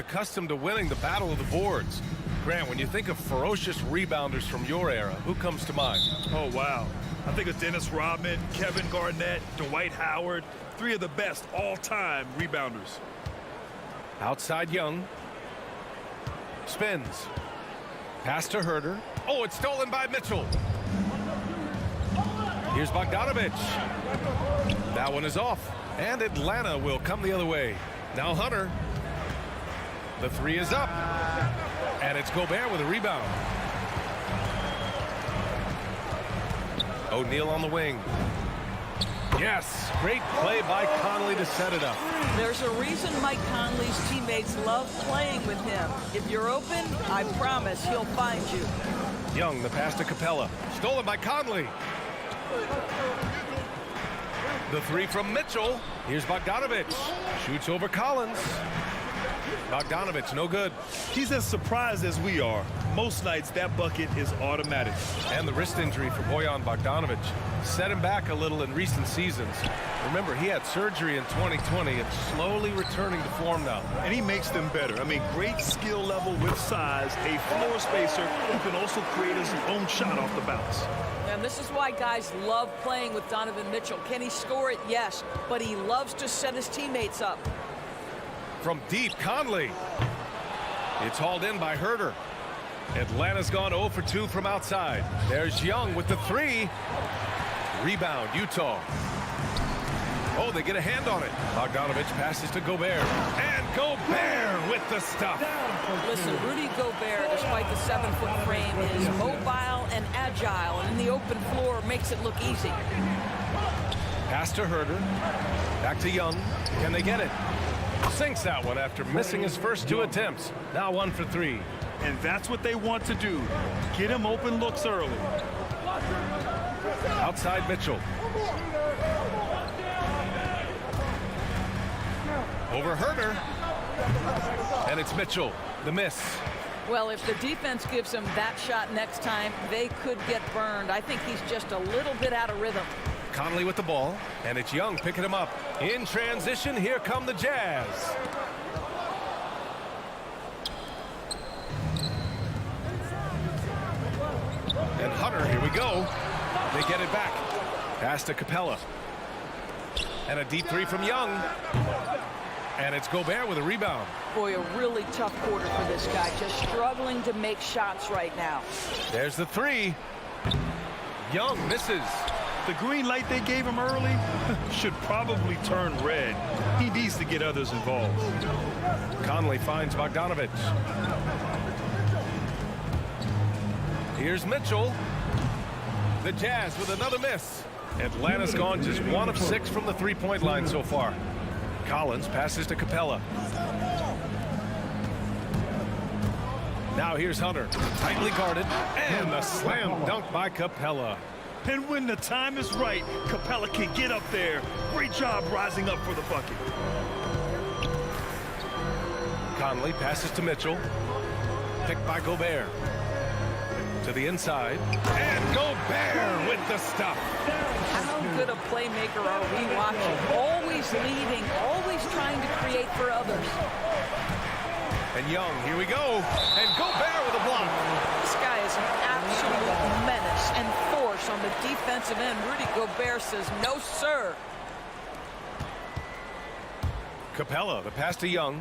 accustomed to winning the battle of the boards. Grant, when you think of ferocious rebounders from your era, who comes to mind? Oh, wow. I think of Dennis Rodman, Kevin Garnett, Dwight Howard, three of the best all-time rebounders. Outside Young. Spins. Pass to Herter. Oh, it's stolen by Mitchell. Here's Bogdanovich. That one is off. And Atlanta will come the other way. Now Hunter. The three is up. And it's Gobert with a rebound. O'Neal on the wing. Yes, great play by Conley to set it up. There's a reason Mike Conley's teammates love playing with him. If you're open, I promise he'll find you. Young, the pass to Capella. Stolen by Conley. The three from Mitchell. Here's Bogdanovich. Shoots over Collins. Bogdanovich, no good. He's as surprised as we are. Most nights, that bucket is automatic. And the wrist injury for Bojan Bogdanovich set him back a little in recent seasons. Remember, he had surgery in 2020 and slowly returning to form now. And he makes them better. I mean, great skill level with size, a floor spacer who can also create his own shot off the bounce. And this is why guys love playing with Donovan Mitchell. Can he score it? Yes, but he loves to set his teammates up. From deep, Conley. It's hauled in by Herter. Atlanta's gone 0 for 2 from outside. There's Young with the three. Rebound, Utah. Oh, they get a hand on it. Bogdanovich passes to Gobert. And Gobert with the stuff. Listen, Rudy Gobert, despite the 7-foot frame, is mobile and agile, and in the open floor makes it look easy. Pass to Herter. Back to Young. Can they get it? Sinks that one after missing his first 2 attempts. Now 1 for 3. And that's what they want to do. Get him open looks early. Outside Mitchell. Over Herter. And it's Mitchell. The miss. Well, if the defense gives him that shot next time, they could get burned. I think he's just a little bit out of rhythm. Conley with the ball. And it's Young picking him up. In transition, here come the Jazz. And Hunter, here we go. They get it back. Pass to Capella. And a deep three from Young. And it's Gobert with a rebound. Boy, a really tough quarter for this guy. Just struggling to make shots right now. There's the three. Young misses. The green light they gave him early should probably turn red. He needs to get others involved. Conley finds Bogdanovich. Here's Mitchell. The Jazz with another miss. Atlanta's gone just 1 of 6 from the three-point line so far. Collins passes to Capella. Now here's Hunter. Tightly guarded. And the slam dunk by Capella. And when the time is right, Capella can get up there. Great job rising up for the bucket. Conley passes to Mitchell. Picked by Gobert. To the inside. And Gobert with the stuff. How good a playmaker are we watching? Always leading, always trying to create for others. And Young, here we go. And Gobert with a block. This guy is an absolute menace and force on the defensive end. Rudy Gobert says, no, sir. Capella, the pass to Young.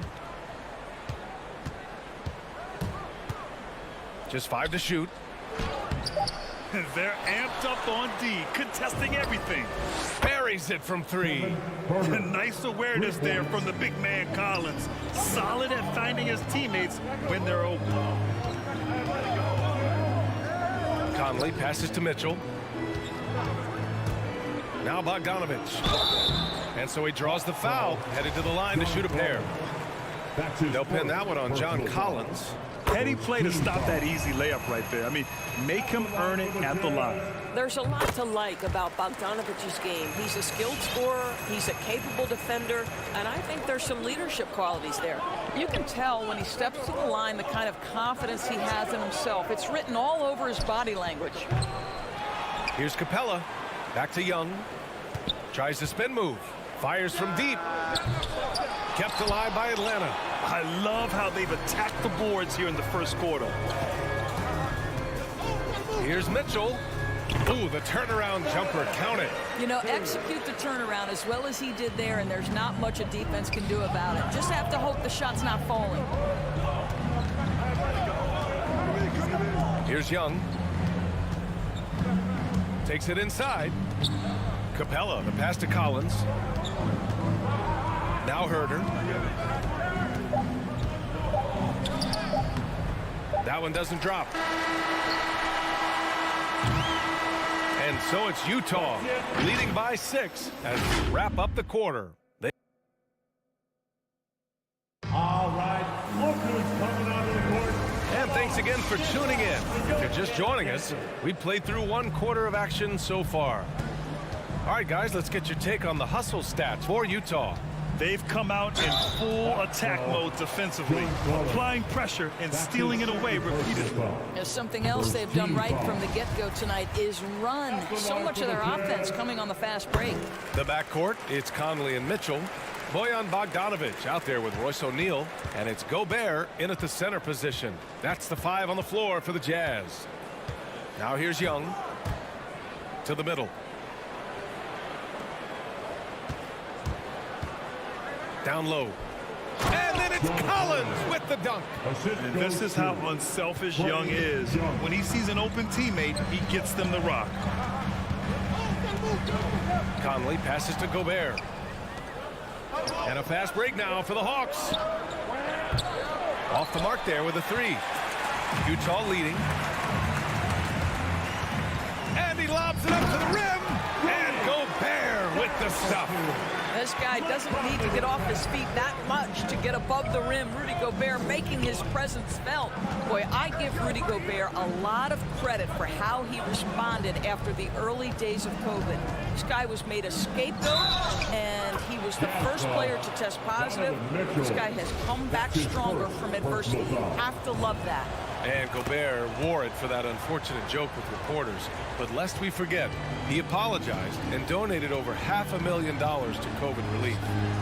Just 5 to shoot. They're amped up on D, contesting everything. Buries it from 3. Nice awareness there from the big man Collins. Solid at finding his teammates when they're open. Conley passes to Mitchell. Now Bogdanovich. And so he draws the foul, headed to the line to shoot a pair. They'll pin that one on John Collins. Heady play to stop that easy layup right there. I mean, make him earn it at the line. There's a lot to like about Bogdanovich's game. He's a skilled scorer, he's a capable defender, and I think there's some leadership qualities there. You can tell when he steps to the line the kind of confidence he has in himself. It's written all over his body language. Here's Capella. Back to Young. Tries the spin move. Fires from deep. Kept alive by Atlanta. I love how they've attacked the boards here in the first quarter. Here's Mitchell. Ooh, the turnaround jumper. Count it. You know, execute the turnaround as well as he did there, and there's not much a defense can do about it. Just have to hope the shot's not falling. Here's Young. Takes it inside. Capella, the pass to Collins. Now Herder. That one doesn't drop. And so it's Utah leading by 6 as we wrap up the quarter. All right, look who's coming onto the court. And thanks again for tuning in. If you're just joining us, we played through 1 quarter of action so far. All right, guys, let's get your take on the hustle stats for Utah. They've come out in full attack mode defensively, applying pressure and stealing it away repeatedly. Something else they've done right from the get-go tonight is run. So much of their offense coming on the fast break. The backcourt, it's Conley and Mitchell. Bojan Bogdanovic out there with Royce O'Neal, and it's Gobert in at the center position. That's the 5 on the floor for the Jazz. Now here's Young to the middle. Down low. And then it's Collins with the dunk. And this is how unselfish Young is. When he sees an open teammate, he gets them the rock. Conley passes to Gobert. And a fast break now for the Hawks. Off the mark there with a 3. Utah leading. And he lobs it up to the rim. And Gobert with the stuff. This guy doesn't need to get off his feet that much to get above the rim. Rudy Gobert making his presence felt. Boy, I give Rudy Gobert a lot of credit for how he responded after the early days of COVID. This guy was made a scapegoat, and he was the first player to test positive. This guy has come back stronger from adversity. You have to love that. And Gobert wore it for that unfortunate joke with reporters. But lest we forget, he apologized and donated over $500,000 to COVID relief.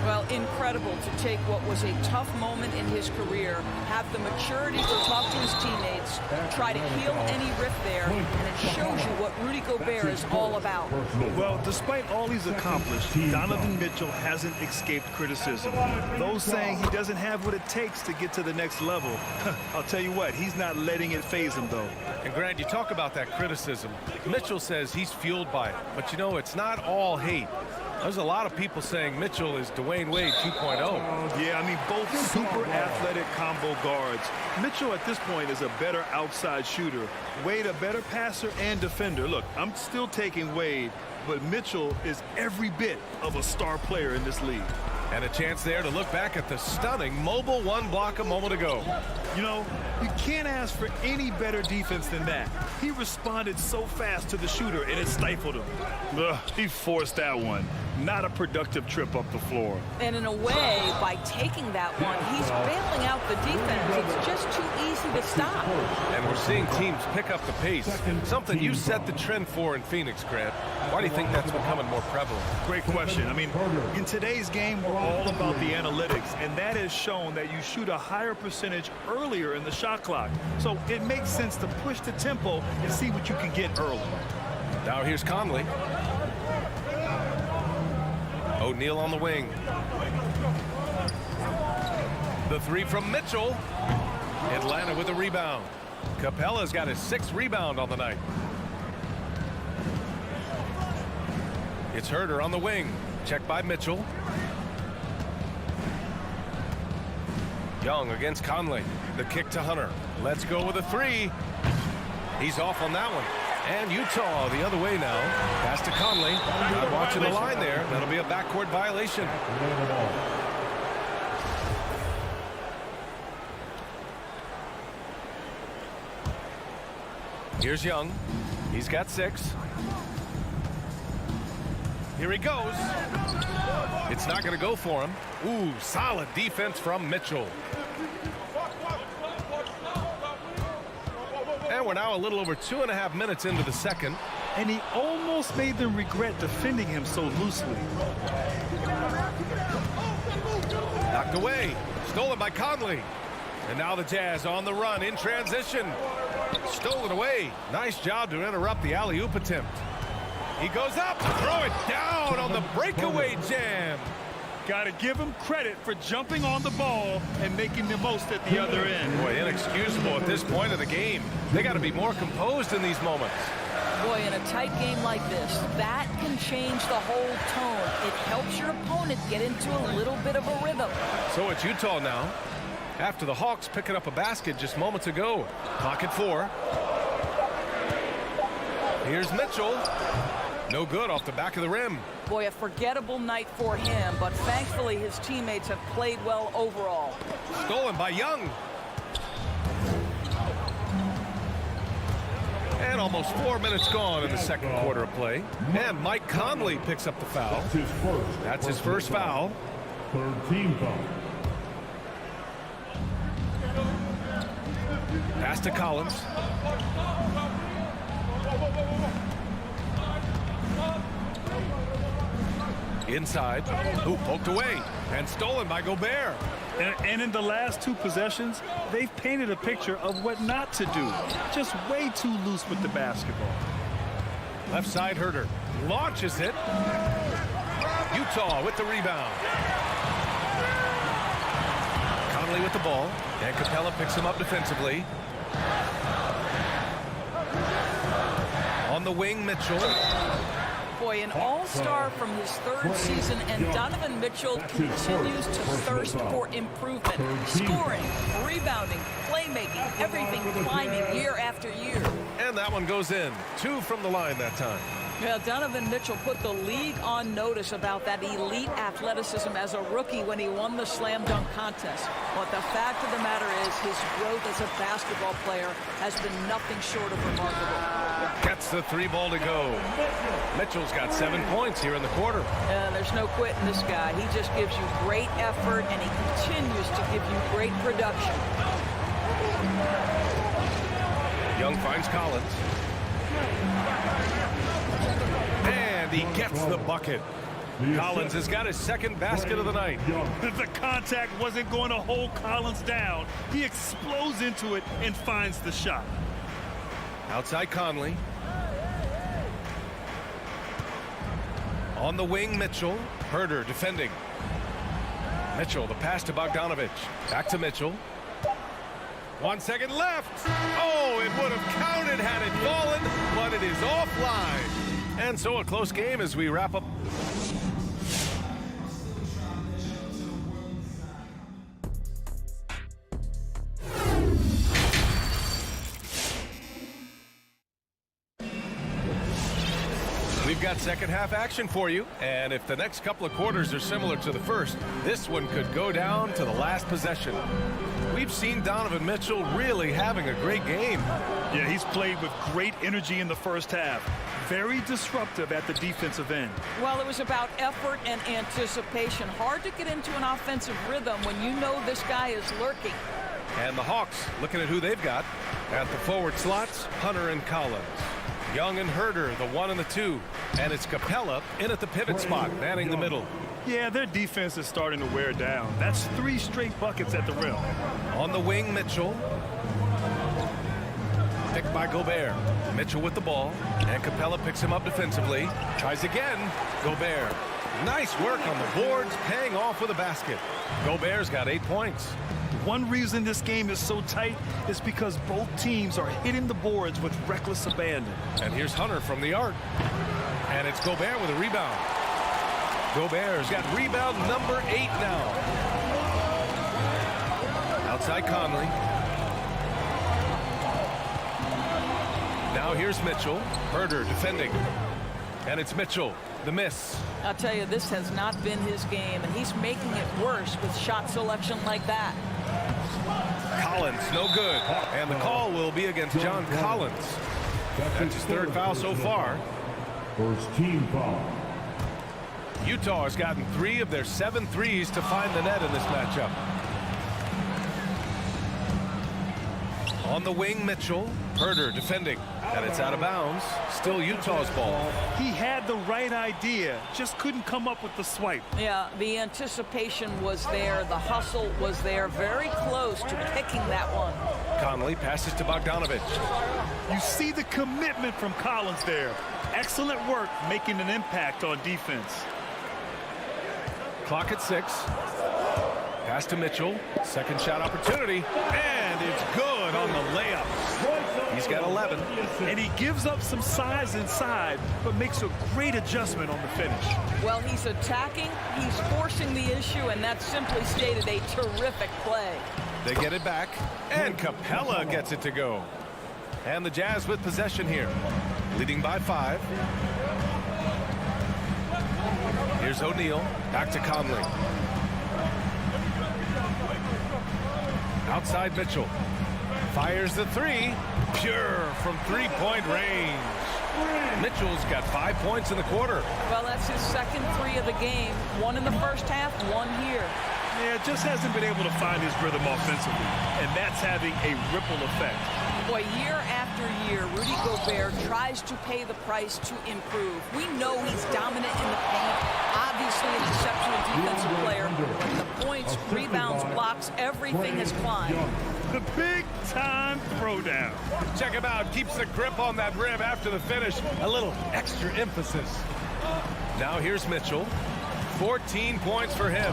Well, incredible to take what was a tough moment in his career, have the maturity to talk to his teammates, try to heal any rift there, and it shows you what Rudy Gobert is all about. Well, despite all he's accomplished, Donovan Mitchell hasn't escaped criticism. Those saying he doesn't have what it takes to get to the next level, I'll tell you what, he's not letting it faze him, though. And Grant, you talk about that criticism. Mitchell says he's fueled by it. But, you know, it's not all hate. There's a lot of people saying Mitchell is Dwayne Wade 2.0. Yeah, I mean, both super athletic combo guards. Mitchell at this point is a better outside shooter. Wade a better passer and defender. Look, I'm still taking Wade, but Mitchell is every bit of a star player in this league. And a chance there to look back at the stunning mobile 1 block a moment ago. You know, you can't ask for any better defense than that. He responded so fast to the shooter, and it stifled him. Ugh, he forced that one. Not a productive trip up the floor. And in a way, by taking that one, he's bailing out the defense. It's just too easy to stop. And we're seeing teams pick up the pace. Something you set the trend for in Phoenix, Grant. Why do you think that's becoming more prevalent? Great question. I mean, in today's game, we're all about the analytics, and that has shown that you shoot a higher percentage earlier in the shot clock. So it makes sense to push the tempo and see what you can get early. Now here's Conley. O'Neal on the wing. The 3 from Mitchell. Atlanta with a rebound. Capella's got his 6th rebound on the night. It's Herder on the wing. Checked by Mitchell. Young against Conley. The kick to Hunter. Let's go with a 3. He's off on that one. And Utah the other way now. Pass to Conley. Not watching the line there. That'll be a backcourt violation. Here's Young. He's got 6. Here he goes. It's not going to go for him. Ooh, solid defense from Mitchell. And we're now a little over 2.5 minutes into the second. And he almost made them regret defending him so loosely. Knocked away. Stolen by Conley. And now the Jazz on the run in transition. Stolen away. Nice job to interrupt the alley-oop attempt. He goes up. Throw it down on the breakaway jam. Got to give him credit for jumping on the ball and making the most at the other end. Boy, inexcusable at this point of the game. They got to be more composed in these moments. Boy, in a tight game like this, that can change the whole tone. It helps your opponent get into a little bit of a rhythm. So it's Utah now. After the Hawks picking up a basket just moments ago. Clock at 4. Here's Mitchell. No good off the back of the rim. Boy, a forgettable night for him, but thankfully his teammates have played well overall. Stolen by Young. And almost 4 minutes gone in the second quarter of play. And Mike Conley picks up the foul. That's his first foul. Third team foul. Pass to Collins. Inside. Ooh, poked away. And stolen by Gobert. And in the last 2 possessions, they've painted a picture of what not to do. Just way too loose with the basketball. Left side Herter. Launches it. Utah with the rebound. Conley with the ball. And Capella picks him up defensively. On the wing, Mitchell. Boy, an all-star from his 3rd season, and Donovan Mitchell continues to thirst for improvement. Scoring, rebounding, playmaking, everything climbing year after year. And that one goes in. 2 from the line that time. Yeah, Donovan Mitchell put the league on notice about that elite athleticism as a rookie when he won the slam dunk contest. But the fact of the matter is his growth as a basketball player has been nothing short of remarkable. Gets the 3 ball to go. Mitchell's got 7 points here in the quarter. There's no quitting this guy. He just gives you great effort, and he continues to give you great production. Young finds Collins. And he gets the bucket. Collins has got his 2nd basket of the night. The contact wasn't going to hold Collins down. He explodes into it and finds the shot. Outside Conley. On the wing, Mitchell. Herter defending. Mitchell, the pass to Bogdanovich. Back to Mitchell. 1 second left. Oh, it would have counted had it fallen, but it is offline. And so a close game as we wrap up. We've got second half action for you, and if the next couple of quarters are similar to the first, this one could go down to the last possession. We've seen Donovan Mitchell really having a great game. Yeah, he's played with great energy in the first half. Very disruptive at the defensive end. Well, it was about effort and anticipation. Hard to get into an offensive rhythm when you know this guy is lurking. And the Hawks, looking at who they've got. At the forward slots, Hunter and Collins. Young and Herter, the 1 and the 2. And it's Capella in at the pivot spot, manning the middle. Yeah, their defense is starting to wear down. That's 3 straight buckets at the rim. On the wing, Mitchell. Picked by Gobert. Mitchell with the ball. And Capella picks him up defensively. Tries again. Gobert. Nice work on the boards, paying off with a basket. Gobert's got 8 points. One reason this game is so tight is because both teams are hitting the boards with reckless abandon. And here's Hunter from the arc. And it's Gobert with a rebound. Gobert's got rebound number 8 now. Outside Conley. Now here's Mitchell. Herter defending. And it's Mitchell. The miss. I'll tell you, this has not been his game, and he's making it worse with shot selection like that. Collins, no good. And the call will be against John Collins. That's his 3rd foul so far. First team foul. Utah has gotten 3 of their 7 threes to find the net in this matchup. On the wing, Mitchell. Herter defending. And it's out of bounds. Still Utah's ball. He had the right idea, just couldn't come up with the swipe. Yeah, the anticipation was there. The hustle was there. Very close to picking that one. Conley passes to Bogdanovich. You see the commitment from Collins there. Excellent work making an impact on defense. Clock at 6. Pass to Mitchell. Second shot opportunity. And it's good on the layup. He's got 11. And he gives up some size inside, but makes a great adjustment on the finish. Well, he's attacking, he's forcing the issue, and that's simply stated a terrific play. They get it back, and Capella gets it to go. And the Jazz with possession here, leading by 5. Here's O'Neal, back to Conley. Outside Mitchell. Fires the 3. Pure from three-point range. Mitchell's got 5 points in the quarter. Well, that's his second 3 of the game. 1 in the first half, 1 here. Yeah, just hasn't been able to find his rhythm offensively, and that's having a ripple effect. Boy, year after year, Rudy Gobert tries to pay the price to improve. We know he's dominant in the paint, obviously an exceptional defensive player, but the points, rebounds, blocks, everything has climbed. The big-time throwdown. Check him out. Keeps the grip on that rim after the finish. A little extra emphasis. Now here's Mitchell. 14 points for him.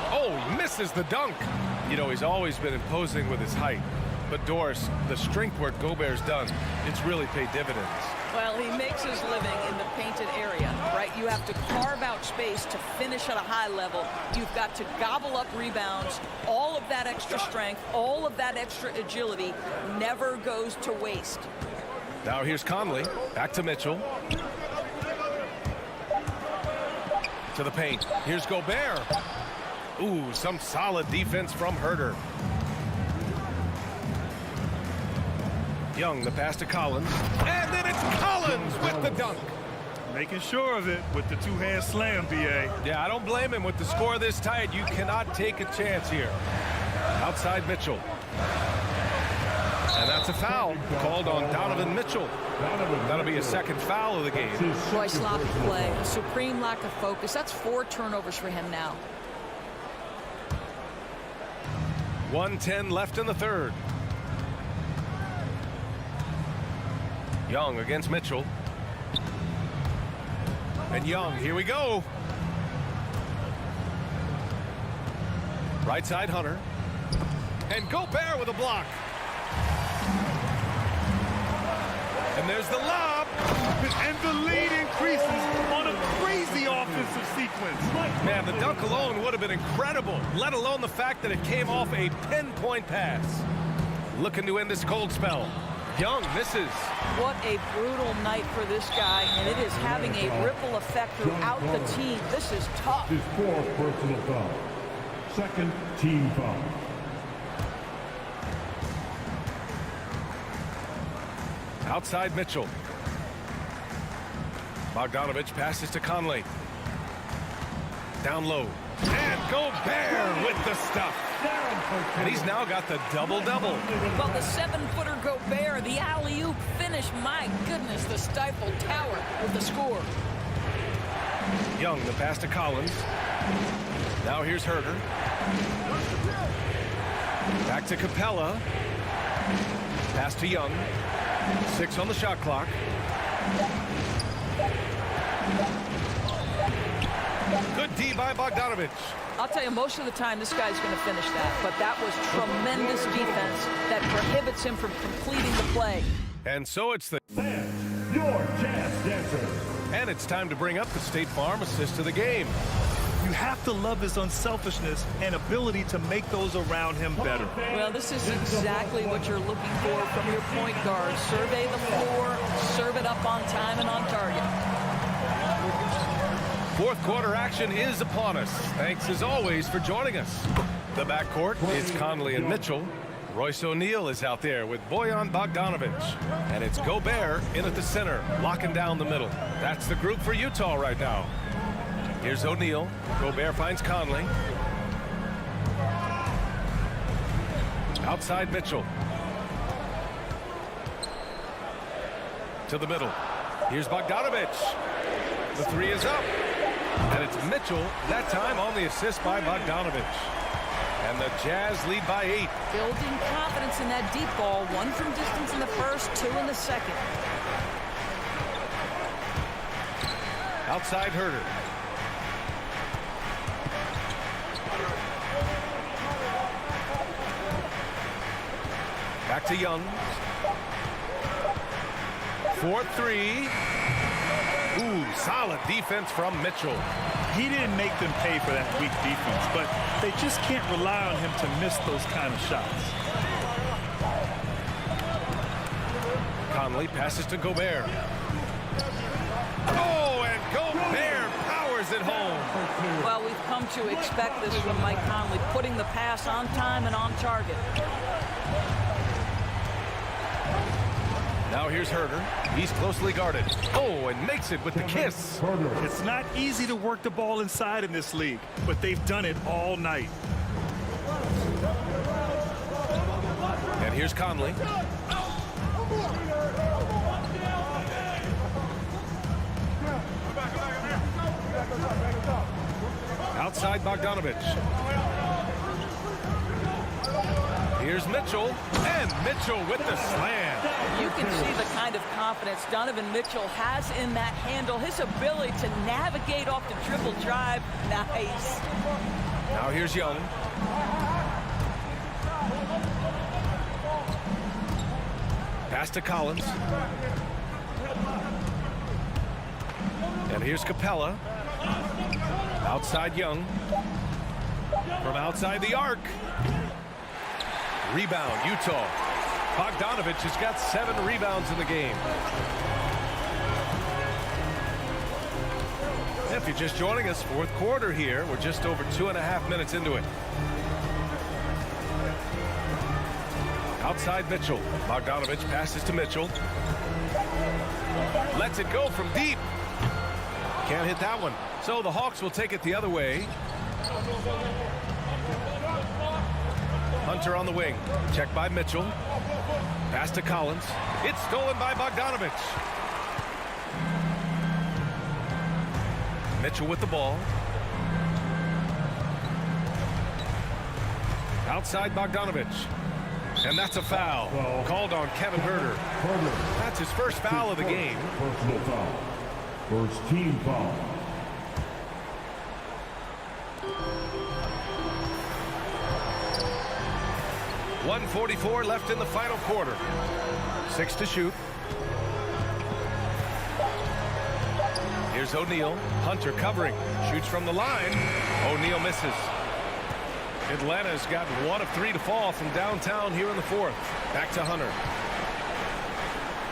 Oh, he misses the dunk. You know, he's always been imposing with his height. But Doris, the strength work Gobert's done, it's really paid dividends. Well, he makes his living in the painted area, right? You have to carve out space to finish at a high level. You've got to gobble up rebounds. All of that extra strength, all of that extra agility never goes to waste. Now here's Conley. Back to Mitchell. To the paint. Here's Gobert. Ooh, some solid defense from Herter. Young, the pass to Collins. And then it's Collins with the dunk. Making sure of it with the two-hand slam, B.A. Yeah, I don't blame him with the score this tight. You cannot take a chance here. Outside Mitchell. And that's a foul called on Donovan Mitchell. That'll be a second foul of the game. Boy, sloppy play, a supreme lack of focus. That's 4 turnovers for him now. 1:10 left in the third. Young against Mitchell. And Young, here we go. Right side Hunter. And Gobert with a block. And there's the lob. And the lead increases on a crazy offensive sequence. Man, the dunk alone would have been incredible, let alone the fact that it came off a pinpoint pass. Looking to end this cold spell. Young misses. What a brutal night for this guy, and it is having a ripple effect throughout the team. This is tough. His 4th personal foul. Second team foul. Outside Mitchell. Bogdanovich passes to Conley. Down low. And Gobert with the stuff. And he's now got the double-double. Well, the 7-footer Gobert, the alley-oop finish. My goodness, the stifled tower with the score. Young, the pass to Collins. Now here's Herter. Back to Capella. Pass to Young. 6 on the shot clock. Good D by Bogdanovich. I'll tell you, most of the time, this guy's going to finish that. But that was tremendous defense that prohibits him from completing the play. And so it's the... And your Jazz Dancer. And it's time to bring up the State Farm assist of the game. You have to love his unselfishness and ability to make those around him better. Well, this is exactly what you're looking for from your point guard. Survey the floor, serve it up on time and on target. Fourth quarter action is upon us. Thanks as always for joining us. The backcourt is Conley and Mitchell. Royce O'Neal is out there with Bojan Bogdanovich. And it's Gobert in at the center, locking down the middle. That's the group for Utah right now. Here's O'Neal. Gobert finds Conley. Outside Mitchell. To the middle. Here's Bogdanovich. The three is up. And it's Mitchell, that time on the assist by Bogdanovich. And the Jazz lead by 8. Building confidence in that deep ball. 1 from distance in the first, 2 in the second. Outside Herter. Back to Young. 4-3. Ooh, solid defense from Mitchell. He didn't make them pay for that weak defense, but they just can't rely on him to miss those kind of shots. Conley passes to Gobert. Oh, and Gobert powers it home. Well, we've come to expect this from Mike Conley, putting the pass on time and on target. Now here's Herter. He's closely guarded. Oh, and makes it with the kiss. It's not easy to work the ball inside in this league, but they've done it all night. And here's Conley. Outside Bogdanovich. Here's Mitchell, and Mitchell with the slam. You can see the kind of confidence Donovan Mitchell has in that handle. His ability to navigate off the dribble drive. Nice. Now here's Young. Pass to Collins. And here's Capella. Outside Young. From outside the arc. Rebound, Utah. Bogdanovich has got 7 rebounds in the game. If you're just joining us, fourth quarter here. We're just over 2.5 minutes into it. Outside Mitchell. Bogdanovich passes to Mitchell. Lets it go from deep. Can't hit that one. So the Hawks will take it the other way. Hunter on the wing. Check by Mitchell. Pass to Collins. It's stolen by Bogdanovich. Mitchell with the ball. Outside Bogdanovich. And that's a foul. Called on Kevin Herter. That's his first foul of the game. Personal foul. First team foul. .144 left in the final quarter. 6 to shoot. Here's O'Neal. Hunter covering. Shoots from the line. O'Neal misses. Atlanta's got 1 of 3 to fall from downtown here in the fourth. Back to Hunter.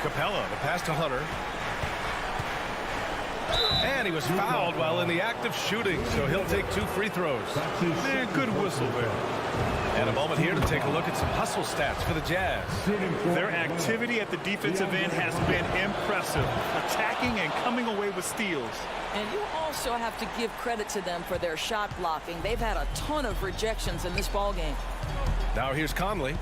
Capella, the pass to Hunter. And he was fouled while in the act of shooting, so he'll take 2 free throws. Man, good whistle there. And a moment here to take a look at some hustle stats for the Jazz. Their activity at the defensive end has been impressive, attacking and coming away with steals. And you also have to give credit to them for their shot blocking. They've had a ton of rejections in this ballgame. Now here's Conley.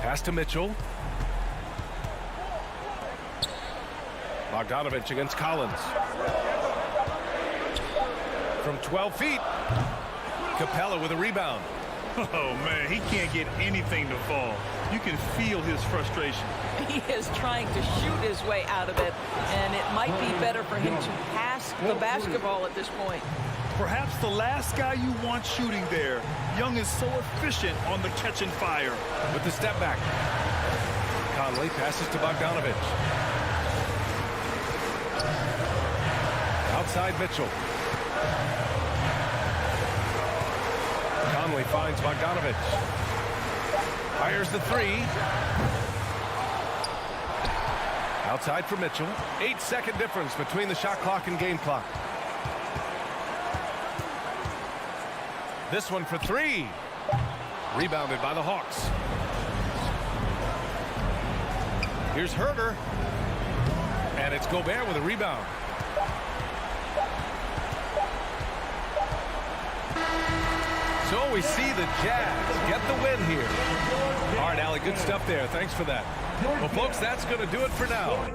Pass to Mitchell. Bogdanovich against Collins. From 12 feet. Capella with a rebound. Oh, man, he can't get anything to fall. You can feel his frustration. He is trying to shoot his way out of it, and it might be better for him to pass the basketball at this point. Perhaps the last guy you want shooting there. Young is so efficient on the catch and fire. With the step back. Conley passes to Bogdanovich. Outside Mitchell. Conley finds Bogdanovich. Fires the 3. Outside for Mitchell. 8-second difference between the shot clock and game clock. This one for 3. Rebounded by the Hawks. Here's Herter. And it's Gobert with a rebound. So we see the Jazz get the win here. All right, Allie, good stuff there. Thanks for that. Well, folks, that's going to do it for now.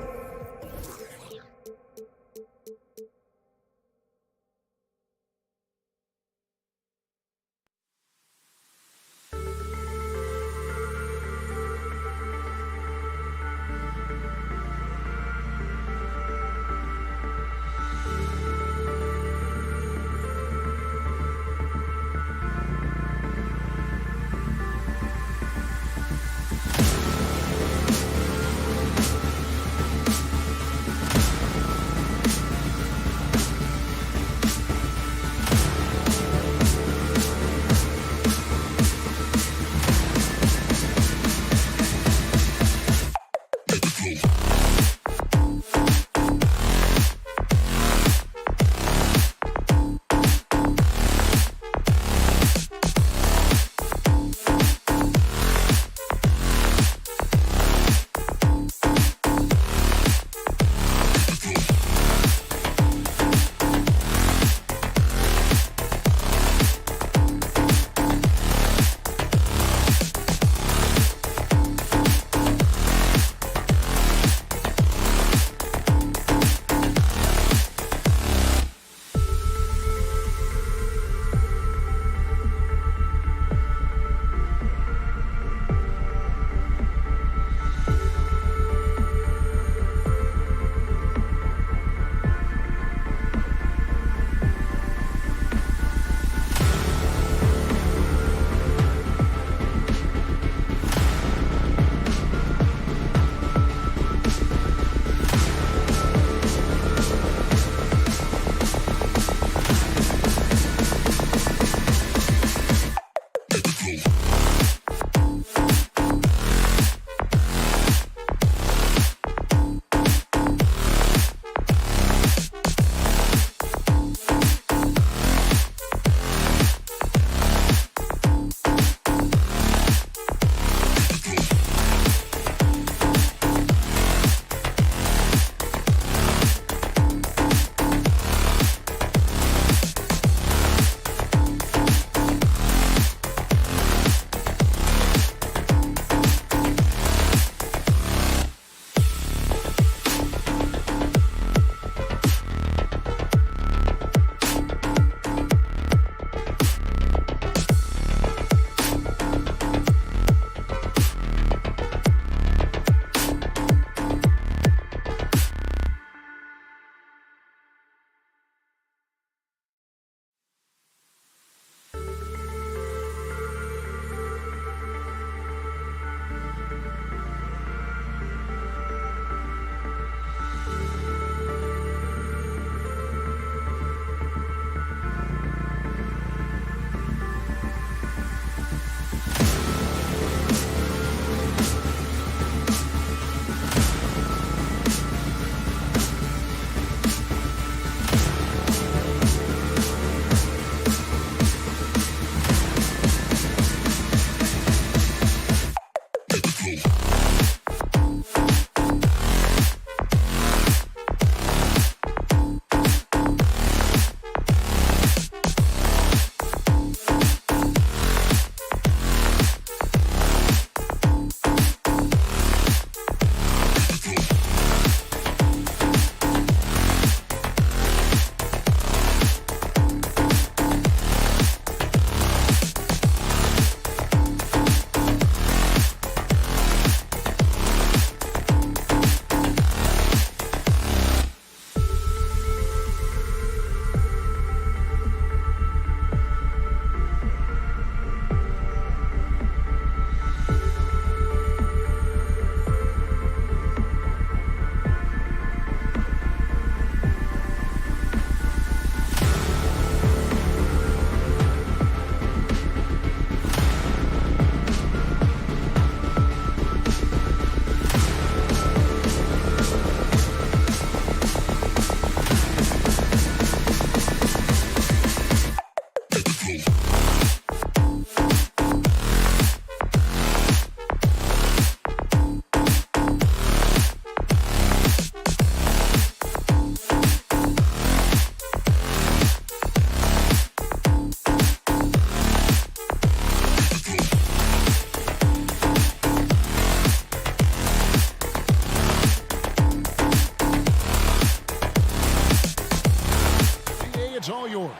it's all yours.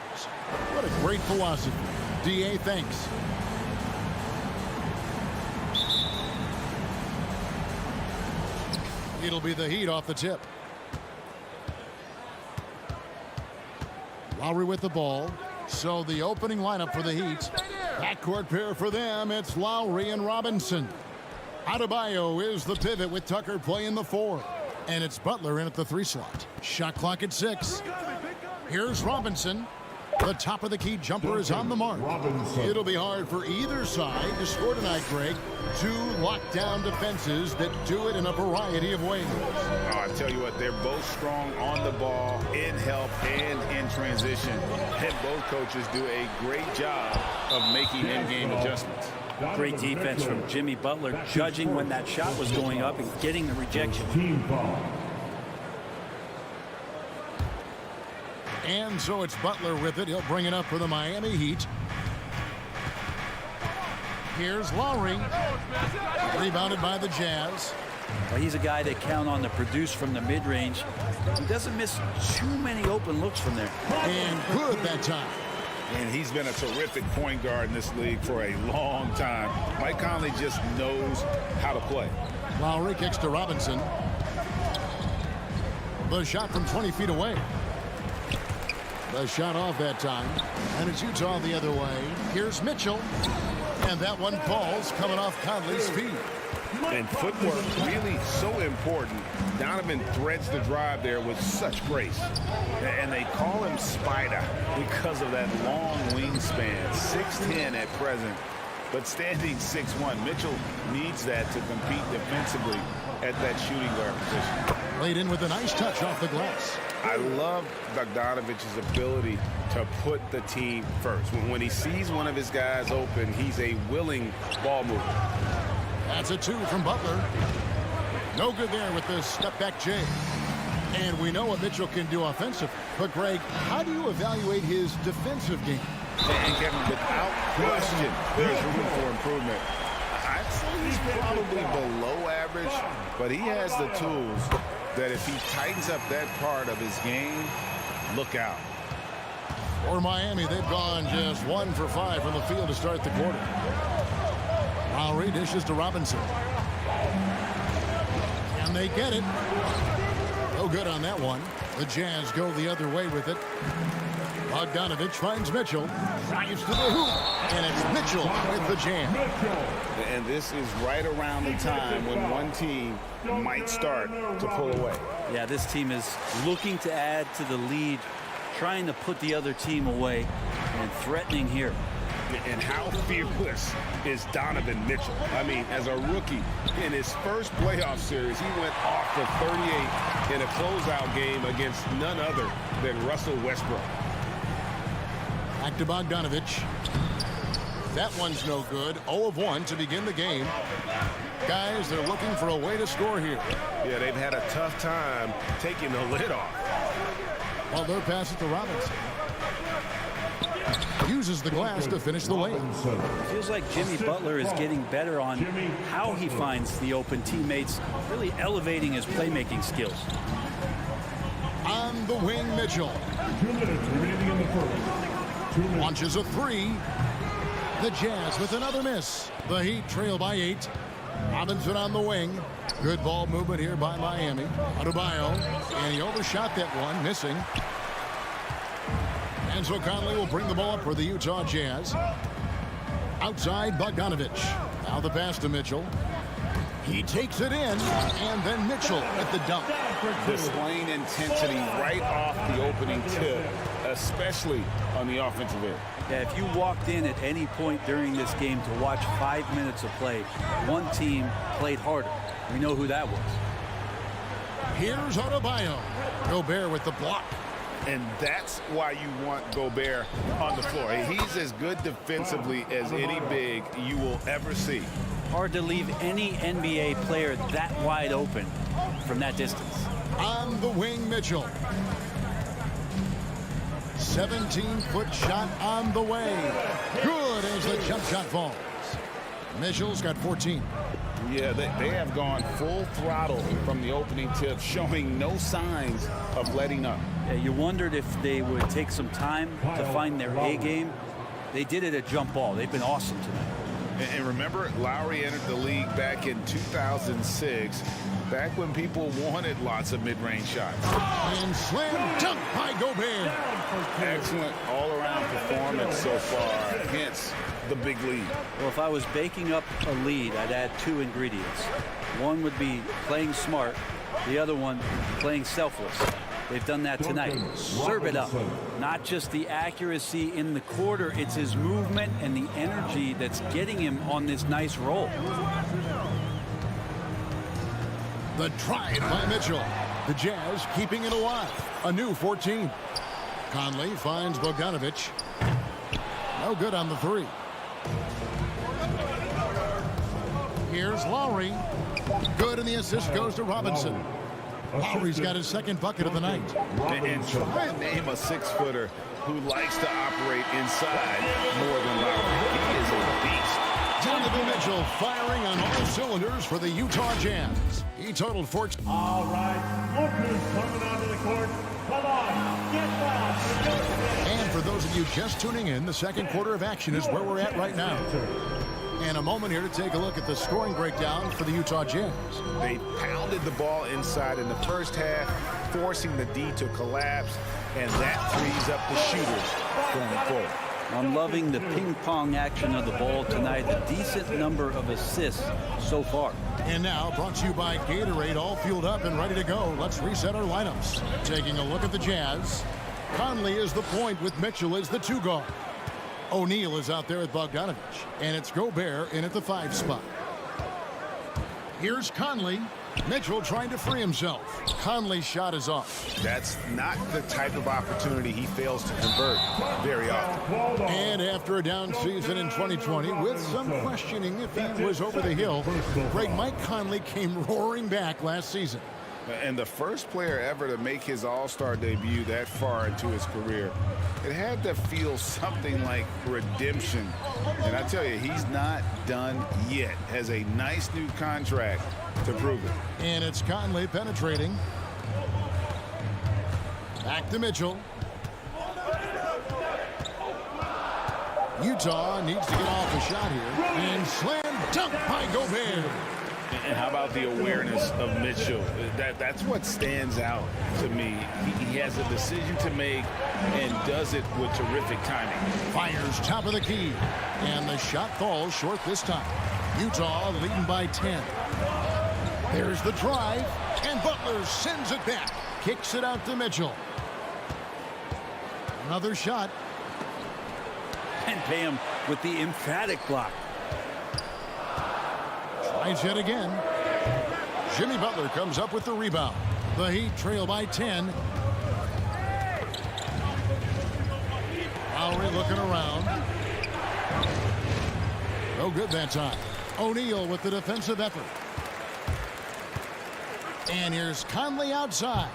What a great philosophy. DA, thanks. It'll be the Heat off the tip. Lowry with the ball. So the opening lineup for the Heat. Backcourt pair for them. It's Lowry and Robinson. Adebayo is the pivot with Tucker playing the 4. And it's Butler in at the 3 slot. Shot clock at 6. Here's Robinson. The top of the key jumper is on the mark. It'll be hard for either side to score tonight, Greg. 2 lockdown defenses that do it in a variety of ways. Oh, I tell you what, they're both strong on the ball, in help, and in transition. And both coaches do a great job of making in-game adjustments. Great defense from Jimmy Butler, judging when that shot was going up and getting the rejection. Team foul. And so it's Butler with it. He'll bring it up for the Miami Heat. Here's Lowry. Rebounded by the Jazz. Well, he's a guy they count on to produce from the mid-range. He doesn't miss too many open looks from there. And good that time. And he's been a terrific point guard in this league for a long time. Mike Conley just knows how to play. Lowry kicks to Robinson. The shot from 20 feet away. The shot off that time. And it's Utah the other way. Here's Mitchell. And that one falls coming off Conley's feet. And footwork really so important. Donovan threads the drive there with such grace. And they call him Spider because of that long wingspan. 6'10" at present, but standing 6'1". Mitchell needs that to compete defensively at that shooting guard position. Laid in with a nice touch off the glass. I love Bogdanovich's ability to put the team first. When he sees one of his guys open, he's a willing ball mover. That's a 2 from Butler. No good there with the step-back J. And we know what Mitchell can do offensively. But, Greg, how do you evaluate his defensive game? And Kevin, without question, there's room for improvement. I'd say he's probably below average, but he has the tools that if he tightens up that part of his game, look out. For Miami, they've gone just 1 for 5 from the field to start the quarter. Lowry dishes to Robinson. And they get it. No good on that one. The Jazz go the other way with it. Bogdanovich finds Mitchell. Drives to the hoop. And it's Mitchell with the jam. And this is right around the time when one team might start to pull away. Yeah, this team is looking to add to the lead, trying to put the other team away, and threatening here. And how fearless is Donovan Mitchell? I mean, as a rookie, in his first playoff series, he went off for 38 in a closeout game against none other than Russell Westbrook. Back to Bogdanovich. That one's no good. 0 of 1 to begin the game. Guys, they're looking for a way to score here. Yeah, they've had a tough time taking the lid off. Well, they're passing to Robinson. Uses the glass to finish the lane. Feels like Jimmy Butler is getting better on how he finds the open teammates, really elevating his playmaking skills. On the wing, Mitchell. 2 minutes remaining in the first. Launches a 3. The Jazz with another miss. The Heat trail by 8. Robinson on the wing. Good ball movement here by Miami. Adebayo. And he overshot that one, missing. And so Conley will bring the ball up for the Utah Jazz. Outside, Bogdanovich. Now the pass to Mitchell. He takes it in, and then Mitchell at the dunk. Displaying intensity right off the opening tip, especially on the offensive end. Yeah, if you walked in at any point during this game to watch 5 minutes of play, one team played harder. We know who that was. Here's Adebayo. Gobert with the block. And that's why you want Gobert on the floor. He's as good defensively as any big you will ever see. Hard to leave any NBA player that wide open from that distance. On the wing, Mitchell. 17-foot shot on the way. Good as the jump shot falls. Mitchell's got 14. Yeah, they have gone full throttle from the opening tip, showing no signs of letting up. Yeah, you wondered if they would take some time to find their A game. They did it at jump ball. They've been awesome tonight. And remember, Lowry entered the league back in 2006, back when people wanted lots of mid-range shots. And slam dunk by Gobert. Excellent all-around performance so far, hence the big lead. Well, if I was baking up a lead, I'd add 2 ingredients. One would be playing smart. The other one, playing selfless. They've done that tonight. Serve it up. Not just the accuracy in the quarter, it's his movement and the energy that's getting him on this nice roll. The drive by Mitchell. The Jazz keeping it alive. A new 14. Conley finds Bogdanovic. No good on the 3. Here's Lowry. Good, and the assist goes to Robinson. Lowry's got his second bucket of the night. And try and name a 6-footer who likes to operate inside more than Lowry. He is a beast. Donovan Mitchell firing on all cylinders for the Utah Jazz. He totaled 14. All right, look who's coming onto the court. Come on, get back. And for those of you just tuning in, the second quarter of action is where we're at right now. And a moment here to take a look at the scoring breakdown for the Utah Jazz. They pounded the ball inside in the first half, forcing the D to collapse, and that frees up the shooters going forward. I'm loving the ping-pong action of the ball tonight. A decent number of assists so far. And now, brought to you by Gatorade, all fueled up and ready to go. Let's reset our lineups. Taking a look at the Jazz. Conley is the point with Mitchell as the 2 guard. O'Neal is out there at Bogdanovic, and it's Gobert in at the 5 spot. Here's Conley. Mitchell trying to free himself. Conley's shot is off. That's not the type of opportunity he fails to convert very often. And after a down season in 2020, with some questioning if he was over the hill, great Mike Conley came roaring back last season. And the first player ever to make his All-Star debut that far into his career, it had to feel something like redemption. And I tell you, he's not done yet. Has a nice new contract to prove it. And it's Conley penetrating. Back to Mitchell. Utah needs to get off a shot here. And slam dunk by Gobert. And how about the awareness of Mitchell? That's what stands out to me. He has a decision to make and does it with terrific timing. Fires top of the key. And the shot falls short this time. Utah leading by 10. There's the drive. And Butler sends it back. Kicks it out to Mitchell. Another shot. And Bam with the emphatic block. Tries yet again. Jimmy Butler comes up with the rebound. The Heat trail by 10. Lowry looking around. No good that time. O'Neal with the defensive effort. And here's Conley outside.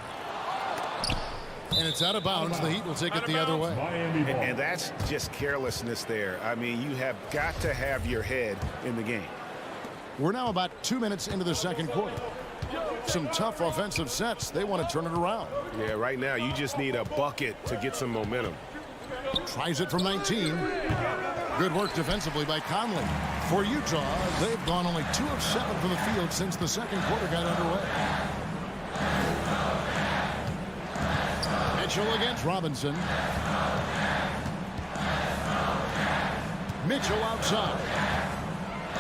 And it's out of bounds. The Heat will take it the other way. And that's just carelessness there. I mean, you have got to have your head in the game. We're now about 2 minutes into the second quarter. Some tough offensive sets. They want to turn it around. Yeah, right now you just need a bucket to get some momentum. Tries it from 19. Good work defensively by Conley. For Utah, they've gone only 2 of 7 from the field since the second quarter got underway. Mitchell against Robinson. Mitchell outside.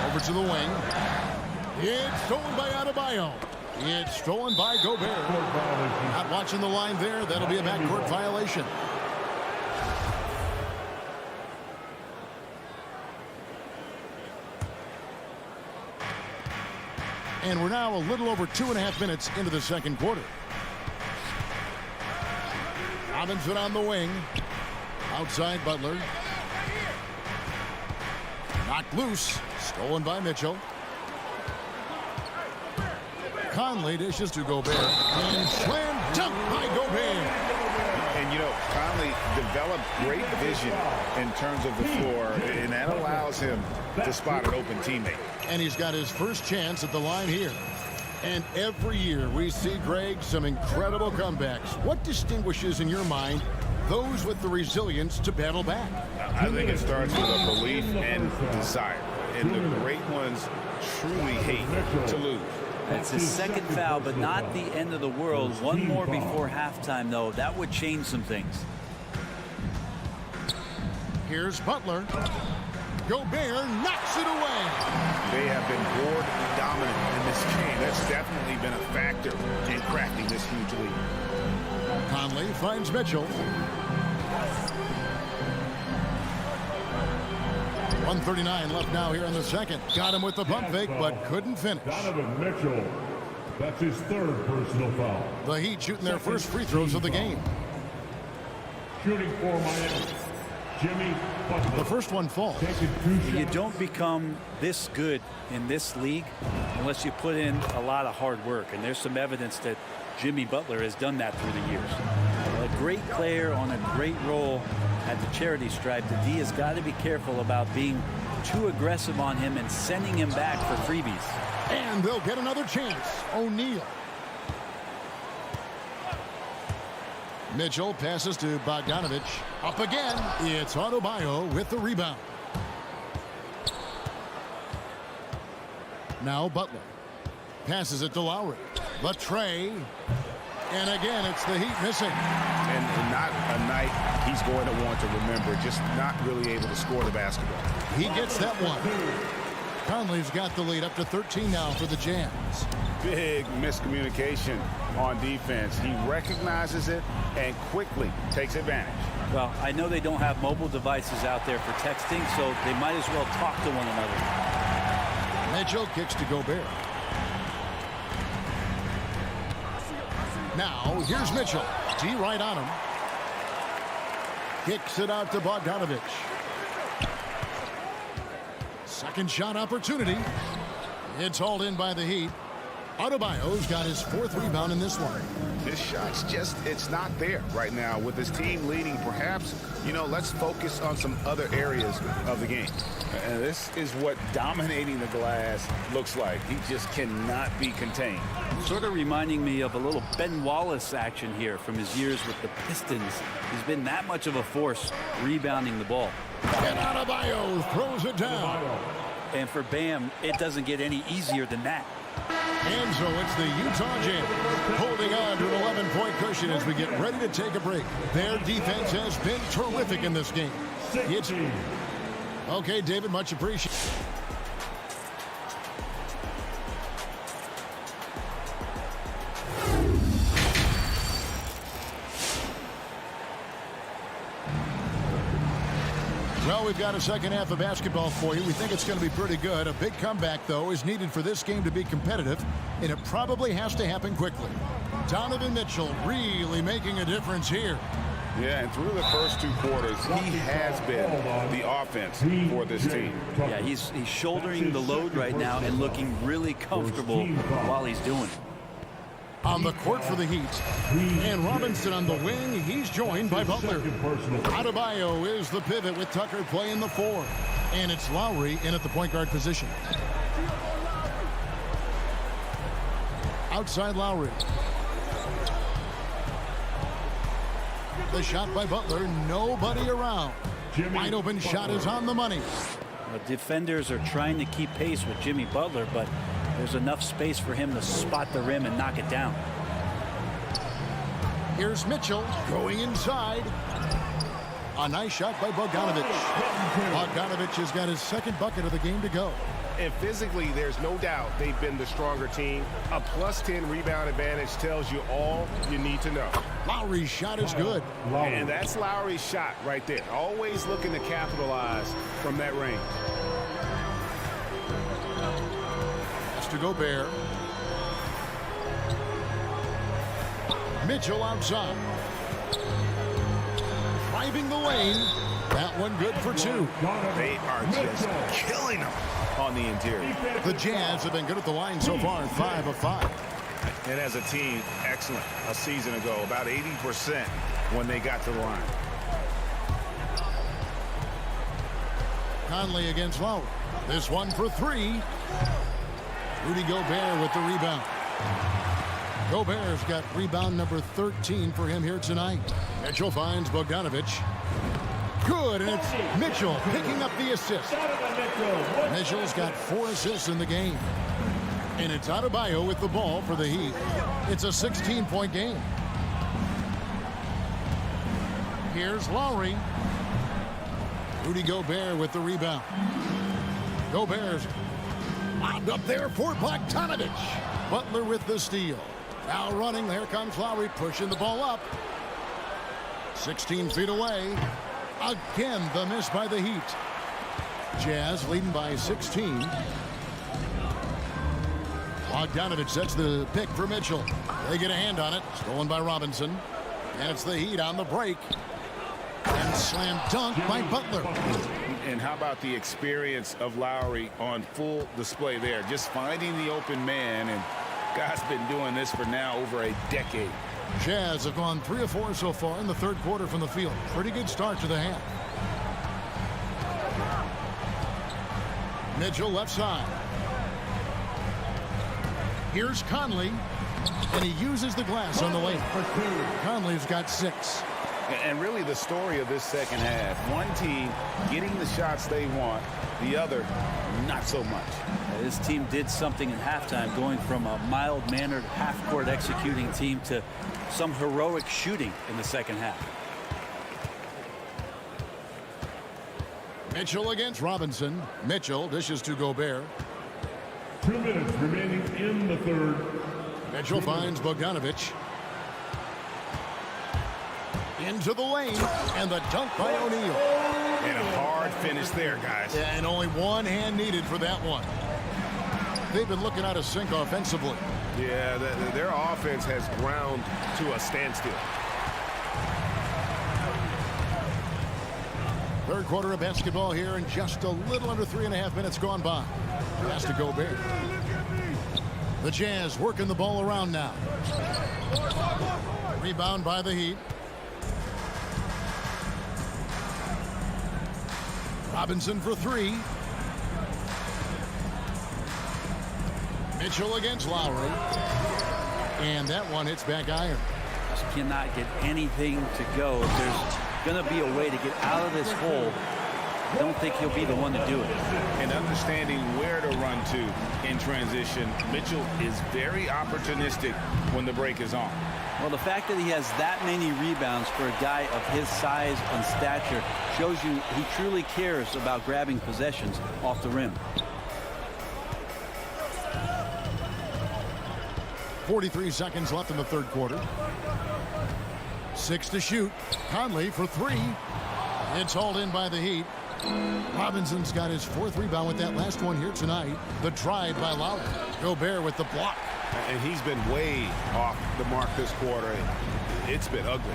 Over to the wing. It's stolen by Adebayo. It's stolen by Gobert. Not watching the line there. That'll be a backcourt violation. And we're now a little over 2.5 minutes into the second quarter. Robinson on the wing. Outside Butler. Knocked loose. Stolen by Mitchell. Conley dishes to Gobert. And slam dunk by Gobert. And, you know, Conley developed great vision in terms of the floor, and that allows him to spot an open teammate. And he's got his first chance at the line here. And every year we see, Greg, some incredible comebacks. What distinguishes in your mind those with the resilience to battle back? I think it starts with a belief and desire. And the great ones truly hate to lose. That's his second foul, but not the end of the world. One more before halftime, though. That would change some things. Here's Butler. Gobert knocks it away. They have been board dominant in this game. That's definitely been a factor in cracking this huge lead. Conley finds Mitchell. 1:39 left now here in the second. Got him with the pump fake, but couldn't finish. Donovan Mitchell. That's his third personal foul. The Heat shooting their first free throws of the game. Shooting for Miami, Jimmy Butler. The first one falls. You don't become this good in this league unless you put in a lot of hard work. And there's some evidence that Jimmy Butler has done that through the years. A great player on a great role at the charity stripe. The D has got to be careful about being too aggressive on him and sending him back for freebies. And they'll get another chance. O'Neal. Mitchell passes to Bogdanovich. Up again. It's Adebayo with the rebound. Now Butler. Passes it to Lowry. Latrey. And again, it's the Heat missing. And not a night he's going to want to remember, just not really able to score the basketball. He gets that one. Conley's got the lead up to 13 now for the Jazz. Big miscommunication on defense. He recognizes it and quickly takes advantage. Well, I know they don't have mobile devices out there for texting, so they might as well talk to one another. Mitchell kicks to Gobert. Now, here's Mitchell. D right on him. Kicks it out to Bogdanovich. Second shot opportunity. It's hauled in by the Heat. Adebayo's got his fourth rebound in this one. This shot's just, it's not there right now. With his team leading, perhaps, let's focus on some other areas of the game. And this is what dominating the glass looks like. He just cannot be contained. Sort of reminding me of a little Ben Wallace action here from his years with the Pistons. He's been that much of a force rebounding the ball. And Adebayo throws it down. And for Bam, it doesn't get any easier than that. And so it's the Utah Jazz holding on to an 11-point cushion as we get ready to take a break. Their defense has been terrific in this game. Okay, David, much appreciated. Well, we've got a second half of basketball for you. We think it's going to be pretty good. A big comeback, though, is needed for this game to be competitive, and it probably has to happen quickly. Donovan Mitchell really making a difference here. Yeah, and through the first two quarters, he has been the offense for this team. Yeah, he's shouldering the load right now and looking really comfortable while he's doing it. On the court for the Heat. And Robinson on the wing. He's joined by Butler. Adebayo is the pivot with Tucker playing the 4. And it's Lowry in at the point guard position. Outside Lowry. The shot by Butler. Nobody around. Wide open shot is on the money. Defenders are trying to keep pace with Jimmy Butler, but there's enough space for him to spot the rim and knock it down. Here's Mitchell going inside. A nice shot by Bogdanovich. Bogdanovich has got his second bucket of the game to go. And physically, there's no doubt they've been the stronger team. A plus 10 rebound advantage tells you all you need to know. Lowry's shot is good. And that's Lowry's shot right there. Always looking to capitalize from that range. To Gobert. Mitchell outside. Driving the lane. That one good for 2. They are just killing them on the interior. The Jazz have been good at the line so far, 5 of 5. And as a team, excellent. A season ago, about 80% when they got to the line. Conley against Lowry. This one for three. Rudy Gobert with the rebound. Gobert's got rebound number 13 for him here tonight. Mitchell finds Bogdanovich. Good, and it's Mitchell picking up the assist. Mitchell's got 4 assists in the game. And it's Adebayo with the ball for the Heat. It's a 16-point game. Here's Lowry. Rudy Gobert with the rebound. Gobert's wound up there for Bogdanovich. Butler with the steal. Now running, there comes Lowry pushing the ball up. 16 feet away. Again, the miss by the Heat. Jazz leading by 16. Bogdanovich sets the pick for Mitchell. They get a hand on it. Stolen by Robinson. And it's the Heat on the break. And slam dunk by Butler. And how about the experience of Lowry on full display there? Just finding the open man, and guy's been doing this for now over a decade. Jazz have gone 3 of 4 so far in the third quarter from the field. Pretty good start to the half. Mitchell left side. Here's Conley, and he uses the glass on the lane. Conley's got 6. And really the story of this second half, one team getting the shots they want, the other not so much. This team did something in halftime, going from a mild-mannered half-court executing team to some heroic shooting in the second half. Mitchell against Robinson. Mitchell dishes to Gobert. 2 minutes remaining in the third. Mitchell finds Bogdanovich. Into the lane, and the dunk by O'Neal. And a hard finish there, guys. Yeah, and only one hand needed for that one. They've been looking out of sync offensively. Yeah, their offense has ground to a standstill. Third quarter of basketball here, and just a little under 3.5 minutes gone by. Pass to Gobert. The Jazz working the ball around now. Rebound by the Heat. Robinson for 3. Mitchell against Lowry. And that one hits back iron. Just cannot get anything to go. If there's going to be a way to get out of this hole, I don't think he'll be the one to do it. And understanding where to run to in transition, Mitchell is very opportunistic when the break is on. Well, the fact that he has that many rebounds for a guy of his size and stature shows you he truly cares about grabbing possessions off the rim. 43 seconds left in the third quarter. 6 to shoot. Conley for 3. It's hauled in by the Heat. Robinson's got his 4th rebound with that last one here tonight. The drive by Lowry. Gobert with the block. And he's been way off the mark this quarter. It's been ugly.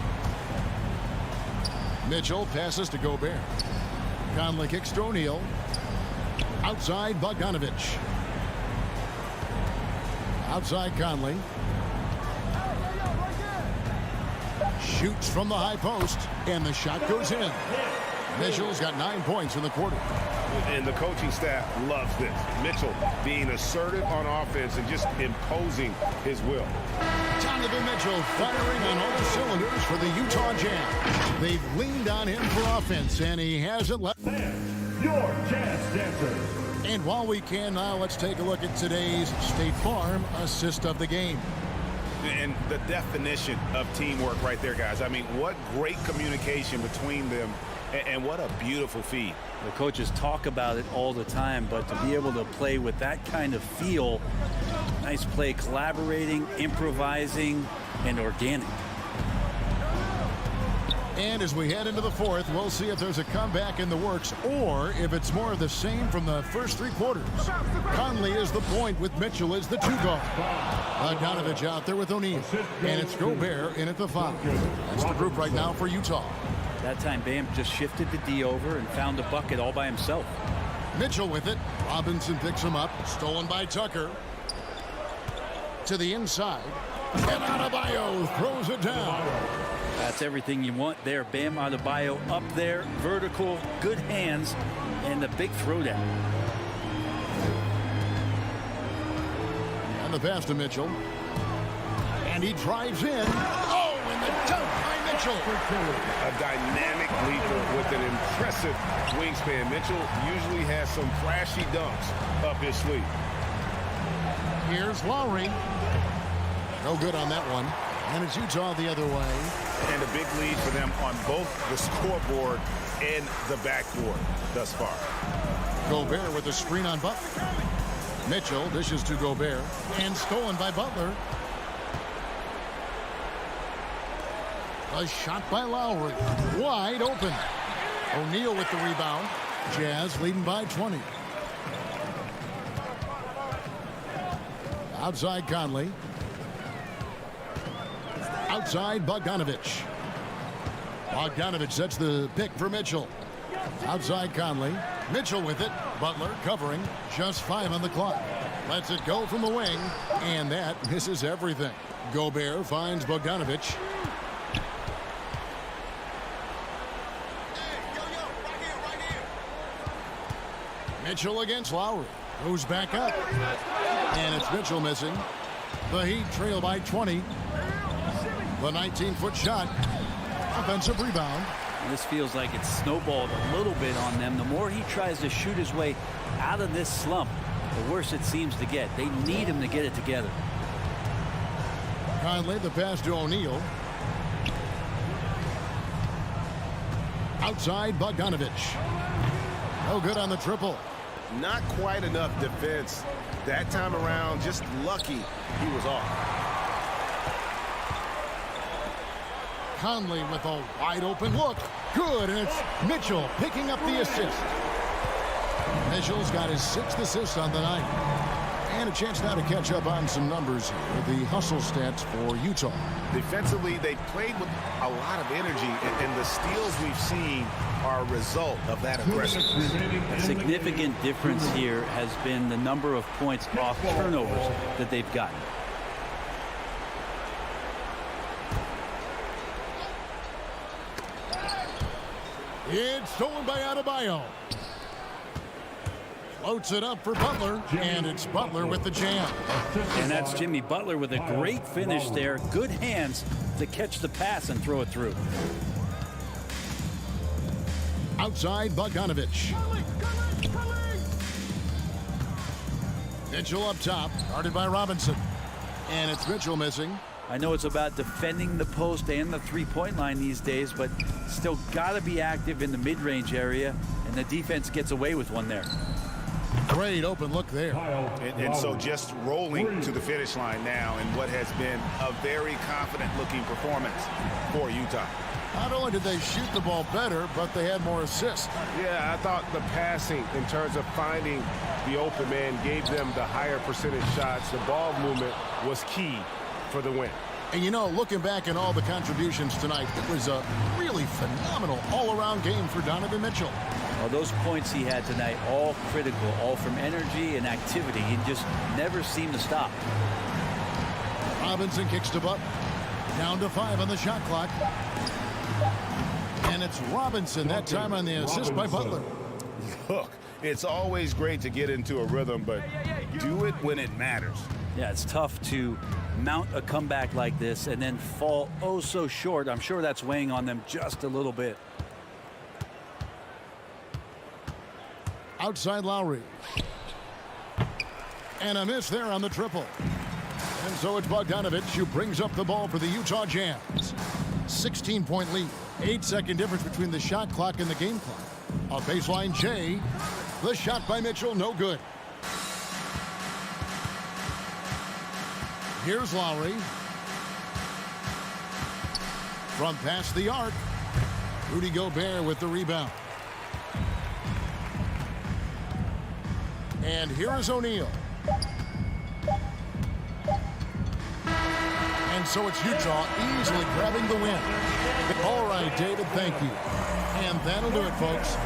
Mitchell passes to Gobert. Conley kicks to O'Neal. Outside Bogdanovich. Outside Conley. Shoots from the high post, and the shot goes in. Mitchell's got 9 points in the quarter. And the coaching staff loves this. Mitchell being assertive on offense and just imposing his will. Donovan Mitchell firing on all cylinders for the Utah Jazz. They've leaned on him for offense, and he hasn't left. Your Jazz Dancers. And while we can now, let's take a look at today's State Farm assist of the game. And the definition of teamwork right there, guys. I mean, what great communication between them, and what a beautiful feed. The coaches talk about it all the time, but to be able to play with that kind of feel, nice play, collaborating, improvising, and organic. And as we head into the fourth, we'll see if there's a comeback in the works or if it's more of the same from the first 3 quarters. Conley is the point with Mitchell as the 2 guard. Bogdanovich out there with O'Neal. And it's Gobert in at the 5. That's the group right now for Utah. That time, Bam just shifted the D over and found a bucket all by himself. Mitchell with it. Robinson picks him up. Stolen by Tucker. To the inside. And Adebayo throws it down. That's everything you want there. Bam Adebayo up there, vertical, good hands, And the big throwdown. And the pass to Mitchell. And he drives in. Oh, and the dunk by Mitchell. A dynamic leaper with an impressive wingspan. Mitchell usually has some flashy dunks up his sleeve. Here's Lowry. No good on that one. And it's Utah the other way. And a big lead for them on both the scoreboard and the backboard thus far. Gobert with a screen on Butler. Mitchell dishes to Gobert. And stolen by Butler. A shot by Lowry. Wide open. O'Neal with the rebound. Jazz leading by 20. Outside Conley. Outside Bogdanovich. Bogdanovich sets the pick for Mitchell. Outside Conley. Mitchell with it. Butler covering. Just 5 on the clock. Lets it go from the wing. And that misses everything. Gobert finds Bogdanovich. Mitchell against Lowry. Goes back up. And it's Mitchell missing. The Heat trail by 20. The 19-foot shot. Offensive rebound. This feels like it's snowballed a little bit on them. The more he tries to shoot his way out of this slump, the worse it seems to get. They need him to get it together. Conley, the pass to O'Neal. Outside Bogdanovich. No good on the triple. Not quite enough defense that time around. Just lucky he was off. Conley with a wide open look. Good, and it's Mitchell picking up the assist. Mitchell's got his 6th assist on the night. And a chance now to catch up on some numbers here. The hustle stats for Utah. Defensively, they played with a lot of energy, and the steals we've seen are a result of that aggressiveness. A significant difference here has been the number of points off turnovers that they've gotten. It's stolen by Adebayo. Floats it up for Butler, and it's Butler with the jam. And that's Jimmy Butler with a great finish there. Good hands to catch the pass and throw it through. Outside Bogdanovich. Mitchell up top, guarded by Robinson. And it's Mitchell missing. I know it's about defending the post and the three-point line these days, but still got to be active in the mid-range area, and the defense gets away with one there. Great open look there. And so just rolling to the finish line now in what has been a very confident-looking performance for Utah. Not only did they shoot the ball better, but they had more assists. Yeah, I thought the passing in terms of finding the open man gave them the higher percentage shots. The ball movement was key for the win. And you know, looking back at all the contributions tonight, it was a really phenomenal all-around game for Donovan Mitchell. Well, those points he had tonight, all critical, all from energy and activity. He just never seemed to stop. Robinson kicks to Butler. Down to 5 on the shot clock. And it's Robinson that time on the assist by Butler. Look, it's always great to get into a rhythm, but do it when it matters. Yeah, it's tough to mount a comeback like this and then fall oh so short. I'm sure that's weighing on them just a little bit. Outside Lowry. And a miss there on the triple. And so it's Bogdanovich who brings up the ball for the Utah Jazz. 16-point lead. 8-second difference between the shot clock and the game clock. On baseline J. The shot by Mitchell, no good. Here's Lowry. From past the arc. Rudy Gobert with the rebound. And here is O'Neal. And so it's Utah easily grabbing the win. All right, David, thank you. And that'll do it, folks.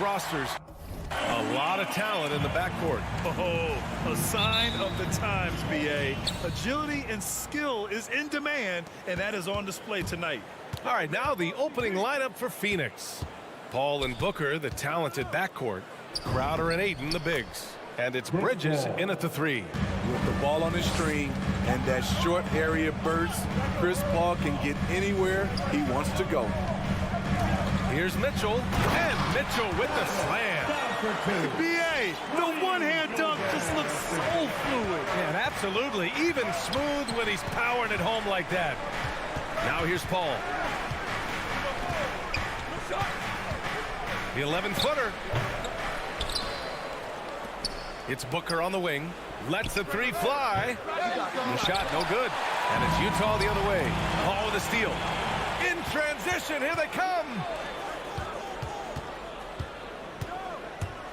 rosters. A lot of talent in the backcourt. Oh, a sign of the times, B.A. Agility and skill is in demand, and that is on display tonight. All right, now the opening lineup for Phoenix. Paul and Booker, the talented backcourt. Crowder and Ayton, the bigs. And it's Bridges in at the 3. With the ball on the string and that short area burst, Chris Paul can get anywhere he wants to go. Here's Mitchell, and Mitchell with the slam. B.A., the one-hand dunk just looks so fluid. And absolutely, even smooth when he's powering it home like that. Now here's Paul. The 11-footer. It's Booker on the wing. Lets the 3 fly. The shot no good. And it's Utah the other way. Paul with a steal. In transition, here they come.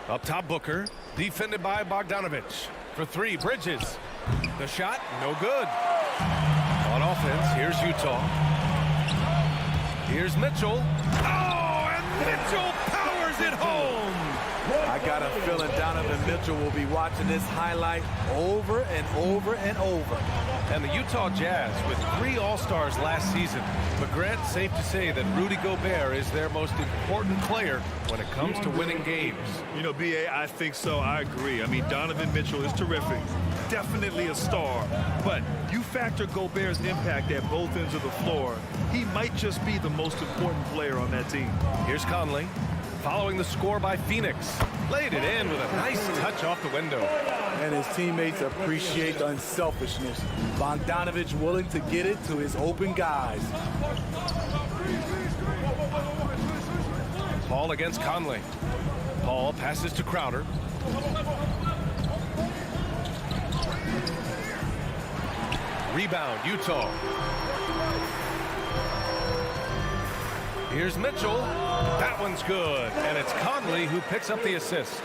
Up top, Booker. Defended by Bogdanovich. For 3, Bridges. The shot, no good. On offense, here's Utah. Here's Mitchell. Oh, and Mitchell powers it home. I got a feeling Donovan Mitchell will be watching this highlight over and over and over. And the Utah Jazz with 3 All-Stars last season. But Grant, safe to say that Rudy Gobert is their most important player when it comes to winning games. You know, B.A., I think so. I agree. I mean, Donovan Mitchell is terrific. Definitely a star. But you factor Gobert's impact at both ends of the floor, he might just be the most important player on that team. Here's Conley. Following the score by Phoenix. Laid it in with a nice touch off the window. And his teammates appreciate the unselfishness. Bogdanovich willing to get it to his open guys. Paul against Conley. Paul passes to Crowder. Rebound, Utah. Here's Mitchell. That one's good. And it's Conley who picks up the assist.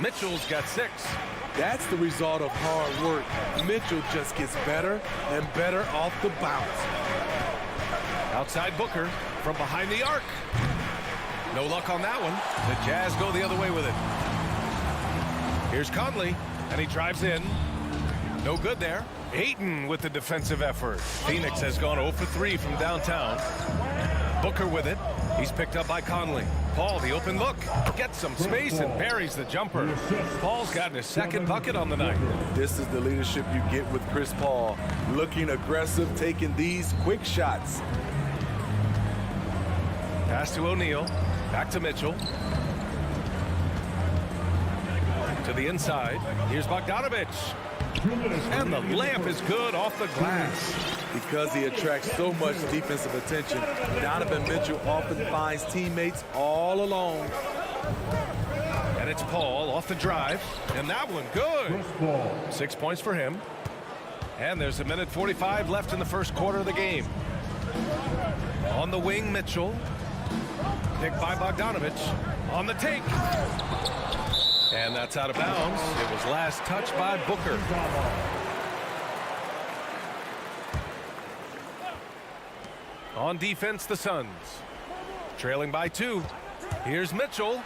Mitchell's got 6. That's the result of hard work. Mitchell just gets better and better off the bounce. Outside Booker from behind the arc. No luck on that one. The Jazz go the other way with it. Here's Conley, and he drives in. No good there. Ayton with the defensive effort. Phoenix has gone 0 for 3 from downtown. Booker with it. He's picked up by Conley. Paul, the open look. Gets some space and buries the jumper. Paul's gotten his 2nd bucket on the night. This is the leadership you get with Chris Paul. Looking aggressive, taking these quick shots. Pass to O'Neal. Back to Mitchell. To the inside. Here's Bogdanovich. And the layup is good off the glass. Because he attracts so much defensive attention, Donovan Mitchell often finds teammates all alone. And it's Paul off the drive. And that one good. 6 points for him. And there's 1:45 left in the first quarter of the game. On the wing, Mitchell. Picked by Bogdanovich. On the take. And that's out of bounds. It was last touched by Booker. On defense, the Suns. Trailing by 2. Here's Mitchell.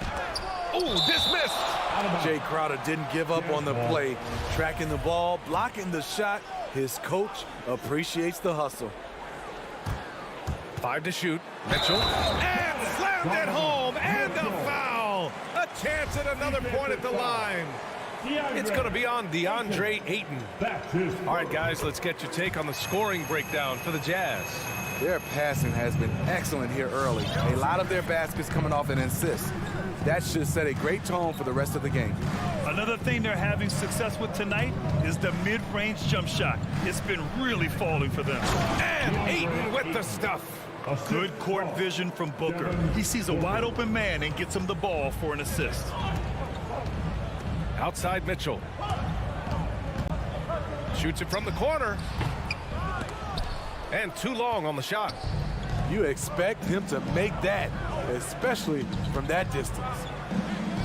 Oh, dismissed. Jay Crowder didn't give up on the play. Tracking the ball, blocking the shot. His coach appreciates the hustle. 5 to shoot. Mitchell. And slammed it home. And a foul. A chance at another point at the line. It's going to be on DeAndre Ayton. All right, guys, let's get your take on the scoring breakdown for the Jazz. Their passing has been excellent here early. A lot of their baskets coming off an assist. That should set a great tone for the rest of the game. Another thing they're having success with tonight is the mid-range jump shot. It's been really falling for them. And Ayton with the stuff. Good court vision from Booker. He sees a wide open man and gets him the ball for an assist. Outside Mitchell. Shoots it from the corner. And too long on the shot. You expect him to make that, especially from that distance.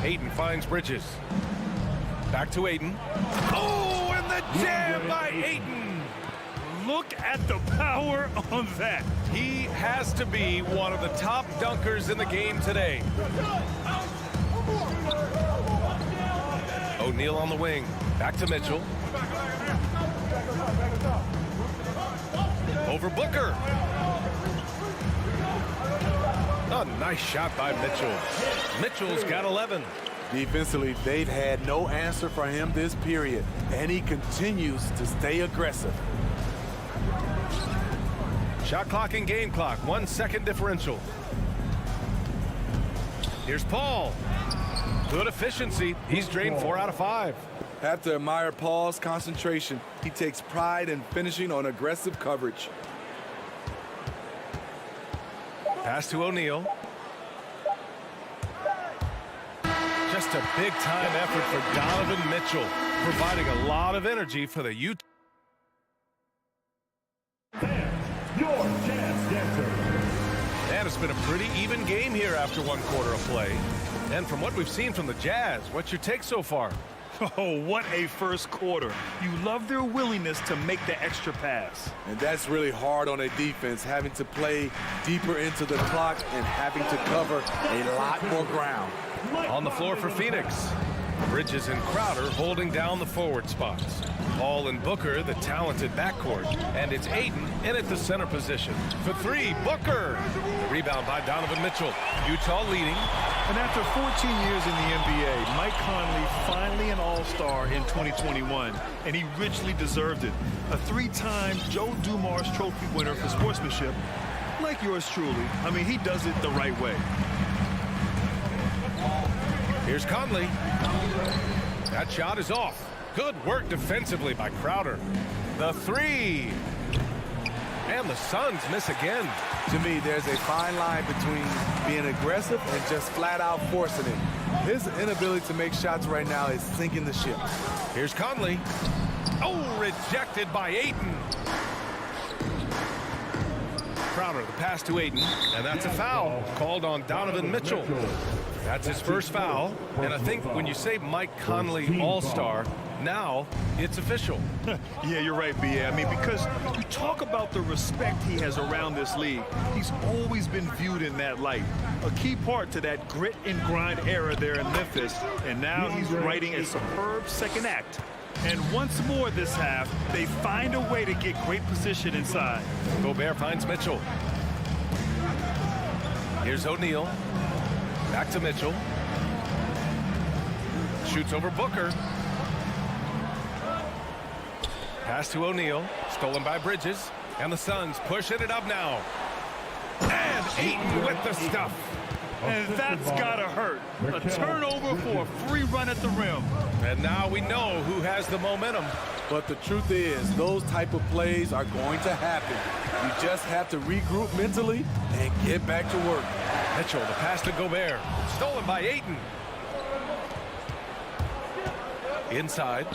Ayton finds Bridges. Back to Ayton. Oh, and the jam by Ayton. Look at the power on that. He has to be one of the top dunkers in the game today. O'Neal on the wing. Back to Mitchell. Over Booker. A nice shot by Mitchell. Mitchell's got 11. Defensively, they've had no answer for him this period, and he continues to stay aggressive. Shot clock and game clock. 1 second differential. Here's Paul. Good efficiency. He's drained 4 out of 5. Have to admire Paul's concentration. He takes pride in finishing on aggressive coverage. Pass to O'Neal. Just a big-time effort for Donovan Mitchell, providing a lot of energy for the Utah. Your chance dancer. And it's been a pretty even game here after 1 quarter of play. And from what we've seen from the Jazz, what's your take so far? Oh, what a first quarter. You love their willingness to make the extra pass. And that's really hard on a defense, having to play deeper into the clock and having to cover a lot more ground. On the floor for Phoenix, Bridges and Crowder holding down the forward spots. Paul and Booker, the talented backcourt. And it's Ayton in at the center position. For 3, Booker. Rebound by Donovan Mitchell. Utah leading. And after 14 years in the NBA, Mike Conley finally an All-Star in 2021, and he richly deserved it. A 3-time Joe Dumars Trophy winner for sportsmanship, like yours truly. I mean, he does it the right way. Here's Conley. That shot is off. Good work defensively by Crowder. The 3. And the Suns miss again. To me, there's a fine line between being aggressive and just flat out forcing it. His inability to make shots right now is sinking the ship. Here's Conley. Oh, rejected by Ayton. Crowder, the pass to Ayton, and that's a foul called on Donovan Mitchell. That's his first foul, and I think when you say Mike Conley All-Star, now it's official. Yeah, you're right, B.A. I mean, because you talk about the respect he has around this league. He's always been viewed in that light. A key part to that grit and grind era there in Memphis, and now he's writing a superb second act. And once more this half, they find a way to get great position inside. Gobert finds Mitchell. Here's O'Neal. Back to Mitchell. Shoots over Booker. Pass to O'Neal. Stolen by Bridges. And the Suns pushing it up now. And Ayton with the stuff. And that's gotta hurt. A turnover for a free run at the rim. And now we know who has the momentum. But the truth is, those type of plays are going to happen. You just have to regroup mentally and get back to work. Mitchell, the pass to Gobert. Stolen by Ayton. Inside.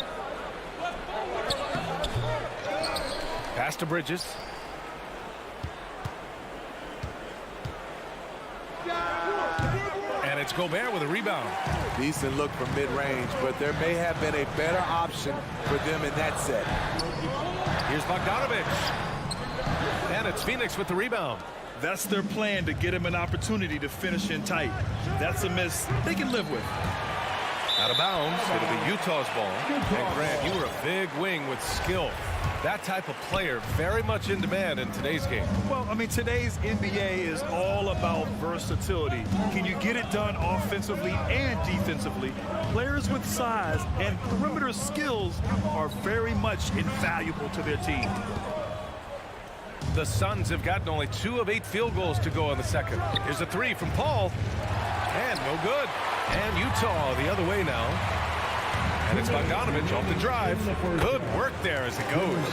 Pass to Bridges. And it's Gobert with a rebound. Decent look from mid-range, but there may have been a better option for them in that set. Here's Bogdanovich. And it's Phoenix with the rebound. That's their plan, to get him an opportunity to finish in tight. That's a miss they can live with. Out of bounds. It'll be Utah's ball. And Grant, you were a big wing with skill. That type of player very much in demand in today's game. Well, I mean, today's NBA is all about versatility. Can you get it done offensively and defensively? Players with size and perimeter skills are very much invaluable to their team. The Suns have gotten only 2 of 8 field goals to go in the second. Here's a 3 from Paul. And no good. And Utah the other way now. And it's Bogdanovich off the drive. Good work there as it goes.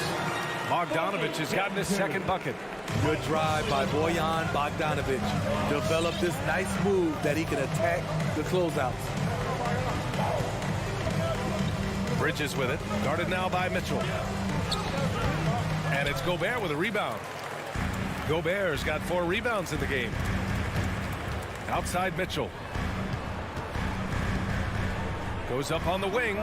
Bogdanovich has gotten his second bucket. Good drive by Bojan Bogdanovich. Developed this nice move that he can attack the closeouts. Bridges with it. Guarded now by Mitchell. And it's Gobert with a rebound. Gobert's got 4 rebounds in the game. Outside Mitchell. Goes up on the wing.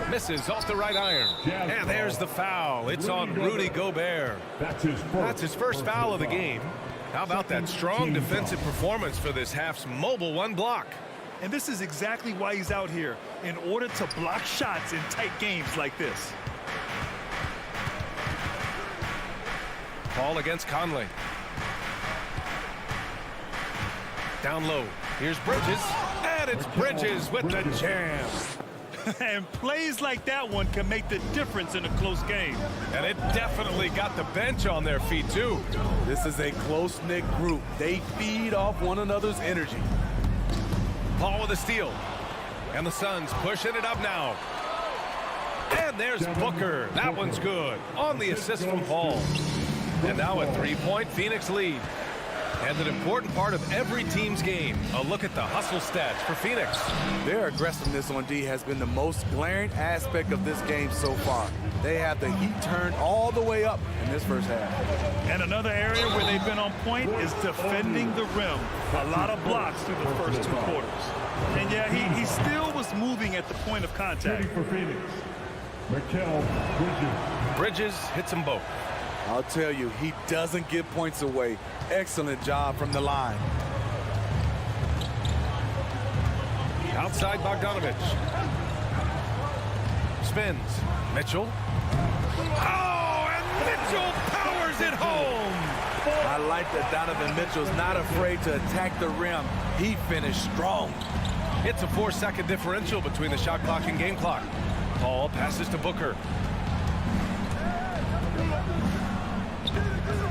Misses off the right iron. And there's the foul. It's on Rudy Gobert. That's his first foul of the game. How about that strong defensive performance for this half's mobile 1 block? And this is exactly why he's out here, in order to block shots in tight games like this. Ball against Conley. Down low. Here's Bridges. And it's Bridges with the jam. And plays like that one can make the difference in a close game. And it definitely got the bench on their feet, too. This is a close-knit group. They feed off one another's energy. Paul with a steal. And the Suns pushing it up now. And there's Booker. That one's good. On the assist from Paul. And now a 3-point Phoenix lead. And an important part of every team's game. A look at the hustle stats for Phoenix. Their aggressiveness on D has been the most glaring aspect of this game so far. They have the heat turned all the way up in this first half. And another area where they've been on point is defending the rim. A lot of blocks through the first 2 quarters. And yeah, he still was moving at the point of contact. For Phoenix, Bridges hits them both. I'll tell you, he doesn't give points away. Excellent job from the line. Outside Bogdanovich. Spins. Mitchell. Oh, and Mitchell powers it home. I like that Donovan Mitchell's not afraid to attack the rim. He finished strong. It's a 4-second differential between the shot clock and game clock. Paul passes to Booker.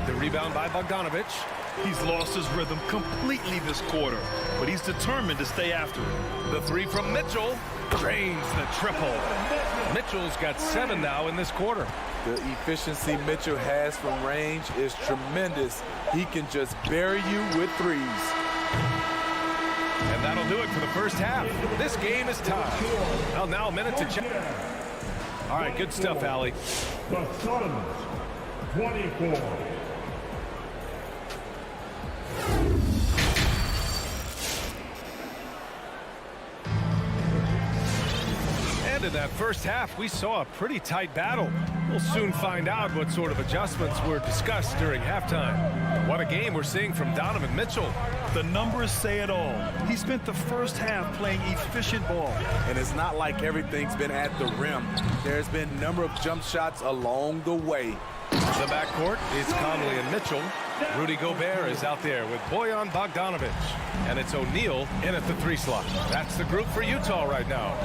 The rebound by Bogdanovich. He's lost his rhythm completely this quarter, but he's determined to stay after it. The 3 from Mitchell drains the triple. Mitchell's got 7 now in this quarter. The efficiency Mitchell has from range is tremendous. He can just bury you with threes. And that'll do it for the first half. This game is tied. Well, now a minute to check. All right, good stuff, Allie. The Suns, 24. And in that first half, we saw a pretty tight battle. We'll soon find out what sort of adjustments were discussed during halftime. What a game we're seeing from Donovan Mitchell. The numbers say it all. He spent the first half playing efficient ball. And it's not like everything's been at the rim. There's been a number of jump shots along the way. The backcourt is Conley and Mitchell. Rudy Gobert is out there with Bojan Bogdanovich. And it's O'Neal in at the 3 slot. That's the group for Utah right now.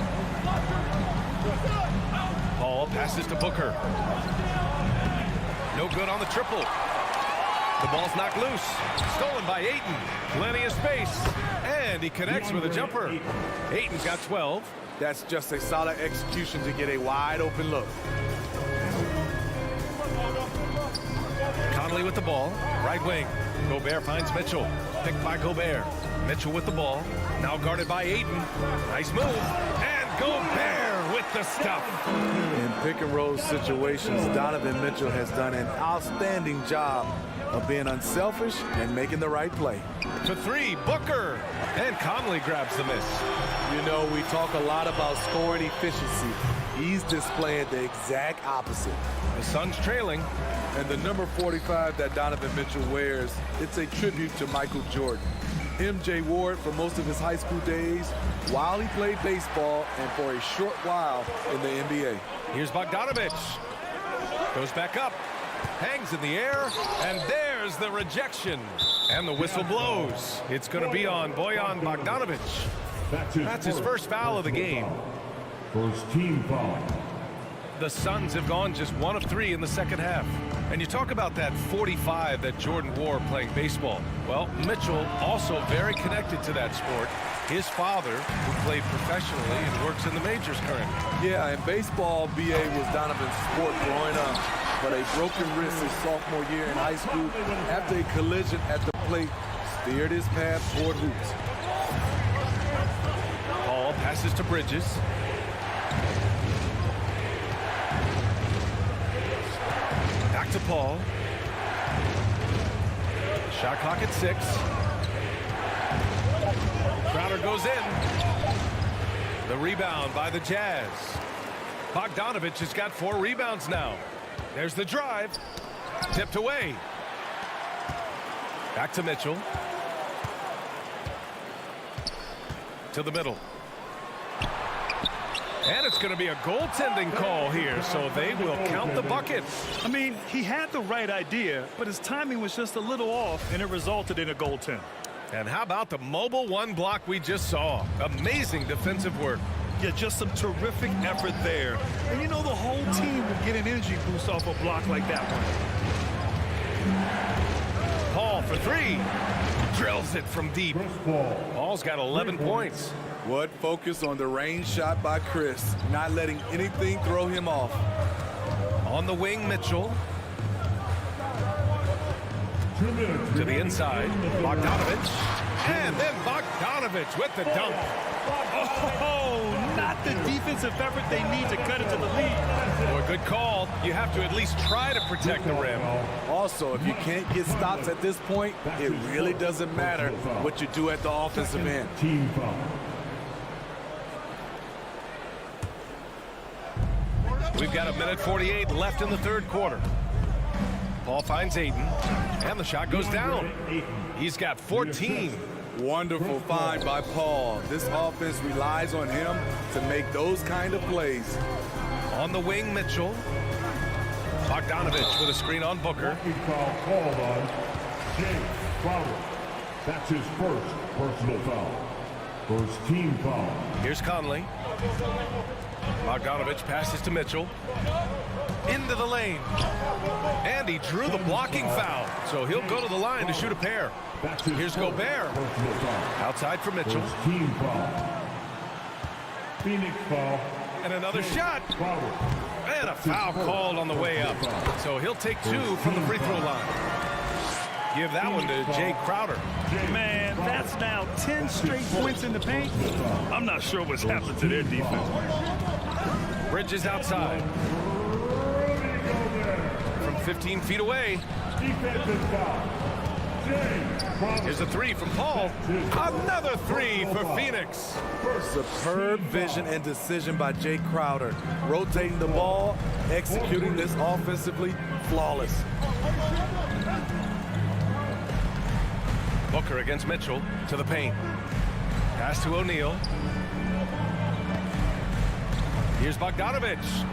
Paul passes to Booker. No good on the triple. The ball's knocked loose. Stolen by Ayton. Plenty of space. And he connects with a jumper. Ayton's got 12. That's just a solid execution to get a wide open look. Conley with the ball. Right wing. Gobert finds Mitchell. Picked by Gobert. Mitchell with the ball. Now guarded by Ayton. Nice move. And Gobert with the stuff. In pick and roll situations, Donovan Mitchell has done an outstanding job of being unselfish and making the right play. To 3, Booker. And Conley grabs the miss. You know, we talk a lot about scoring efficiency. He's displaying the exact opposite. The Suns trailing. And the number 45 that Donovan Mitchell wears, it's a tribute to Michael Jordan. MJ wore it for most of his high school days while he played baseball and for a short while in the NBA. Here's Bogdanovich. Goes back up. Hangs in the air. And there's the rejection. And the whistle blows. It's going to be on Bojan Bogdanovich. That's his first foul of the game. First team foul. The Suns have gone just 1 of 3 in the second half. And you talk about that 45 that Jordan wore playing baseball. Well, Mitchell also very connected to that sport. His father, who played professionally and works in the majors currently. Yeah, in baseball, BA was Donovan's sport growing up. But a broken wrist his sophomore year in high school after a collision at the plate steered his path toward hoops. Paul passes to Bridges. Back to Paul. Shot clock at 6. Crowder goes in. The rebound by the Jazz. Bogdanovich has got 4 rebounds now. There's the drive. Tipped away. Back to Mitchell. To the middle. And it's going to be a goaltending call here, so they will count the bucket. I mean, he had the right idea, but his timing was just a little off, and it resulted in a goaltend. And how about the mobile one block we just saw? Amazing defensive work. Yeah, just some terrific effort there. And you know, the whole team will get an energy boost off a block like that one. Paul for three. Drills it from deep. Paul's got 11 points. What focus on the range shot by Chris, not letting anything throw him off. On the wing, Mitchell. To the inside, Bogdanovich. And then Bogdanovich with the dunk. Oh, not the defensive effort they need to cut it to the lead. Boy, good call. You have to at least try to protect the rim. Also, if you can't get stops at this point, it really doesn't matter what you do at the offensive end. Team foul. We've got 1:48 left in the third quarter. Paul finds Ayton, and the shot goes down. He's got 14. Wonderful find by Paul. This offense relies on him to make those kind of plays. On the wing, Mitchell. Bogdanovich with a screen on Booker. Foul called on Jay Crowder. That's his first personal foul. First team foul. Here's Conley. Bogdanovich passes to Mitchell. Into the lane. And he drew the blocking foul. So he'll go to the line to shoot a pair. Here's Gobert. Outside for Mitchell. First team foul. Phoenix foul. And another shot. Crowder. And a foul called on the way up. So he'll take two from the free throw line. Give that one to Jay Crowder. Man, that's now 10 straight points in the paint. I'm not sure what's happened to their defense. Bridges outside. From 15 feet away. Defensive foul. Jay Crowder. Here's a three from Paul. Another three for Phoenix. Superb vision and decision by Jay Crowder. Rotating the ball, executing this offensively flawless. Booker against Mitchell to the paint. Pass to O'Neal. Here's Bogdanovich.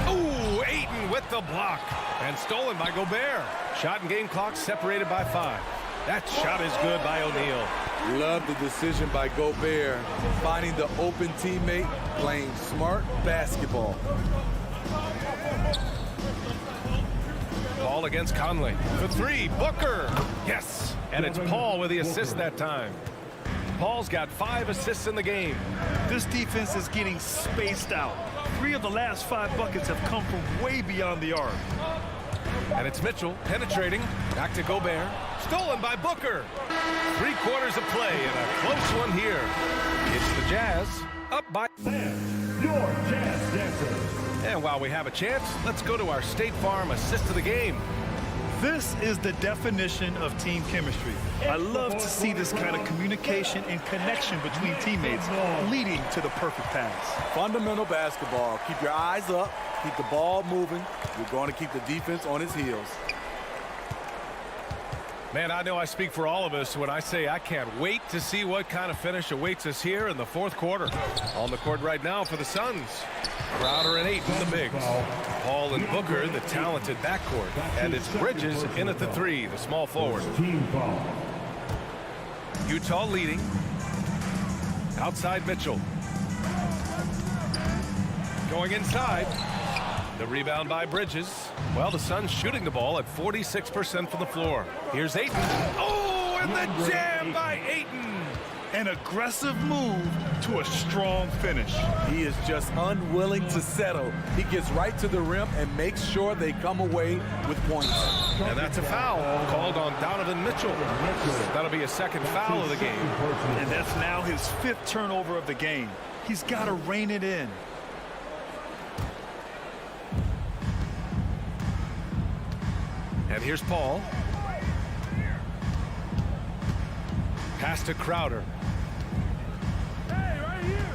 Ooh, Ayton with the block. And stolen by Gobert. Shot and game clock separated by 5. That shot is good by O'Neal. Love the decision by Gobert. Finding the open teammate, playing smart basketball. Paul against Conley. The three, Booker. Yes. And it's Paul with the assist that time. Paul's got 5 assists in the game. This defense is getting spaced out. 3 of the last 5 buckets have come from way beyond the arc. And it's Mitchell penetrating. Back to Gobert. Stolen by Booker. 3 quarters of play and a close one here. It's the Jazz up by... Your Jazz Dancers. And while we have a chance, let's go to our State Farm assist of the game. This is the definition of team chemistry. I love to see this kind of communication and connection between teammates leading to the perfect pass. Fundamental basketball. Keep your eyes up. Keep the ball moving. You're going to keep the defense on its heels. Man, I know I speak for all of us when I say I can't wait to see what kind of finish awaits us here in the fourth quarter. On the court right now for the Suns. Crowder and Ayton, the bigs. Paul and Booker, the talented backcourt. And it's Bridges in at the 3, the small forward. Team foul. Utah leading. Outside Mitchell. Going inside. The rebound by Bridges. Well, the Suns shooting the ball at 46% from the floor. Here's Ayton. Oh, and the jam by Ayton. An aggressive move to a strong finish. He is just unwilling to settle. He gets right to the rim and makes sure they come away with points. And that's a foul called on Donovan Mitchell. That'll be a second foul of the game. And that's now his 5th turnover of the game. He's got to rein it in. And here's Paul. Pass to Crowder. Hey, right here.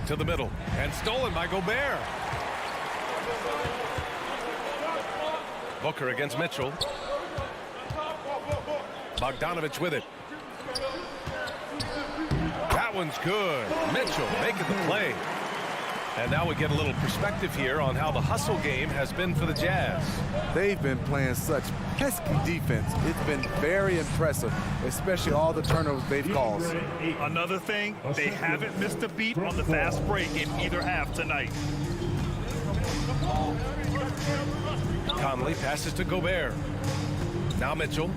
To the middle. And stolen by Gobert. Booker against Mitchell. Bogdanovich with it. one's good. Mitchell making the play. And now we get a little perspective here on how the hustle game has been for the Jazz. They've been playing such pesky defense. It's been very impressive, especially all the turnovers they've caused. Another thing, they haven't missed a beat on the fast break in either half tonight. Conley passes to Gobert. Now Mitchell.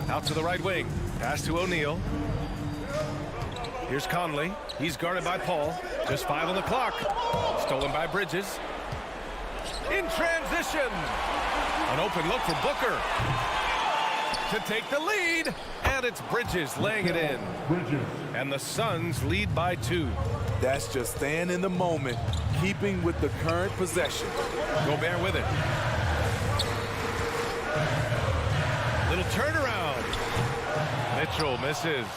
Out to the right wing. Pass to O'Neal. Here's Conley. He's guarded by Paul. Just 5 on the clock. Stolen by Bridges. In transition. An open look for Booker. To take the lead. And it's Bridges laying it in. And the Suns lead by 2. That's just staying in the moment, keeping with the current possession. Gobert with it. Little turnaround. Mitchell misses.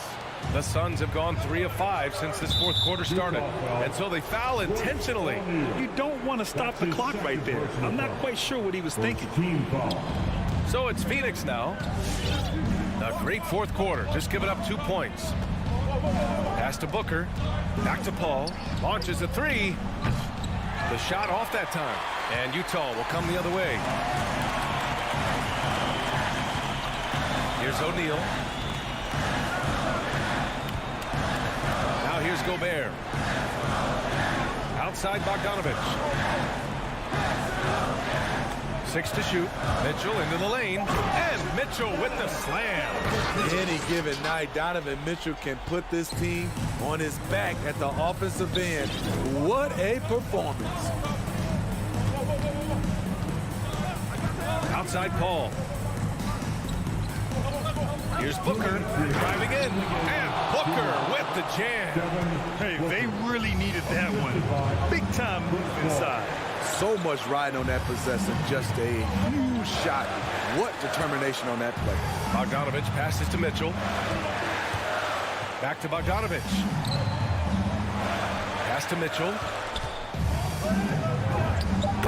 The Suns have gone 3 of 5 since this fourth quarter started. And so they foul intentionally. You don't want to stop the clock right there. I'm not quite sure what he was thinking. So it's Phoenix now. A great fourth quarter. Just giving up 2 points. Pass to Booker. Back to Paul. Launches a 3. The shot off that time. And Utah will come the other way. Here's O'Neal. Now here's Gobert. Outside Bogdanovich. 6 to shoot. Mitchell into the lane. And Mitchell with the slam. Any given night, Donovan Mitchell can put this team on his back at the offensive end. What a performance. Outside Paul. Here's Booker driving in. And Booker with the jam. Hey, they really needed that one. Big time move inside. So much riding on that possession. Just a huge shot. What determination on that play. Bogdanovich passes to Mitchell. Back to Bogdanovich. Pass to Mitchell.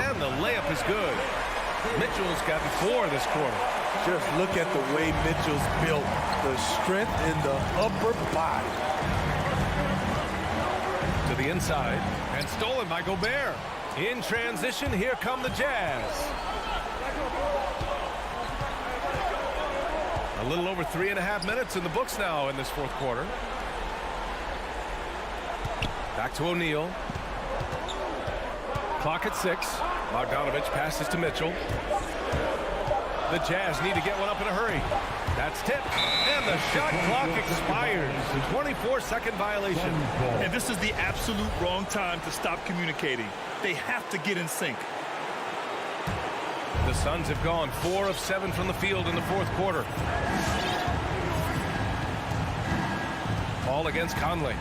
And the layup is good. Mitchell's got 4 this quarter. Just look at the way Mitchell's built. The strength in the upper body. To the inside. And stolen by Gobert. In transition, here come the Jazz. A little over 3.5 minutes in the books now in this fourth quarter. Back to O'Neal. Clock at 6. Bogdanovich passes to Mitchell. The Jazz need to get one up in a hurry. That's tipped. And the shot clock expires. 24-second violation. And this is the absolute wrong time to stop communicating. They have to get in sync. The Suns have gone 4 of 7 from the field in the fourth quarter. Ball against Conley.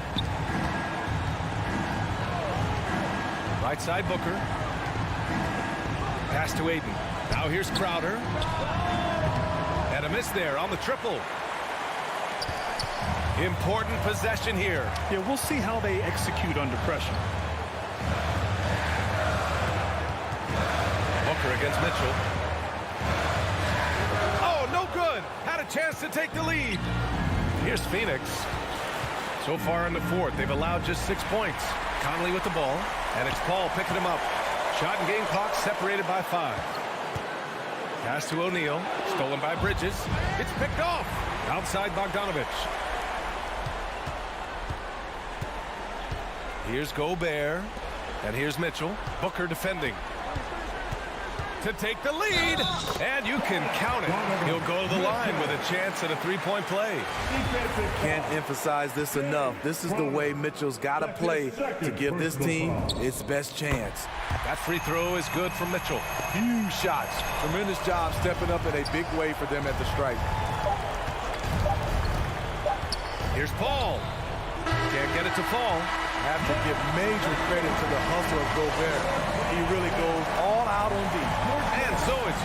Right side Booker. Pass to Aiden. Now here's Crowder. And a miss there on the triple. Important possession here. Yeah, we'll see how they execute under pressure. Booker against Mitchell. Oh, no good. Had a chance to take the lead. Here's Phoenix. So far in the fourth, they've allowed just 6 points. Conley with the ball, and it's Paul picking him up. Shot and game clock separated by 5. Pass to O'Neal, stolen by Bridges. It's picked off. Outside Bogdanovich. Here's Gobert, and here's Mitchell. Booker defending. To take the lead, and you can count it. He'll go to the line with a chance at a 3-point play. Can't emphasize this enough. This is the way Mitchell's got to play to give this team its best chance. That free throw is good from Mitchell. Huge shots. Tremendous job stepping up in a big way for them at the stripe. Here's Paul. Can't get it to fall. Have to give major credit to the hustle of Gobert. He really goes all out on D. And so it's...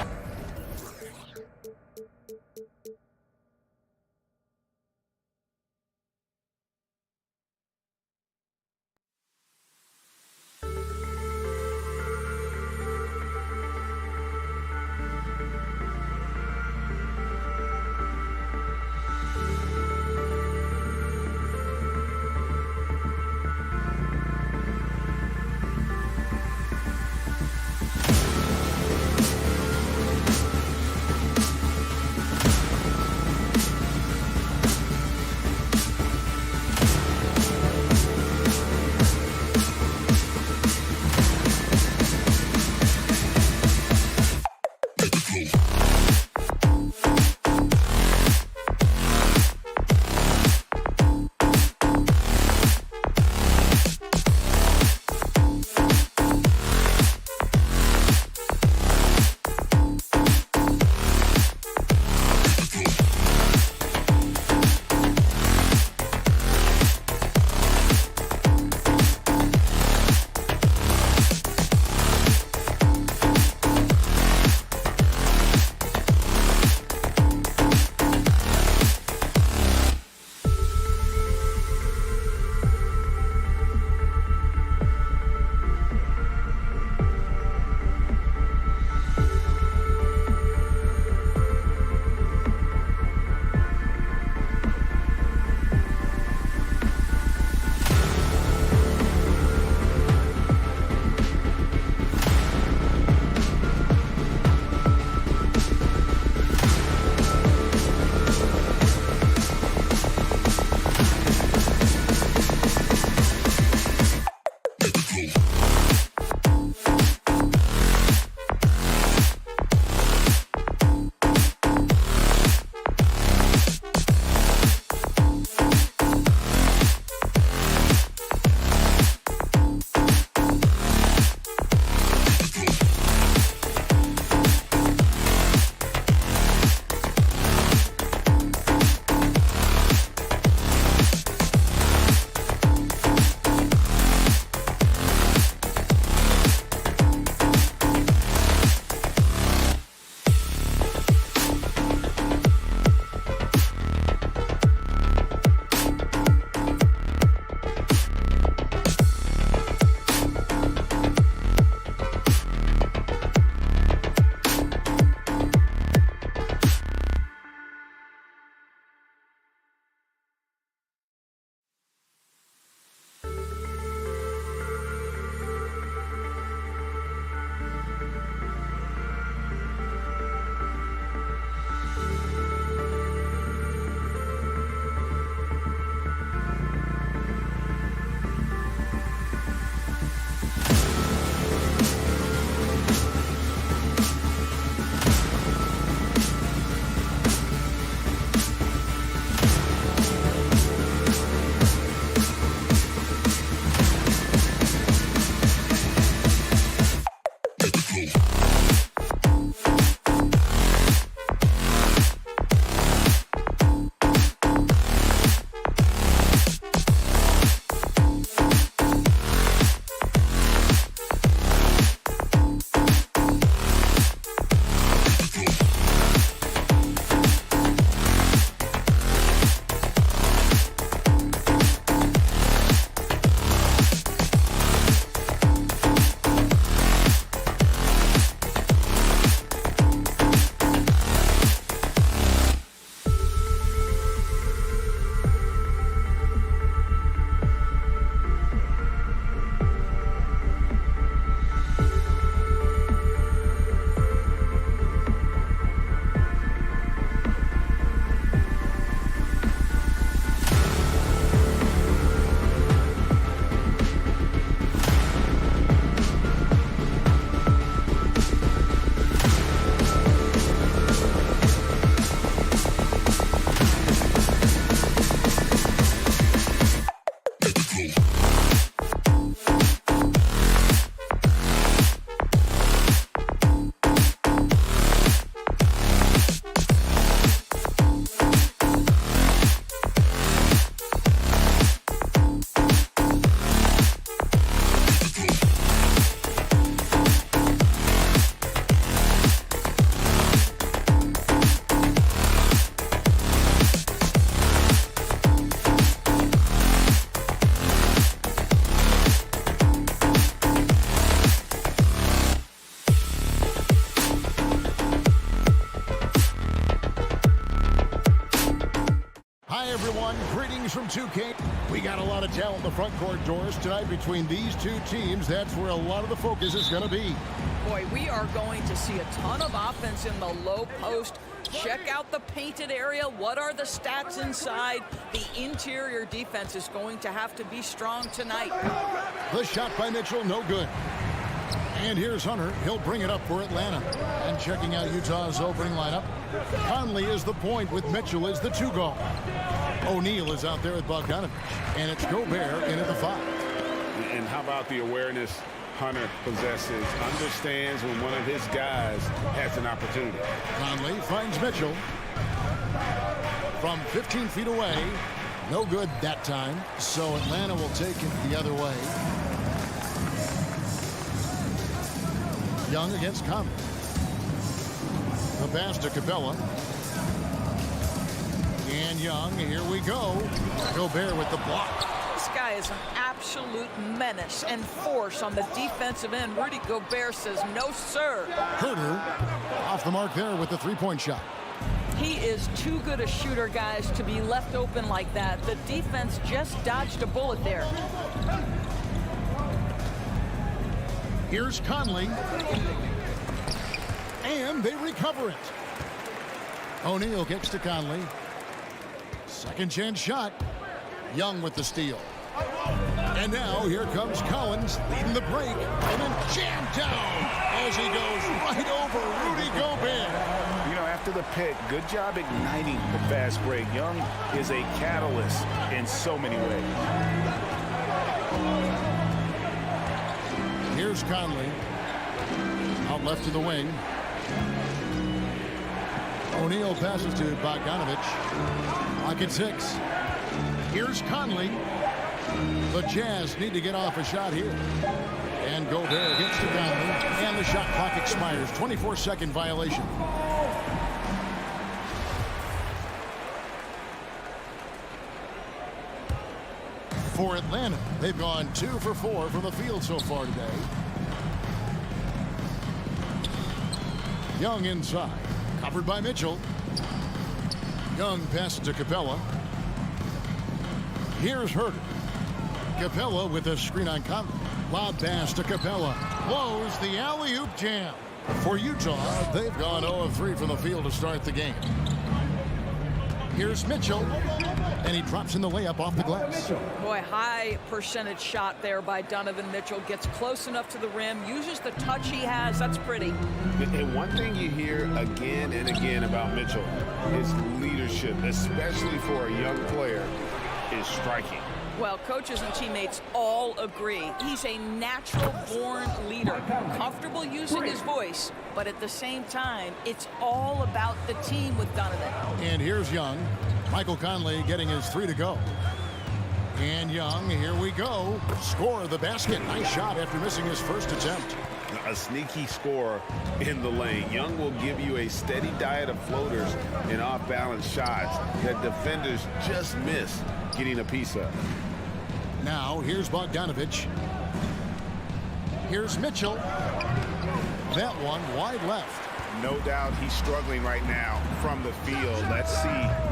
Hi, everyone. Greetings from 2K. We got a lot of talent in the front court, Doris, tonight between these two teams. That's where a lot of the focus is going to be. Boy, we are going to see a ton of offense in the low post. Check out the painted area. What are the stats inside? The interior defense is going to have to be strong tonight. The shot by Mitchell, no good. And here's Hunter. He'll bring it up for Atlanta. And checking out Utah's opening lineup, Conley is the point with Mitchell as the 2 guard. O'Neal is out there with Bogdanovich. And it's Gobert in at the 5. And how about the awareness Hunter possesses, understands when one of his guys has an opportunity. Conley finds Mitchell from 15 feet away. No good that time. So Atlanta will take it the other way. Young against Conley. The pass to Capella. And Young, here we go. Gobert with the block. This guy is an absolute menace and force on the defensive end. Rudy Gobert says, no, sir. Herter off the mark there with the 3-point shot. He is too good a shooter, guys, to be left open like that. The defense just dodged a bullet there. Here's Conley. And they recover it. O'Neal gets to Conley. Second chance shot. Young with the steal. And now here comes Collins leading the break. And then jammed down as he goes right over Rudy Gobert. You know, after the pick, good job igniting the fast break. Young is a catalyst in so many ways. Here's Conley. Out left to the wing. O'Neal passes to Bogdanovich. Clock at 6. Here's Conley. The Jazz need to get off a shot here. And Gobert gets to Conley. And the shot clock expires. 24-second violation. For Atlanta, they've gone 2 for 4 from the field so far today. Young inside. Covered by Mitchell. Young passes to Capella. Here's Herter. Capella with a screen on Conley. Lob pass to Capella. Blows the alley-oop jam. For Utah, they've gone 0 of 3 from the field to start the game. Here's Mitchell. And he drops in the layup off the glass. Boy, high percentage shot there by Donovan Mitchell. Gets close enough to the rim. Uses the touch he has. That's pretty. And one thing you hear again and again about Mitchell is leadership, especially for a young player, is striking. Well, coaches and teammates all agree. He's a natural-born leader, comfortable using his voice, but at the same time, it's all about the team with Donovan. And here's Young. Michael Conley getting his 3 to go. And Young, here we go. Score the basket. Nice shot after missing his first attempt. A sneaky scorer in the lane. Young will give you a steady diet of floaters and off-balance shots that defenders just miss getting a piece of. Now, here's Bogdanovich. Here's Mitchell. That one wide left. No doubt he's struggling right now from the field. Let's see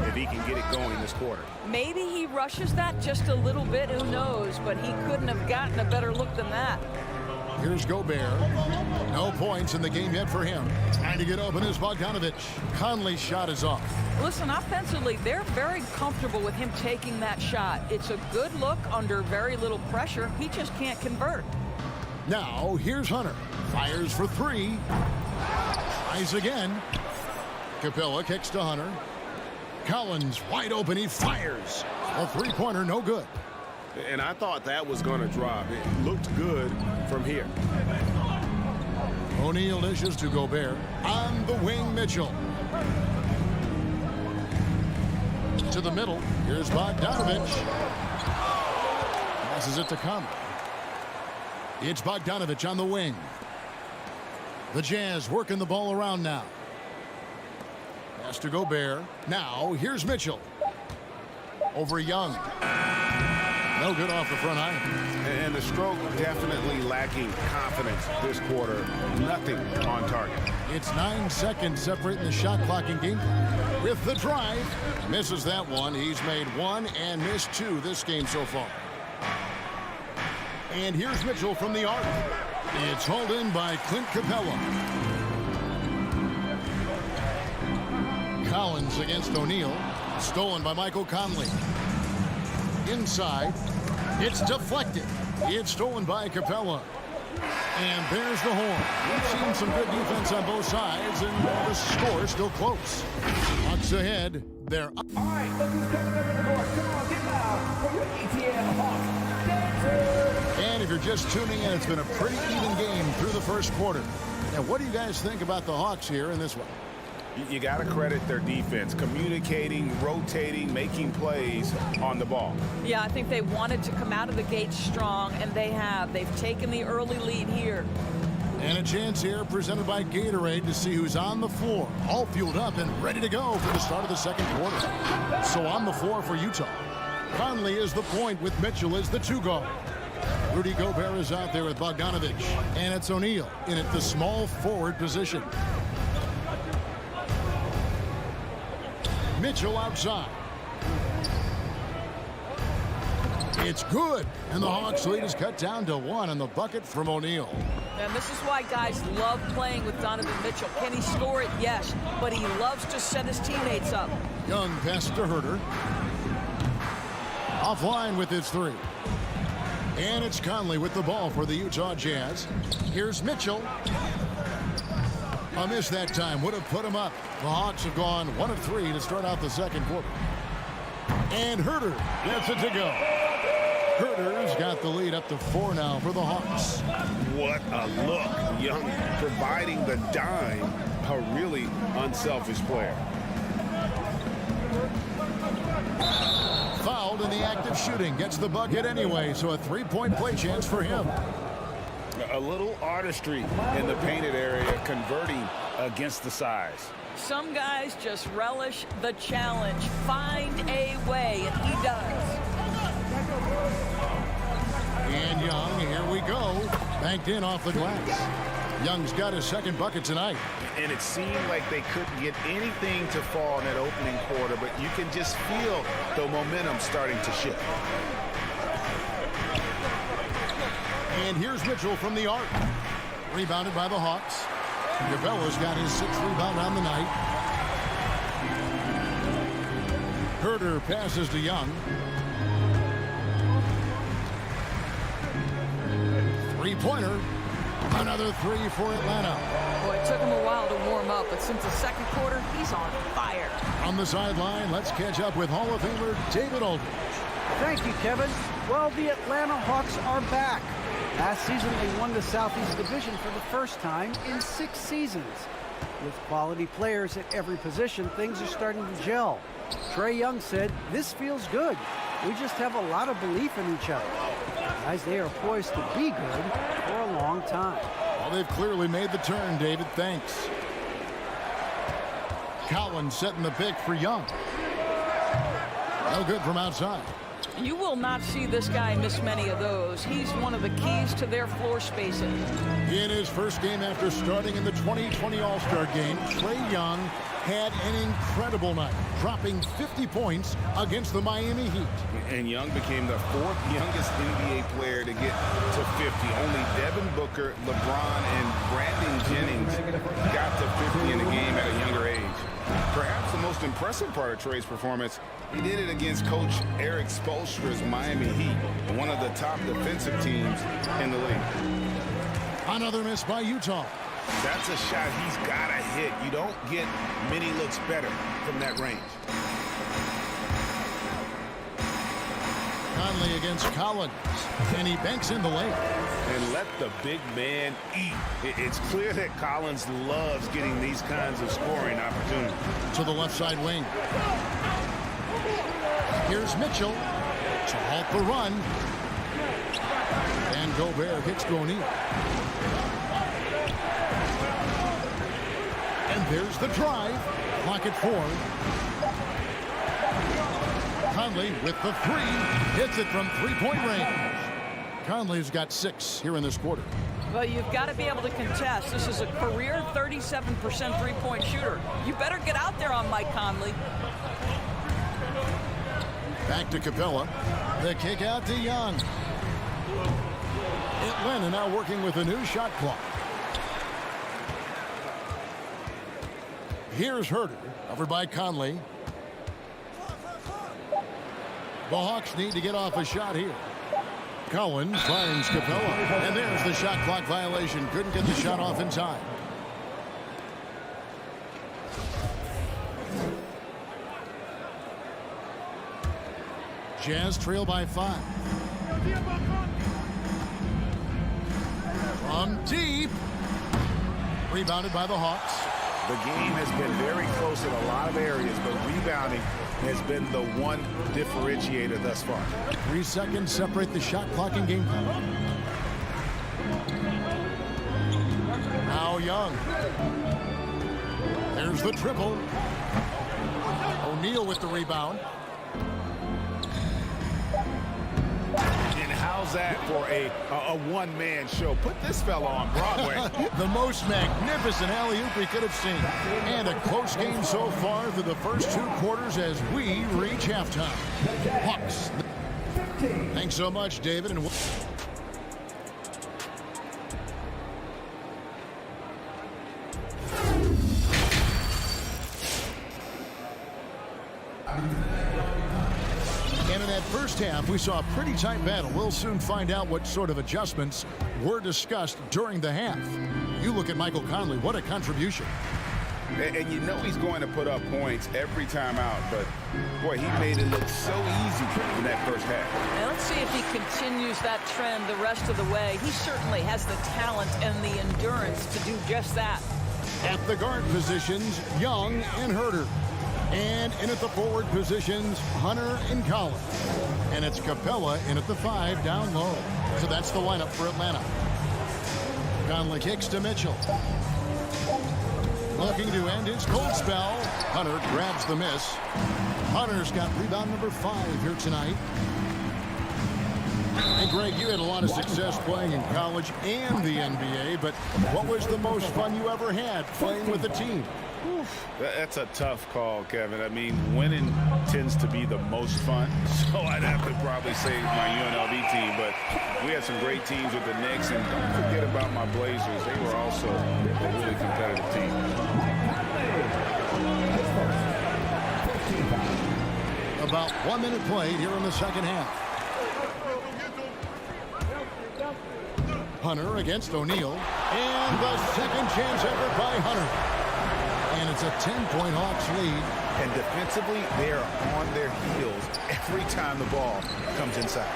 if he can get it going this quarter. Maybe he rushes that just a little bit. Who knows? But he couldn't have gotten a better look than that. Here's Gobert. No points in the game yet for him. Trying to get open is Bogdanovich. Conley's shot is off. Listen, offensively, they're very comfortable with him taking that shot. It's a good look under very little pressure. He just can't convert. Now, here's Hunter. Fires for 3. Tries again. Capella kicks to Hunter. Collins wide open. He fires. A 3-pointer, no good. And I thought that was going to drop. It looked good from here. O'Neal dishes to Gobert. On the wing, Mitchell. To the middle. Here's Bogdanovich. Passes it to Conley. It's Bogdanovich on the wing. The Jazz working the ball around now. Pass to Gobert. Now, here's Mitchell. Over Young. No good off the front iron. And the stroke definitely lacking confidence this quarter. Nothing on target. It's 9 seconds separating the shot clock and game. With the drive, misses that one. He's made 1 and missed 2 this game so far. And here's Mitchell from the arc. It's hauled in by Clint Capella. Collins against O'Neal. Stolen by Michael Conley. Inside. It's deflected. It's stolen by Capella. And there's the horn. We've seen some good defense on both sides, and the score is still close. Hawks ahead. They're up. All right, look who's coming up in the court. Come on, get loud for your ETN Hawks dancers. And if you're just tuning in, it's been a pretty even game through the first quarter. Now, what do you guys think about the Hawks here in this one? You got to credit their defense, communicating, rotating, making plays on the ball. Yeah, I think they wanted to come out of the gate strong, and they have. They've taken the early lead here. And a chance here presented by Gatorade to see who's on the floor. All fueled up and ready to go for the start of the second quarter. So on the floor for Utah. Conley is the point with Mitchell as the 2 guard. Rudy Gobert is out there with Bogdanovich. And it's O'Neal in at the small forward position. Mitchell outside. It's good. And the Hawks lead is cut down to 1 on the bucket from O'Neal. And this is why guys love playing with Donovan Mitchell. Can he score it? Yes. But he loves to set his teammates up. Young passes to Herter. Offline with his 3. And it's Conley with the ball for the Utah Jazz. Here's Mitchell. A miss that time would have put him up. The Hawks have gone 1 of 3 to start out the second quarter. And Herter gets it to go. Herter's got the lead up to 4 now for the Hawks. What a look. Young providing the dime. A really unselfish player. Fouled in the act of shooting. Gets the bucket anyway, so a 3-point play chance for him. A little artistry in the painted area, converting against the size. Some guys just relish the challenge. Find a way, and he does. And Young, here we go. Banked in off the glass. Young's got his second bucket tonight. And it seemed like they couldn't get anything to fall in that opening quarter, but you can just feel the momentum starting to shift. And here's Mitchell from the arc. Rebounded by the Hawks. Gabella's got his 6th rebound on the night. Herter passes to Young. 3-pointer. Another 3 for Atlanta. Boy, it took him a while to warm up, but since the second quarter, he's on fire. On the sideline, let's catch up with Hall of Famer David Aldridge. Thank you, Kevin. Well, the Atlanta Hawks are back. Last season, they won the Southeast Division for the first time in 6 seasons. With quality players at every position, things are starting to gel. Trae Young said, "This feels good. We just have a lot of belief in each other." Guys, they are poised to be good for a long time. Well, they've clearly made the turn, David. Thanks. Collins setting the pick for Young. No good from outside. You will not see this guy miss many of those. He's one of the keys to their floor spacing. In his first game after starting in the 2020 All-Star game, Trae Young had an incredible night, dropping 50 points against the Miami Heat. And Young became the 4th youngest NBA player to get to 50. Only Devin Booker, LeBron, and Brandon Jennings got to 50 in a game at a younger age. Perhaps the most impressive part of Trae's performance, he did it against Coach Eric Spoelstra's Miami Heat, one of the top defensive teams in the league. Another miss by Utah. That's a shot he's got to hit. You don't get many looks better from that range. Conley against Collins, and he banks in the lane. And let the big man eat. It's clear that Collins loves getting these kinds of scoring opportunities. To the left side wing. Here's Mitchell to halt the run. And Gobert hits O'Neal. And there's the drive. Clock at 4. Conley with the three. Hits it from three-point range. Conley's got 6 here in this quarter. Well, you've got to be able to contest. This is a career 37% three-point shooter. You better get out there on Mike Conley. Back to Capella. The kick out to Young. Atlanta now working with a new shot clock. Here's Herter, covered by Conley. The Hawks need to get off a shot here. Collins finds Capella, and there's the shot clock violation. Couldn't get the shot off in time. Jazz trail by 5. From deep. Rebounded by the Hawks. The game has been very close in a lot of areas, but rebounding has been the one differentiator thus far. 3 seconds separate the shot clock and game clock. Now Young. There's the triple. O'Neal with the rebound. And how's that for a one-man show? Put this fella on Broadway. The most magnificent alley-oop we could have seen. And a close game so far through the first 2 quarters as we reach halftime. Hawks. Thanks so much, David. And in that first half, we saw a pretty tight battle. We'll soon find out what sort of adjustments were discussed during the half. You look at Michael Conley, what a contribution. And you know he's going to put up points every time out, but boy, he made it look so easy in that first half. And let's see if he continues that trend the rest of the way. He certainly has the talent and the endurance to do just that. At the guard positions, Young and Herter. And in at the forward positions, Hunter and Collins. And it's Capella in at the 5 down low. So that's the lineup for Atlanta. Conley kicks to Mitchell. Looking to end his cold spell. Hunter grabs the miss. Hunter's got rebound number 5 here tonight. Hey, Greg, you had a lot of success playing in college and the NBA, but what was the most fun you ever had playing with a team? That's a tough call, Kevin. I mean, winning tends to be the most fun, so I'd have to probably say my UNLV team, but we had some great teams with the Knicks, and don't forget about my Blazers. They were also a really competitive team. About 1 minute played here in the second half. Hunter against O'Neal, and the second chance effort by Hunter. And it's a 10-point Hawks lead. And defensively, they are on their heels every time the ball comes inside.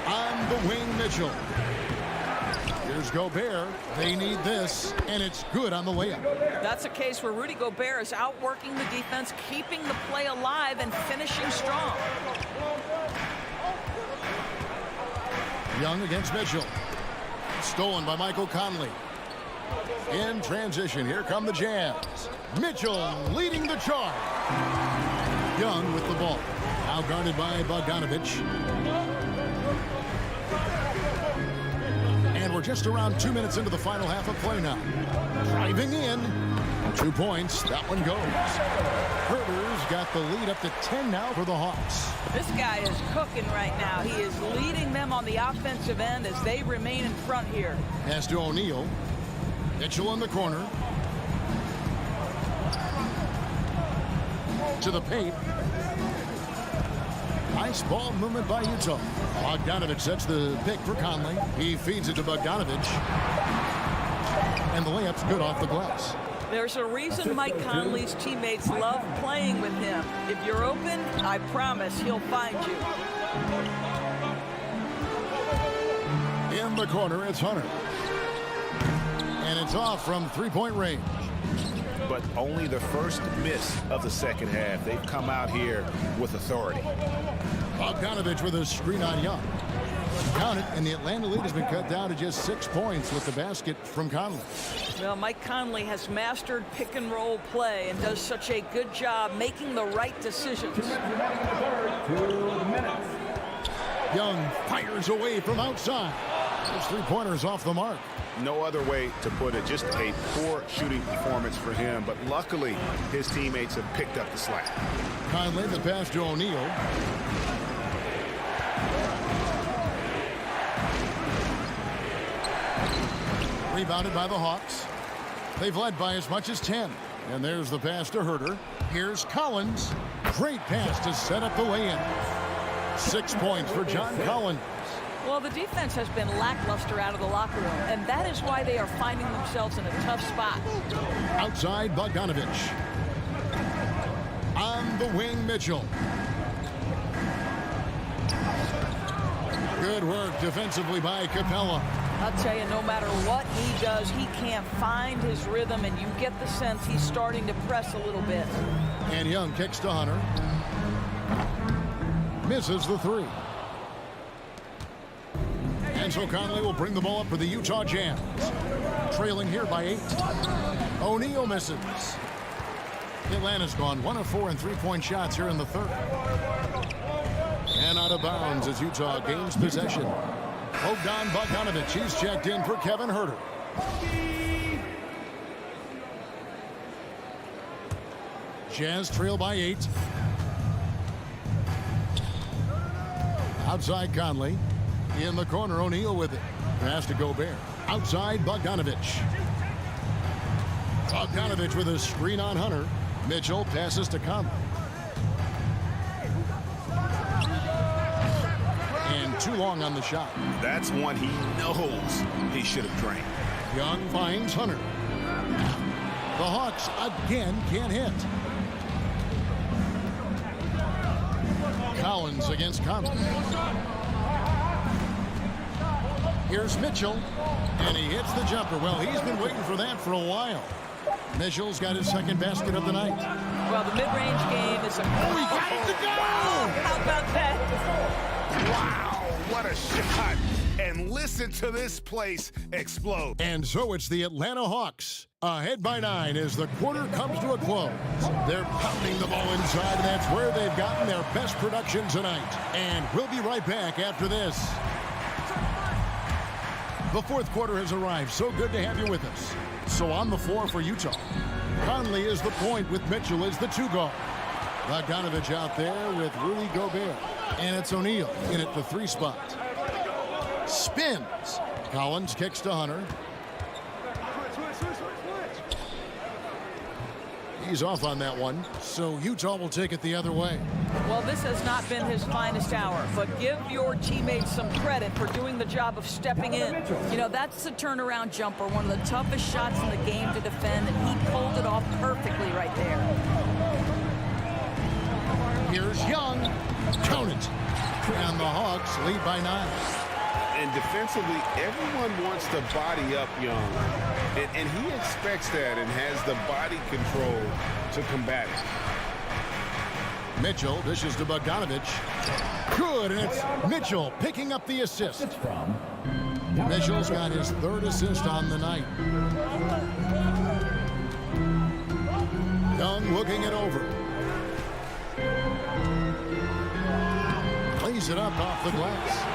On the wing, Mitchell. Here's Gobert. They need this, and it's good on the layup. That's a case where Rudy Gobert is outworking the defense, keeping the play alive, and finishing strong. Young against Mitchell. Stolen by Michael Conley. In transition, here come the Jazz. Mitchell leading the charge. Young with the ball. Now guarded by Bogdanovich. And we're just around 2 minutes into the final half of play now. Driving in. 2 points. That one goes. Herter's got the lead up to 10 now for the Hawks. This guy is cooking right now. He is leading them on the offensive end as they remain in front here. Pass to O'Neal. Mitchell in the corner. To the paint. Nice ball movement by Utah. Bogdanovich sets the pick for Conley. He feeds it to Bogdanovich. And the layup's good off the glass. There's a reason Mike Conley's teammates love playing with him. If you're open, I promise he'll find you. In the corner, it's Hunter. And it's off from three-point range. But only the first miss of the second half. They've come out here with authority. Bogdanovich with a screen on Young. Count it, and the Atlanta lead has been cut down to just 6 points with the basket from Conley. Well, Mike Conley has mastered pick and roll play and does such a good job making the right decisions. 2 minutes. Young fires away from outside. Those 3-pointers off the mark. No other way to put it. Just a poor shooting performance for him. But luckily, his teammates have picked up the slack. Conley, the pass to O'Neal. Rebounded by the Hawks. They've led by as much as 10. And there's the pass to Herter. Here's Collins. Great pass to set up the lay-in. 6 points for John Collins. Well, the defense has been lackluster out of the locker room, and that is why they are finding themselves in a tough spot. Outside, Bogdanovich. On the wing, Mitchell. Good work defensively by Capella. I'll tell you, no matter what he does, he can't find his rhythm, and you get the sense he's starting to press a little bit. And Young kicks to Hunter. Misses the 3. And so Conley will bring the ball up for the Utah Jazz. Trailing here by 8. O'Neal misses. Atlanta's gone 1 of 4 in 3-point shots here in the third. And out of bounds as Utah gains possession. Bogdan Bogdanovich, he's checked in for Kevin Herter. Jazz trail by 8. Outside Conley. In the corner, O'Neal with it. Pass to Gobert. Outside, Bogdanovich. Bogdanovich with a screen on Hunter. Mitchell passes to Conley. And too long on the shot. That's one he knows he should have drained. Young finds Hunter. The Hawks again can't hit. Collins against Conley. Here's Mitchell, and he hits the jumper. Well, he's been waiting for that for a while. Mitchell's got his second basket of the night. Well, the mid-range game is a... Oh, he got it to go! How about that? Wow, what a shot. And listen to this place explode. And so it's the Atlanta Hawks. Ahead by 9 as the quarter comes to a close. They're pounding the ball inside, and that's where they've gotten their best production tonight. And we'll be right back after this. The fourth quarter has arrived. So good to have you with us. So on the floor for Utah, Conley is the point with Mitchell as the 2 guard. Bogdanovich out there with Rudy Gobert. And it's O'Neal in at the 3 spot. Spins. Collins kicks to Hunter. He's off on that one. So Utah will take it the other way. Well, this has not been his finest hour, but give your teammates some credit for doing the job of stepping in. You know, that's the turnaround jumper, one of the toughest shots in the game to defend, and he pulled it off perfectly right there. Here's Young. Count it. And the Hawks lead by 9. And defensively, everyone wants to body up Young. And he expects that and has the body control to combat it. Mitchell dishes to Bogdanovich. Good, and it's Mitchell picking up the assist. Mitchell's got his 3rd assist on the night. Young looking it over. Plays it up off the glass.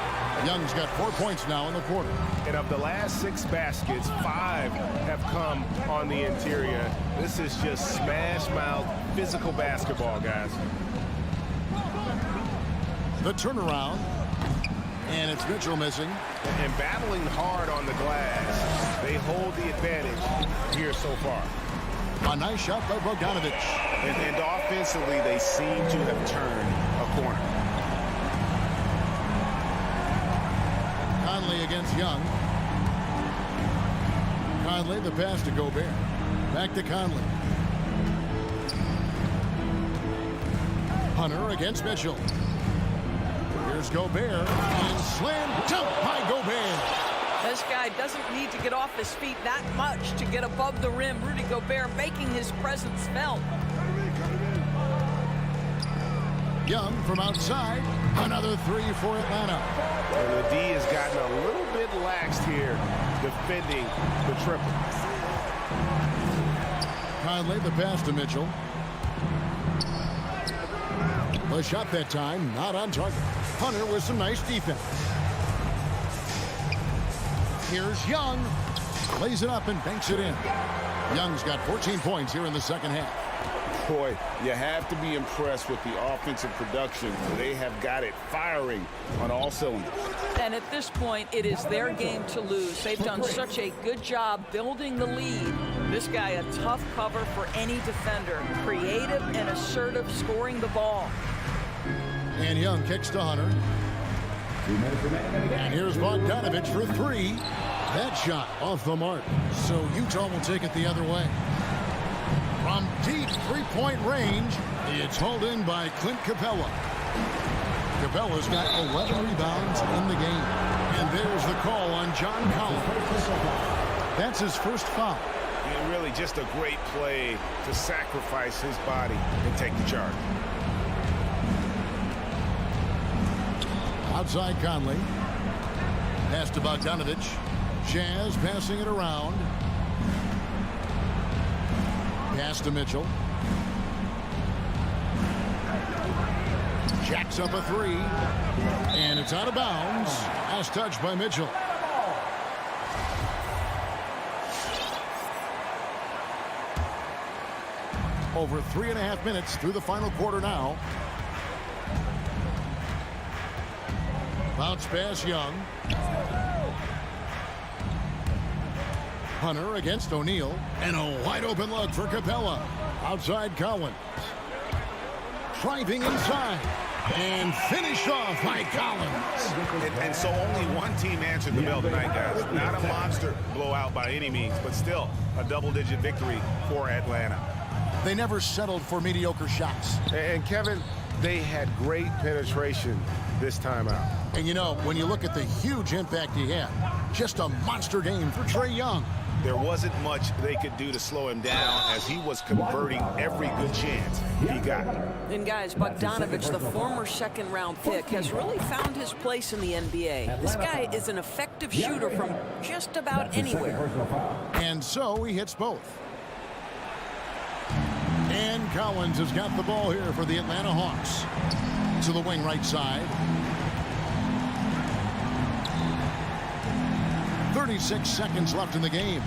Young's got 4 points now in the quarter. And of the last 6 baskets, 5 have come on the interior. This is just smash mouth physical basketball, guys. The turnaround. And it's Mitchell missing. And battling hard on the glass. They hold the advantage here so far. A nice shot by Bogdanovich. And offensively, they seem to have turned a corner. Conley against Young. Conley, the pass to Gobert. Back to Conley. Hunter against Mitchell. Here's Gobert. And slam dunk by Gobert. This guy doesn't need to get off his feet that much to get above the rim. Rudy Gobert making his presence felt. Young from outside. Another three for Atlanta. And the D has gotten a little bit laxed here defending the triple. Conley the pass to Mitchell. The shot that time, not on target. Hunter with some nice defense. Here's Young. Lays it up and banks it in. Young's got 14 points here in the second half. Boy, you have to be impressed with the offensive production. They have got it firing on all cylinders. And at this point, it is their game to lose. They've done such a good job building the lead. This guy, a tough cover for any defender. Creative and assertive, scoring the ball. And Young kicks to Hunter. And here's Bogdanovich for three. That shot off the mark. So Utah will take it the other way. From deep three-point range, it's hauled in by Clint Capella. Capella's got 11 rebounds in the game. And there's the call on John Collins. That's his first foul. And really just a great play to sacrifice his body and take the charge. Outside Conley. Pass to Bogdanovich. Jazz passing it around. Pass to Mitchell. Jacks up a three. And it's out of bounds. Last touch by Mitchell. Over 3.5 minutes through the final quarter now. Bounce pass Young. Hunter against O'Neal. And a wide open look for Capella. Outside Collins. Driving inside. And finished off by Collins. And so only one team answered the bell tonight, guys. Not a monster blowout by any means, but still a double-digit victory for Atlanta. They never settled for mediocre shots. And Kevin, they had great penetration this time out. And you know, when you look at the huge impact he had, just a monster game for Trae Young. There wasn't much they could do to slow him down as he was converting every good chance he got. And guys, Bogdanovich, the former second-round pick, has really found his place in the NBA. This guy is an effective shooter from just about anywhere. And so he hits both. And Collins has got the ball here for the Atlanta Hawks. To the wing right side. 36 seconds left in the game.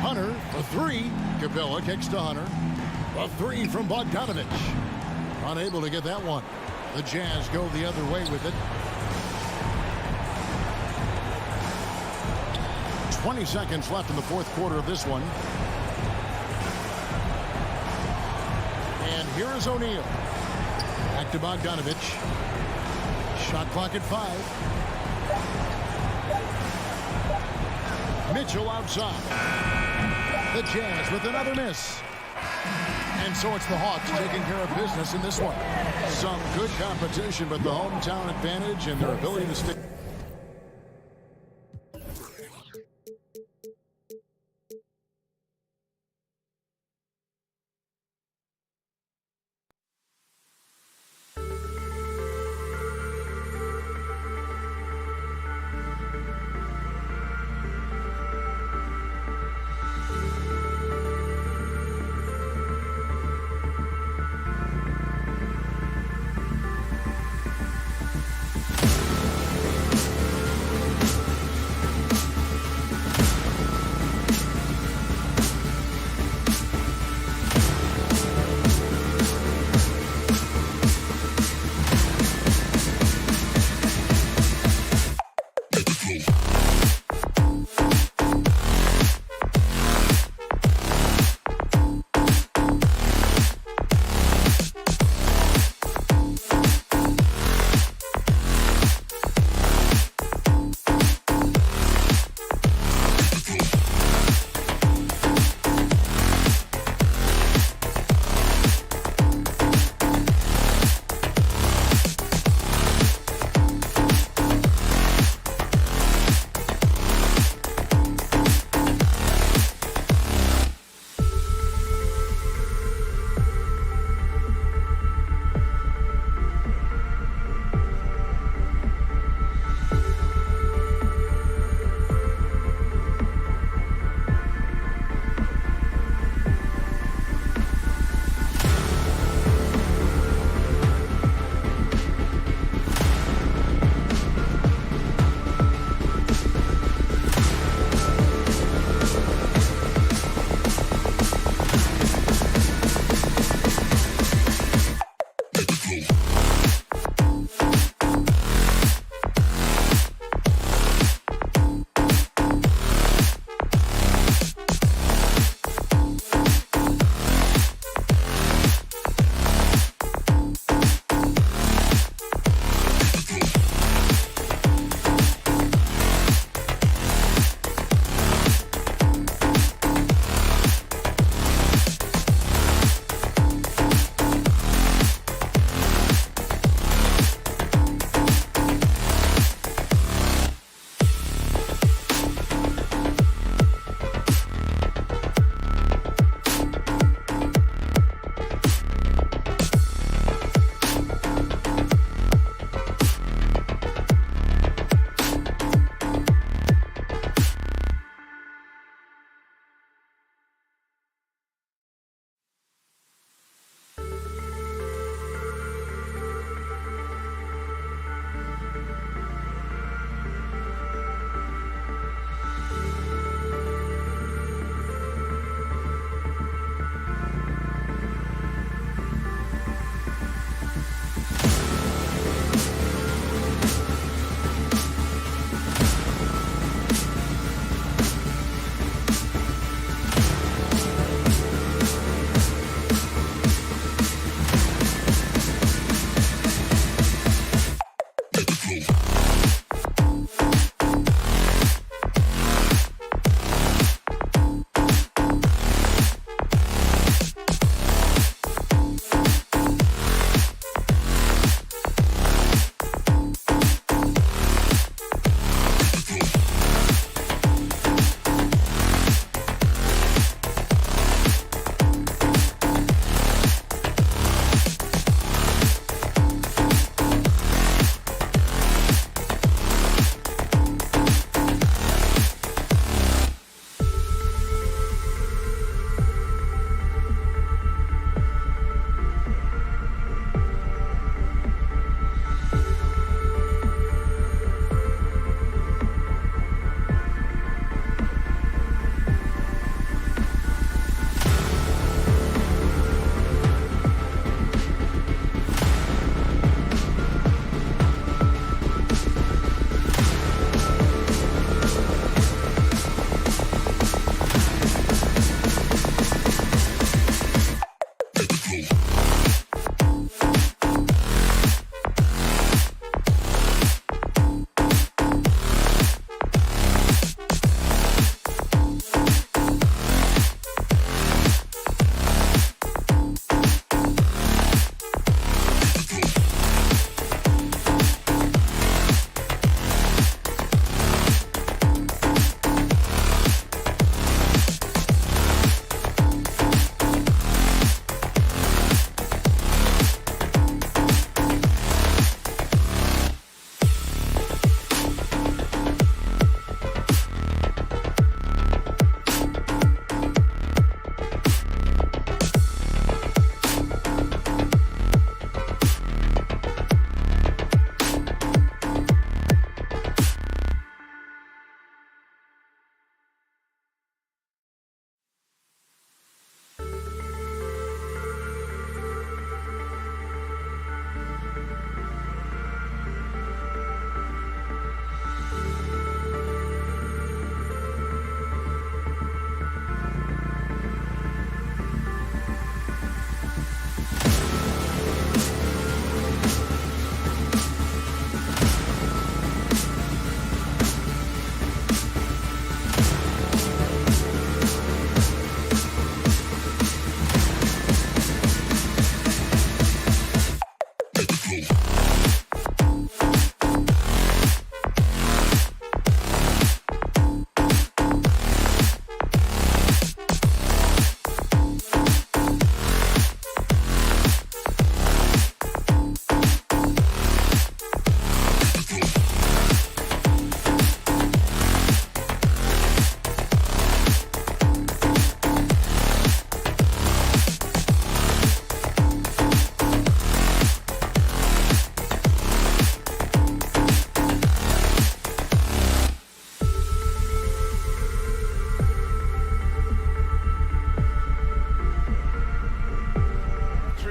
Hunter for three. Capella kicks to Hunter. A three from Bogdanovich. Unable to get that one. The Jazz go the other way with it. 20 seconds left in the fourth quarter of this one. And here is O'Neal. Back to Bogdanovich. Shot clock at 5. Mitchell outside. The Jazz with another miss. And so it's the Hawks taking care of business in this one. Some good competition, but the hometown advantage and their ability to stick.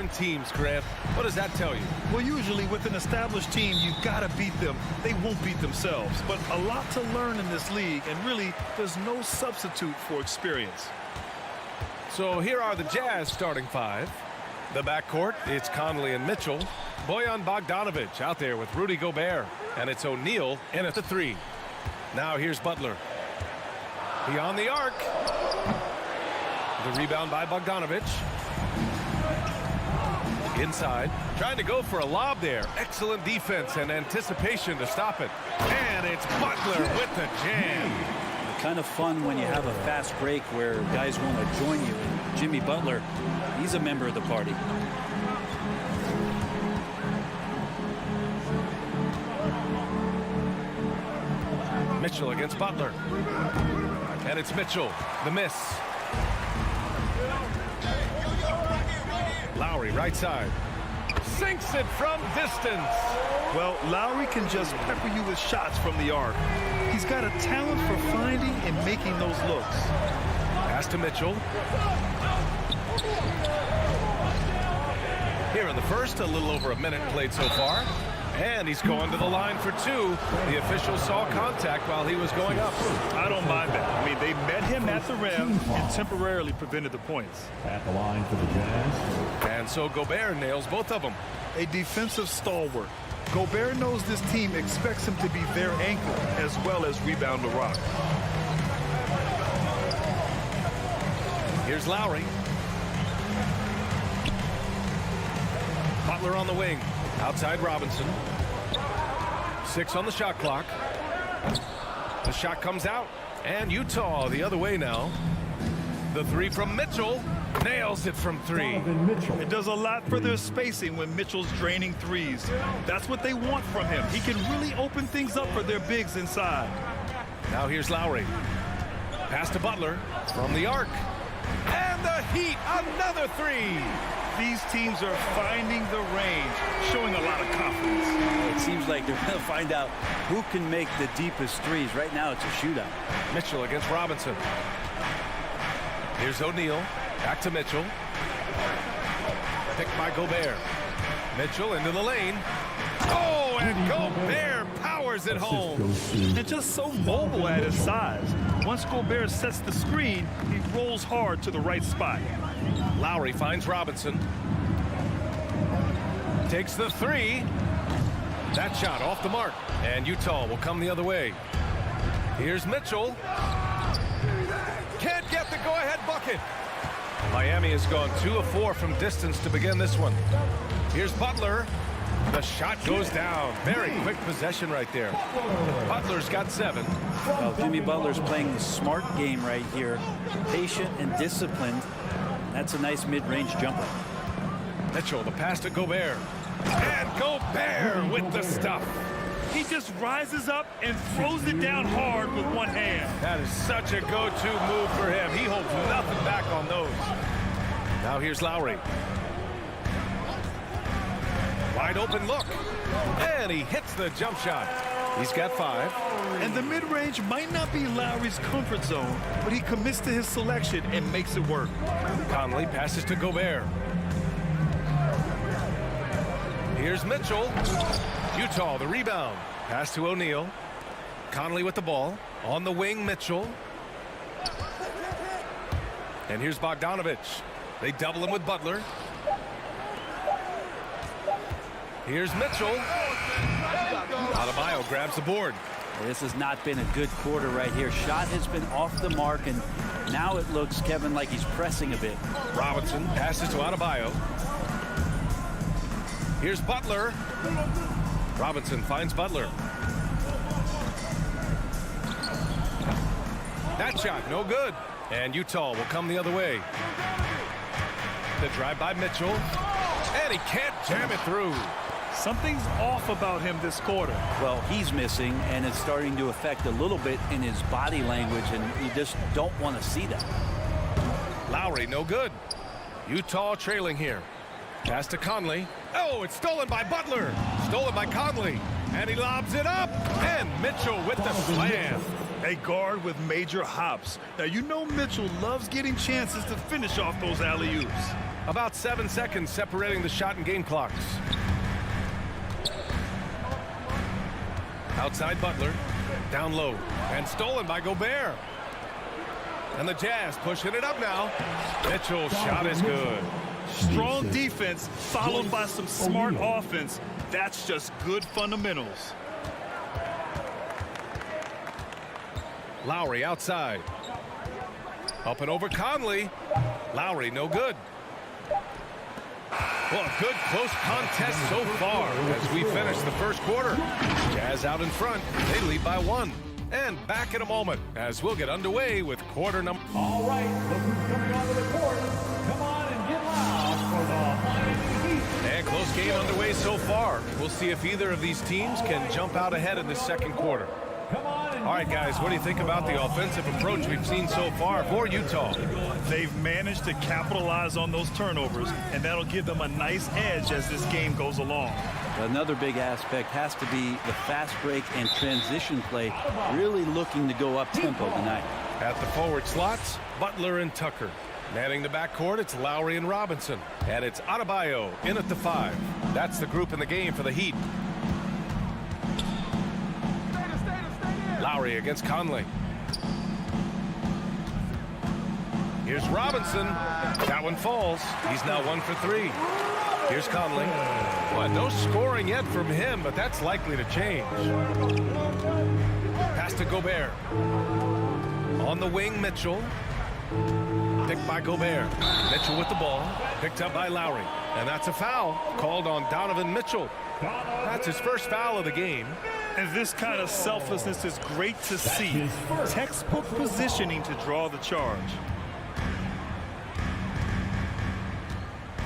young teams, Grant. What does that tell you? Well, usually with an established team, you've got to beat them. They won't beat themselves. But a lot to learn in this league, and really, there's no substitute for experience. So here are the Jazz starting five. The backcourt, it's Conley and Mitchell. Bojan Bogdanovic out there with Rudy Gobert. And it's O'Neal in at the three. Now here's Butler. Beyond the arc. The rebound by Bogdanovic. Inside. Trying to go for a lob there. Excellent defense and anticipation to stop it. And it's Butler with the jam. Kind of fun when you have a fast break where guys want to join you. And Jimmy Butler, he's a member of the party. Mitchell against Butler. And it's Mitchell. The miss. Lowry right side. Sinks it from distance. Well, Lowry can just pepper you with shots from the arc. He's got a talent for finding and making those looks. Pass to Mitchell. Here in the first, a little over a minute played so far. And he's going to the line for two. The official saw contact while he was going up. I don't mind that. I mean, they met him at the rim and temporarily prevented the points. At the line for the Jazz. And so Gobert nails both of them. A defensive stalwart. Gobert knows this team expects him to be their anchor as well as rebound the rock. Here's Lowry. Butler on the wing. Outside Robinson. 6 on the shot clock. The shot comes out. And Utah the other way now. The three from Mitchell. Nails it from three. It does a lot for their spacing when Mitchell's draining threes. That's what they want from him. He can really open things up for their bigs inside. Now here's Lowry. Pass to Butler from the arc. And the Heat, another three. These teams are finding the range, showing a lot of confidence. It seems like they're going to find out who can make the deepest threes. Right now, it's a shootout. Mitchell against Robinson. Here's O'Neal. Back to Mitchell. Picked by Gobert. Mitchell into the lane. Oh, and Gobert powers it home. And just so mobile at his size. Once Gobert sets the screen, he rolls hard to the right spot. Lowry finds Robinson. Takes the three. That shot off the mark. And Utah will come the other way. Here's Mitchell. Can't get the go-ahead bucket. Miami has gone 2 of 4 from distance to begin this one. Here's Butler. The shot goes down. Very quick possession right there. Butler's got 7. Well, Jimmy Butler's playing the smart game right here. Patient and disciplined. That's a nice mid-range jumper. Mitchell, the pass to Gobert. And Gobert with the stuff. He just rises up and throws it down hard with one hand. That is such a go-to move for him. He holds nothing back on those. Now here's Lowry. Wide open look. And he hits the jump shot. He's got 5. And the mid-range might not be Lowry's comfort zone, but he commits to his selection and makes it work. Conley passes to Gobert. Here's Mitchell. Utah, the rebound. Pass to O'Neal. Conley with the ball. On the wing, Mitchell. And here's Bogdanovic. They double him with Butler. Here's Mitchell. Adebayo grabs the board. This has not been a good quarter right here. Shot has been off the mark, and now it looks, Kevin, like he's pressing a bit. Robinson passes to Adebayo. Here's Butler. Robinson finds Butler. That shot, no good. And Utah will come the other way. The drive by Mitchell. And he can't jam it through. Something's off about him this quarter. Well, he's missing, and it's starting to affect a little bit in his body language, and you just don't want to see that. Lowry, no good. Utah trailing here. Pass to Conley. Oh, it's stolen by Butler. Stolen by Conley. And he lobs it up. And Mitchell with the slam. A guard with major hops. Now, you know Mitchell loves getting chances to finish off those alley-oops. About 7 seconds separating the shot and game clocks. Outside Butler. Down low. And stolen by Gobert. And the Jazz pushing it up now. Mitchell's shot is good. Strong defense followed by some smart offense. That's just good fundamentals. Lowry outside. Up and over Conley. Lowry no good. Well, a good close contest so far as we finish the first quarter. Jazz out in front. They lead by 1. And back in a moment as we'll get underway with quarter number. All right, look who's coming onto the court. Come on and get loud for the Miami Heat. And close game underway so far. We'll see if either of these teams can jump out ahead in this second quarter. Come on and all right, guys, what do you think about the offensive approach we've seen so far for Utah? They've managed to capitalize on those turnovers, and that'll give them a nice edge as this game goes along. Another big aspect has to be the fast break and transition play, really looking to go up tempo tonight. At the forward slots, Butler and Tucker. Manning the backcourt, it's Lowry and Robinson. And it's Adebayo in at the 5. That's the group in the game for the Heat. Lowry against Conley. Here's Robinson. That one falls. He's now 1 for 3. Here's Conley. Well, no scoring yet from him, but that's likely to change. Pass to Gobert. On the wing, Mitchell. Picked by Gobert. Mitchell with the ball. Picked up by Lowry. And that's a foul called on Donovan Mitchell. That's his first foul of the game. And this kind of selflessness is great to see. Textbook positioning to draw the charge.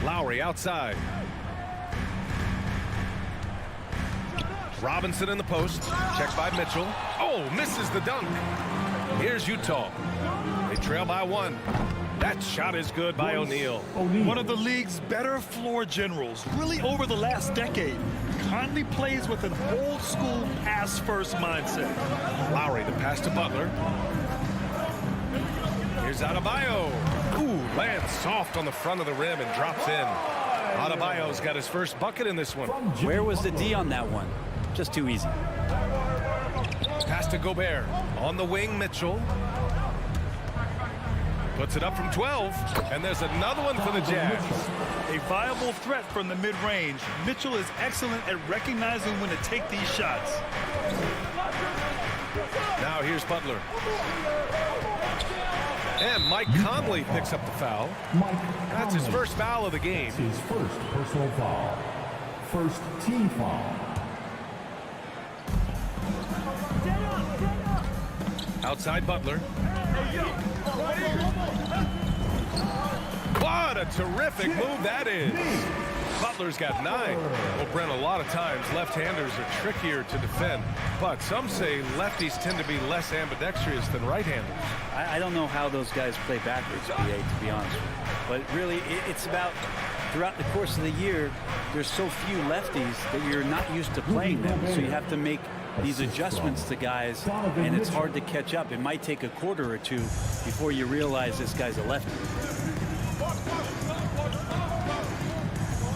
Lowry outside. Robinson in the post. Checked by Mitchell. Oh, misses the dunk. Here's Utah. They trail by 1. That shot is good by O'Neal. One of the league's better floor generals, really over the last decade. Conley plays with an old-school pass-first mindset. Lowry, the pass to Butler. Here's Adebayo. Ooh, lands soft on the front of the rim and drops in. Adebayo's got his first bucket in this one. Where was the D on that one? Just too easy. Pass to Gobert. On the wing, Mitchell. Puts it up from 12. And there's another one for the Jazz. A viable threat from the mid-range. Mitchell is excellent at recognizing when to take these shots. Now here's Butler. And Mike Conley picks up the foul. That's his first foul of the game. His first personal foul. First team foul. Outside Butler. What a terrific move that is. Butler's got 9. Well, Brent, a lot of times left-handers are trickier to defend, but some say lefties tend to be less ambidextrous than right-handers. I don't know how those guys play backwards, BA, to be honest with you. But really, it's about throughout the course of the year, there's so few lefties that you're not used to playing them. So you have to make these adjustments to guys, and it's hard to catch up. It might take a quarter or 2 before you realize this guy's a lefty.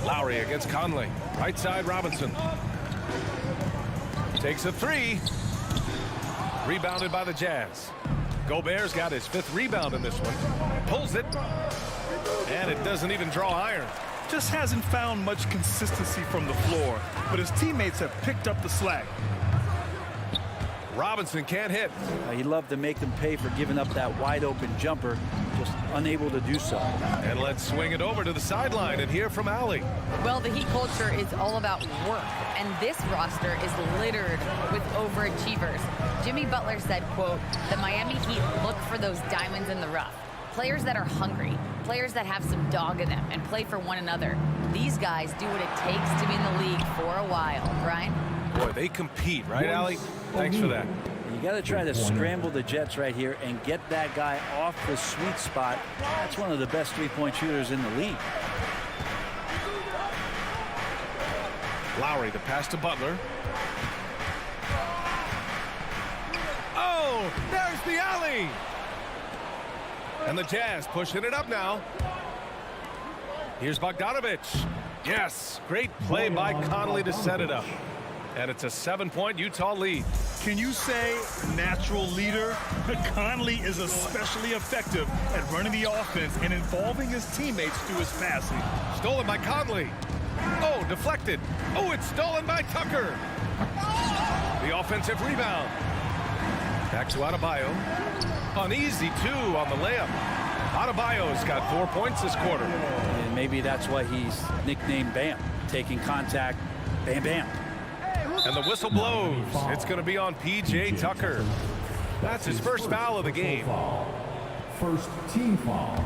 Lowry against Conley. Right side, Robinson. Takes a 3. Rebounded by the Jazz. Gobert's got his 5th rebound in this one. Pulls it. And it doesn't even draw iron. Just hasn't found much consistency from the floor, but his teammates have picked up the slack. Robinson can't hit. He'd love to make them pay for giving up that wide open jumper, just unable to do so. And let's swing it over to the sideline and hear from Allie. Well, the Heat culture is all about work, and this roster is littered with overachievers. Jimmy Butler said, quote, "The Miami Heat look for those diamonds in the rough. Players that are hungry, players that have some dog in them and play for one another. These guys do what it takes to be in the league for a while." Brian? Boy, they compete, right, Allie? Thanks for that. You got to try to scramble the Jets right here and get that guy off the sweet spot. That's one of the best three-point shooters in the league. Lowry, the pass to Butler. Oh, There's the alley. And the Jazz pushing it up now. Here's Bogdanovich. Yes, great play by Conley to set it up. And it's a 7-point Utah lead. Can you say natural leader? Conley is especially effective at running the offense and involving his teammates through his passing. Stolen by Conley. Oh, deflected. Oh, it's stolen by Tucker. The offensive rebound. Back to Adebayo. An easy 2 on the layup. Adebayo's got 4 points this quarter. And maybe that's why he's nicknamed Bam. Taking contact, bam, bam. And the whistle blows. It's going to be on P.J. Tucker. That's his first foul of the game. First team foul.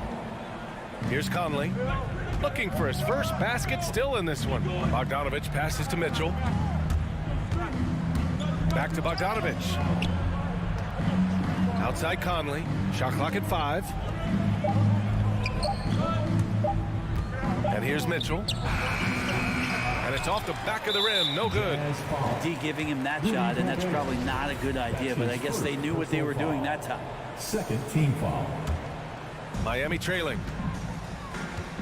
Here's Conley. Looking for his first basket, still in this one. Bogdanovich passes to Mitchell. Back to Bogdanovich. Outside Conley. Shot clock at 5. And here's Mitchell. And it's off the back of the rim. No good. D giving him that shot, and that's probably not a good idea, but I guess they knew what they were doing that time. Second team foul. Miami trailing.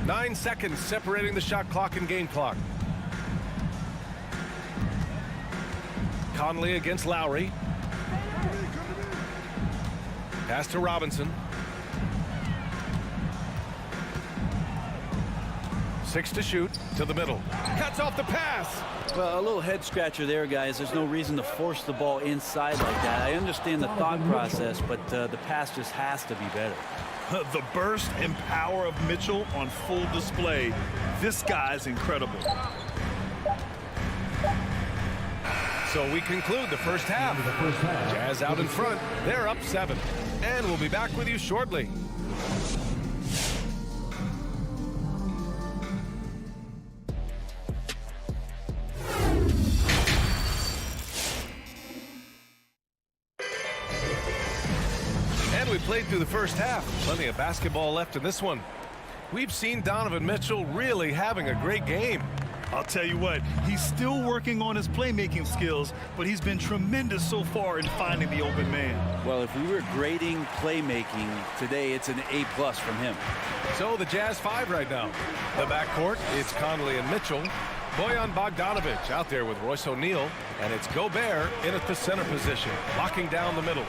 9 seconds separating the shot clock and game clock. Conley against Lowry. Pass to Robinson. 6 to shoot, to the middle. Cuts off the pass. Well, a little head scratcher there, guys. There's no reason to force the ball inside like that. I understand the thought process, but the pass just has to be better. The burst and power of Mitchell on full display. This guy's incredible. So we conclude the first half. Jazz out in front. They're up 7. And we'll be back with you shortly. And we played through the first half. Plenty of basketball left in this one. We've seen Donovan Mitchell really having a great game. I'll tell you what, he's still working on his playmaking skills, but he's been tremendous so far in finding the open man. Well, if we were grading playmaking today, it's an A+ from him. So the Jazz 5 right now. The backcourt, it's Conley and Mitchell. Bojan Bogdanovich out there with Royce O'Neal, and it's Gobert in at the center position, locking down the middle.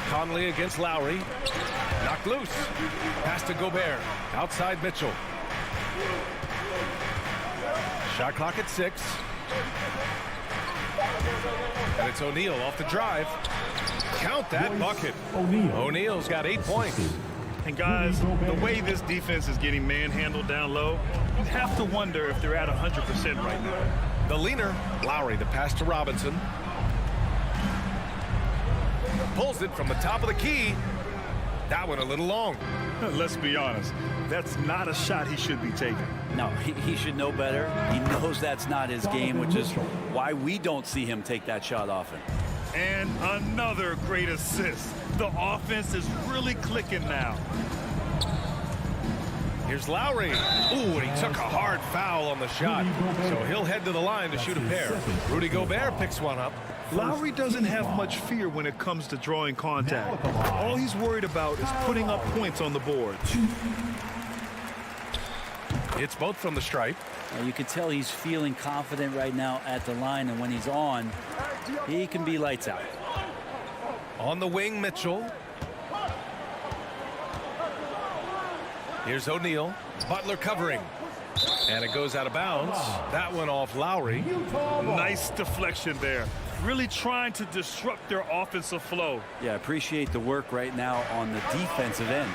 Conley against Lowry. Knocked loose. Pass to Gobert. Outside Mitchell. Shot clock at 6. And it's O'Neal off the drive. Count that bucket. O'Neal's got 8 points. And guys, the way this defense is getting manhandled down low, you have to wonder if they're at 100% right now. The leaner, Lowry, the pass to Robinson. Pulls it from the top of the key. That one a little long. Let's be honest, that's not a shot he should be taking. No, he should know better. He knows that's not his game, which is why we don't see him take that shot often. And another great assist. The offense is really clicking now. Here's Lowry. Ooh, and he took a hard foul on the shot. So he'll head to the line to shoot a pair. Rudy Gobert picks one up. Lowry doesn't have much fear when it comes to drawing contact. All he's worried about is putting up points on the board. It's both from the stripe. You can tell he's feeling confident right now at the line, and when he's on, he can be lights out. On the wing, Mitchell. Here's O'Neal. Butler covering. And it goes out of bounds. That one off Lowry. Nice deflection there. Really trying to disrupt their offensive flow. Yeah, appreciate the work right now on the defensive end.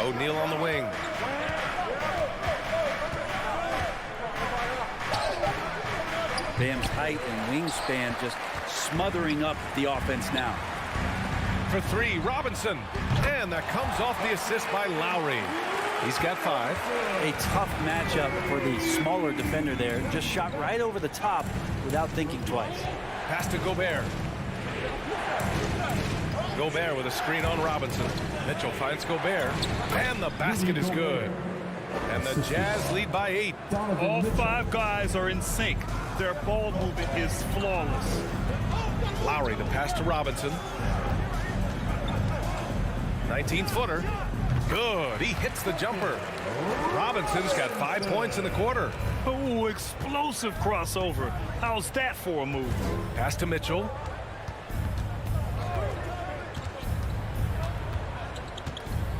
O'Neal on the wing. Bam's height and wingspan just smothering up the offense now. For 3, Robinson. And that comes off the assist by Lowry. He's got 5. A tough matchup for the smaller defender there. Just shot right over the top without thinking twice. Pass to Gobert. Gobert with a screen on Robinson. Mitchell finds Gobert. And the basket is good. And the Jazz lead by 8. All 5 guys are in sync. Their ball movement is flawless. Lowry, the pass to Robinson. 19-footer. Good. He hits the jumper. Robinson's got 5 points in the quarter. Oh, explosive crossover. How's that for a move? Pass to Mitchell.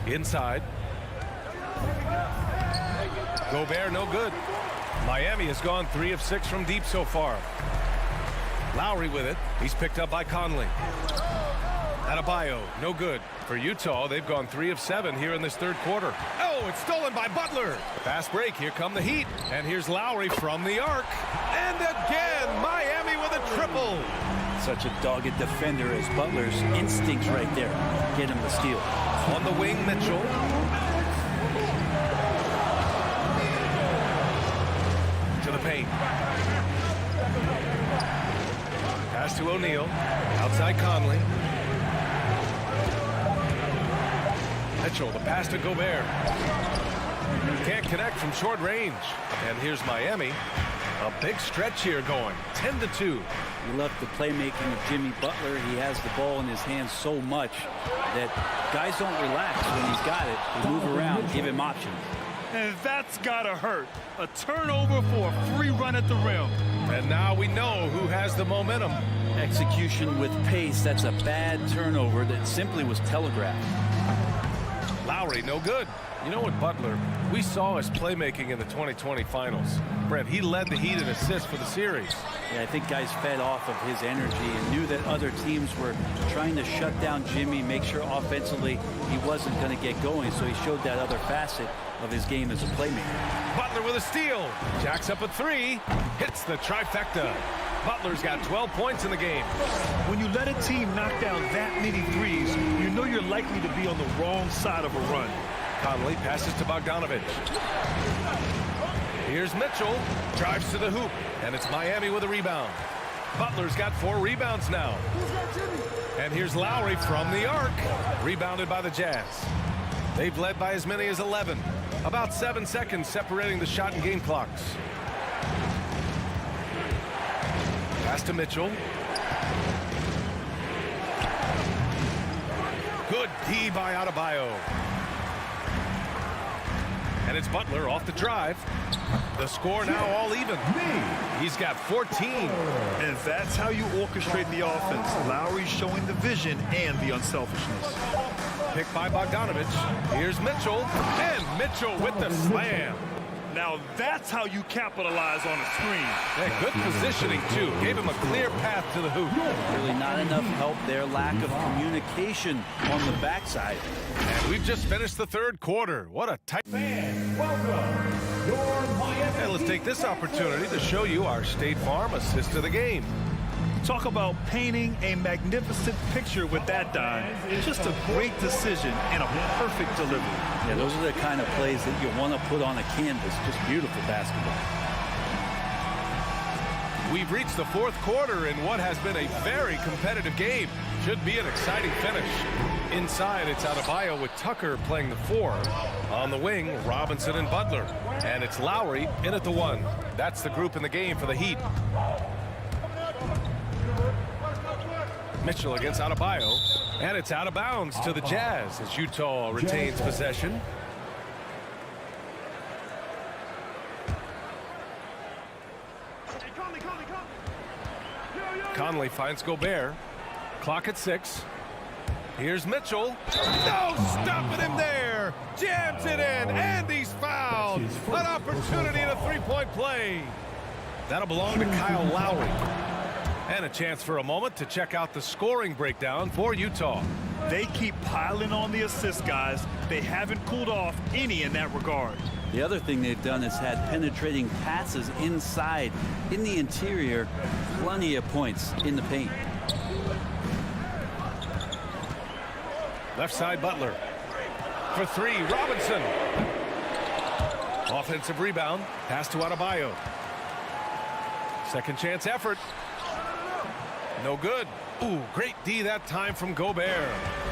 Inside. Gobert, no good. Miami has gone 3 of 6 from deep so far. Lowry with it. He's picked up by Conley. Adebayo, no good. For Utah, they've gone 3 of 7 here in this third quarter. Oh, it's stolen by Butler. Fast break. Here come the Heat. And here's Lowry from the arc. And again, Miami with a triple. Such a dogged defender as Butler's instincts right there. Get him the steal. On the wing, Mitchell. To the paint. Pass to O'Neal. Outside Conley. Mitchell, the pass to Gobert. Can't connect from short range. And here's Miami. A big stretch here going. 10-2. You love the playmaking of Jimmy Butler. He has the ball in his hands so much that guys don't relax when he's got it. They move around, give him options. And that's gotta hurt. A turnover for a free run at the rim. And now we know who has the momentum. Execution with pace. That's a bad turnover that simply was telegraphed. Lowry, no good. You know what, Butler, we saw his playmaking in the 2020 finals. Brent, he led the Heat in assists for the series. Yeah, I think guys fed off of his energy and knew that other teams were trying to shut down Jimmy, make sure offensively he wasn't going to get going, so he showed that other facet of his game as a playmaker. Butler with a steal. Jacks up a 3. Hits the trifecta. Butler's got 12 points in the game. When you let a team knock down that many threes, you know you're likely to be on the wrong side of a run. Conley passes to Bogdanovich. Here's Mitchell. Drives to the hoop. And it's Miami with a rebound. Butler's got 4 rebounds now. And here's Lowry from the arc. Rebounded by the Jazz. They've led by as many as 11. About 7 seconds separating the shot and game clocks. Pass to Mitchell. Good D by Adebayo. And it's Butler off the drive. The score now all even. He's got 14. And that's how you orchestrate the offense. Lowry showing the vision and the unselfishness. Picked by Bogdanovich. Here's Mitchell. And Mitchell with the slam. Now that's how you capitalize on a screen. Yeah, good positioning, too. Gave him a clear path to the hoop. Really not enough help there. Lack of communication on the backside. And we've just finished the third quarter. What a tight... Welcome, your Miami. And let's take this opportunity to show you our State Farm assist of the game. Talk about painting a magnificent picture with that dime. Just a great decision and a perfect delivery. Yeah, those are the kind of plays that you want to put on a canvas. Just beautiful basketball. We've reached the fourth quarter in what has been a very competitive game. Should be an exciting finish. Inside, it's Adebayo with Tucker playing the 4. On the wing, Robinson and Butler. And it's Lowry in at the 1. That's the group in the game for the Heat. Mitchell against Adebayo, and it's out of bounds to the Jazz as Utah retains possession. Conley finds Gobert. Clock at 6. Here's Mitchell. No stopping him there. Jams it in, and he's fouled. An opportunity in a 3-point play. That'll belong to Kyle Lowry. And a chance for a moment to check out the scoring breakdown for Utah. They keep piling on the assists, guys. They haven't cooled off any in that regard. The other thing they've done is had penetrating passes inside, in the interior, plenty of points in the paint. Left side, Butler. For 3, Robinson. Offensive rebound. Pass to Adebayo. Second chance effort. No good. Ooh, great D that time from Gobert.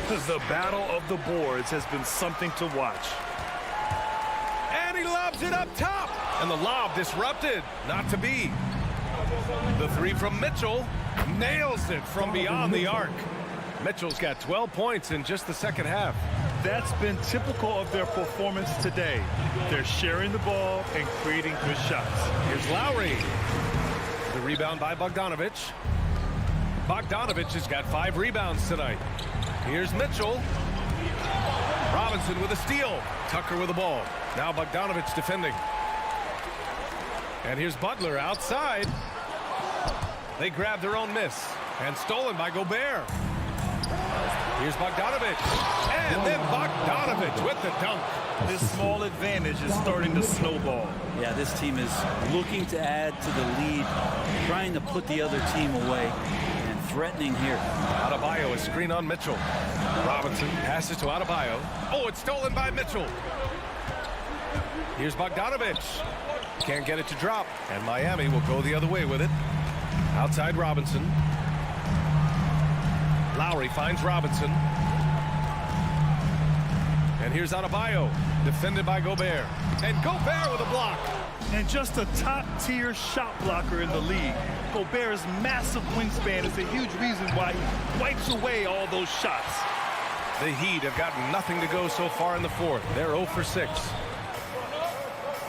The battle of the boards has been something to watch. And he lobs it up top. And the lob disrupted. Not to be. The 3 from Mitchell. Nails it from beyond the arc. Mitchell's got 12 points in just the second half. That's been typical of their performance today. They're sharing the ball and creating good shots. Here's Lowry. The rebound by Bogdanovich. Bogdanovich has got 5 rebounds tonight. Here's Mitchell. Robinson with a steal. Tucker with the ball. Now Bogdanovich defending. And here's Butler outside. They grab their own miss. And stolen by Gobert. Here's Bogdanovich. And then Bogdanovich with the dunk. This small advantage is starting to snowball. Yeah, this team is looking to add to the lead, trying to put the other team away, and threatening here. Adebayo is screen on Mitchell. Robinson passes to Adebayo. Oh, it's stolen by Mitchell. Here's Bogdanovich. Can't get it to drop. And Miami will go the other way with it. Outside Robinson. Lowry finds Robinson. And here's Adebayo, defended by Gobert. And Gobert with a block. And just a top-tier shot blocker in the league. Gobert's massive wingspan is a huge reason why he wipes away all those shots. The Heat have gotten nothing to go so far in the fourth. They're 0 for 6.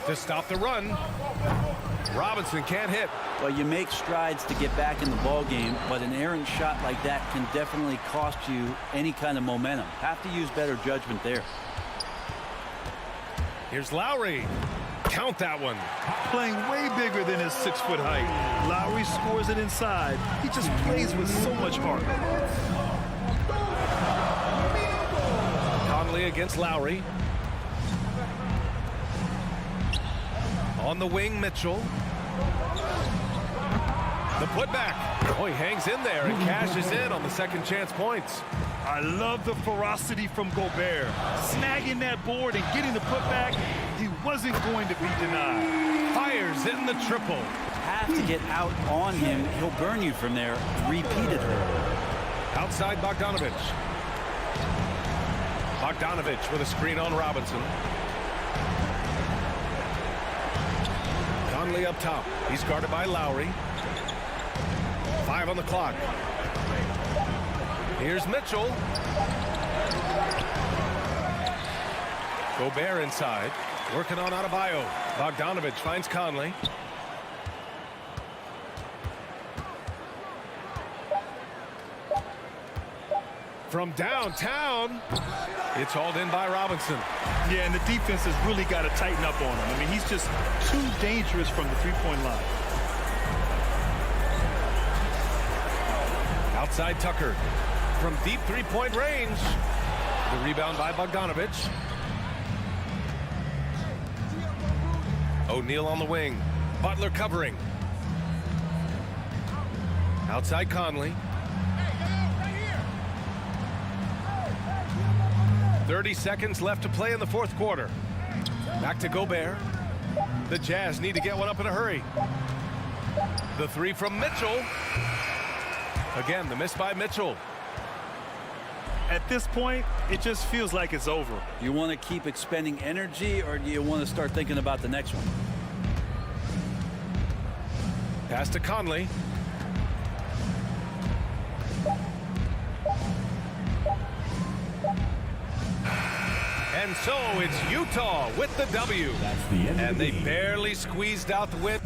To stop the run, Robinson can't hit. Well, you make strides to get back in the ball game, but an errant shot like that can definitely cost you any kind of momentum. Have to use better judgment there. Here's Lowry. Count that one. Playing way bigger than his 6-foot height. Lowry scores it inside. He just plays with so much heart. Conley against Lowry. On the wing, Mitchell. The putback. Oh, he hangs in there and cashes in on the second chance points. I love the ferocity from Gobert. Snagging that board and getting the putback. He wasn't going to be denied. Fires in the triple. Have to get out on him. He'll burn you from there repeatedly. Outside Bogdanovich. Bogdanovich with a screen on Robinson. Conley up top. He's guarded by Lowry. 5 on the clock. Here's Mitchell. Gobert inside. Working on Adebayo. Bogdanovich finds Conley. From downtown, it's hauled in by Robinson. Yeah, and the defense has really got to tighten up on him. I mean, he's just too dangerous from the three-point line. Outside Tucker. From deep three-point range. The rebound by Bogdanovich. O'Neal on the wing. Butler covering. Outside Conley. 30 seconds left to play in the fourth quarter. Back to Gobert. The Jazz need to get one up in a hurry. The three from Mitchell. Again, the miss by Mitchell. At this point, it just feels like it's over. You want to keep expending energy, or do you want to start thinking about the next one? Pass to Conley. And so it's Utah with the W. And they barely squeezed out the win.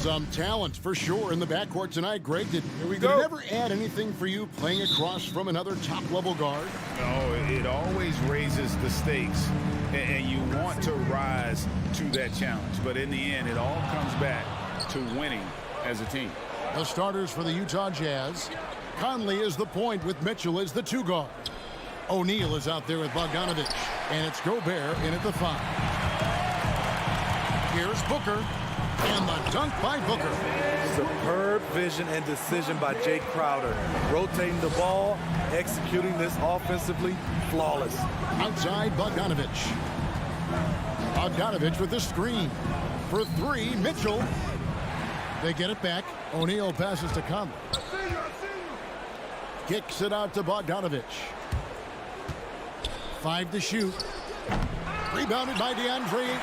Some talent for sure in the backcourt tonight. Greg, did it ever add anything for you playing across from another top-level guard? No, it always raises the stakes, and you want to rise to that challenge. But in the end, it all comes back to winning as a team. The starters for the Utah Jazz. Conley is the point with Mitchell as the two guard. O'Neal is out there with Bogdanovich, and it's Gobert in at the 5. Here's Booker, and the dunk by Booker. Superb vision and decision by Jake Crowder. Rotating the ball, executing this offensively, flawless. Outside Bogdanovich. Bogdanovich with the screen. For 3, Mitchell. They get it back. O'Neal passes to Conley. Kicks it out to Bogdanovich. 5 to shoot. Rebounded by DeAndre Ayton.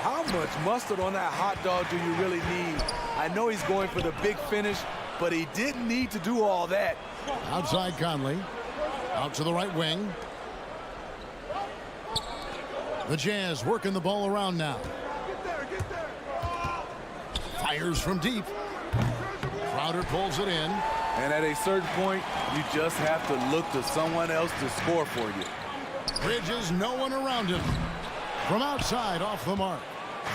How much mustard on that hot dog do you really need? I know he's going for the big finish, but he didn't need to do all that. Outside Conley. Out to the right wing. The Jazz working the ball around now. Fires from deep. Crowder pulls it in. And at a certain point, you just have to look to someone else to score for you. Bridges, no one around him. From outside, off the mark.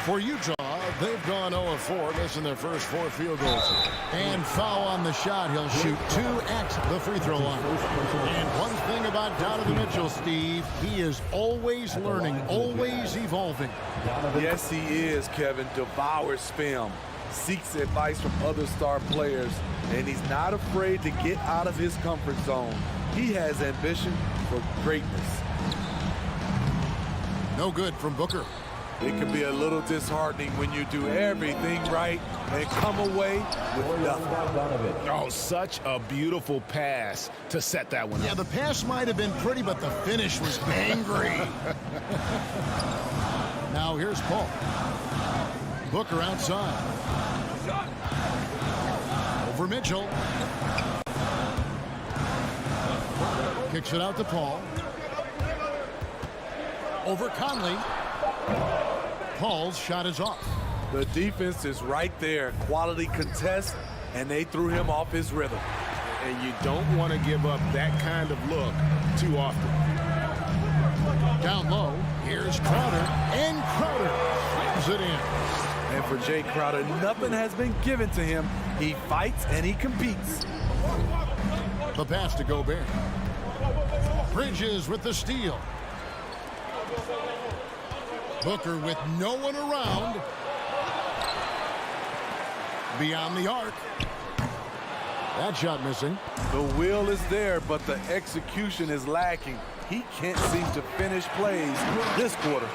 For Utah, they've gone 0-4, missing their first 4 field goals. And foul on the shot. He'll shoot 2 at the free throw line. And one thing about Donovan Mitchell, Steve, he is always learning, always evolving. Yes, he is, Kevin. Devours film, seeks advice from other star players, and he's not afraid to get out of his comfort zone. He has ambition for greatness. No good from Booker. It can be a little disheartening when you do everything right and come away with nothing. Oh, such a beautiful pass to set that one up. Yeah, the pass might have been pretty, but the finish was angry. Now here's Paul. Booker outside. Over Mitchell. Kicks it out to Paul. Over Conley. Paul's shot is off. The defense is right there. Quality contest, and they threw him off his rhythm. And you don't want to give up that kind of look too often. Down low, here's Crowder, and Crowder slams it in. And for Jay Crowder, nothing has been given to him. He fights and he competes. The pass to Gobert. Bridges with the steal. Booker with no one around. Beyond the arc. That shot missing. The will is there, but the execution is lacking. He can't seem to finish plays this quarter.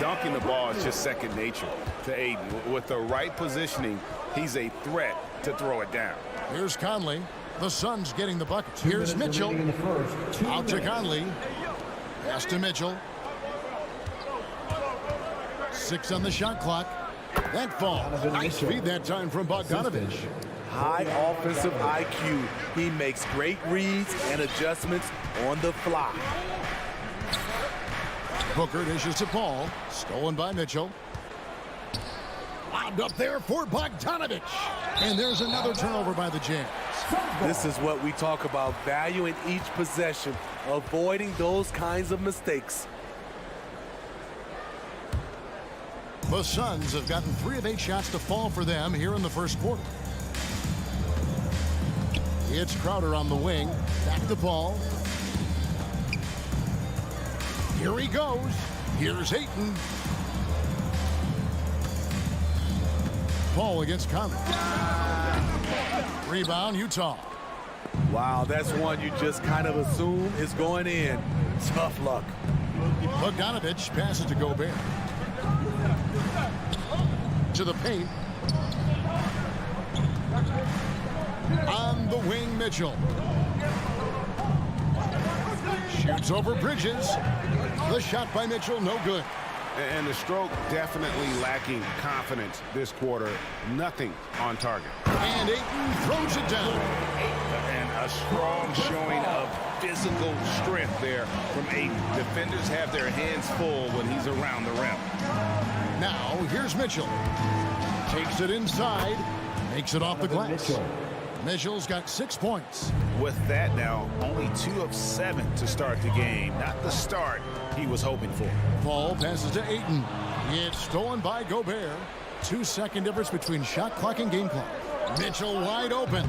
Dunking the ball is just second nature to Ayton. With the right positioning, he's a threat to throw it down. Here's Conley. The Suns getting the bucket. Here's Mitchell. Out to Conley. Pass to Mitchell. 6 on the shot clock. That fall. Nice feed that time from Bogdanovich. High offensive IQ. He makes great reads and adjustments on the fly. Booker dishes to Paul. Stolen by Mitchell. Lobbed up there for Bogdanovich. And there's another turnover by the Jazz. This is what we talk about, valuing each possession, avoiding those kinds of mistakes. The Suns have gotten 3 of 8 shots to fall for them here in the first quarter. It's Crowder on the wing. Back to Paul. Here he goes. Here's Ayton. Paul against Conley. Rebound, Utah. Wow, that's one you just kind of assume is going in. Tough luck. Bogdanovich passes to Gobert. To the paint. On the wing, Mitchell. Shoots over Bridges. The shot by Mitchell, no good. And the stroke definitely lacking confidence this quarter. Nothing on target. And Ayton throws it down. And a strong showing of physical strength there from Ayton. Defenders have their hands full when he's around the rim. Now, here's Mitchell. Takes it inside. Makes it off the glass. Mitchell's got 6 points. With that now, only 2 of 7 to start the game. Not the start he was hoping for. Paul passes to Ayton. It's stolen by Gobert. 2-second difference between shot clock and game clock. Mitchell wide open.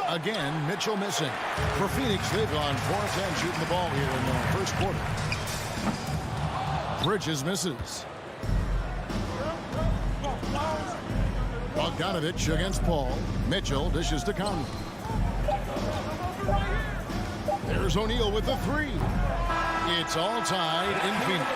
Again, Mitchell missing. For Phoenix, they've gone 4 of 10 shooting the ball here in the first quarter. Bridges misses. Bogdanovich against Paul. Mitchell dishes to Conley. There's O'Neal with the 3. It's all tied in Phoenix.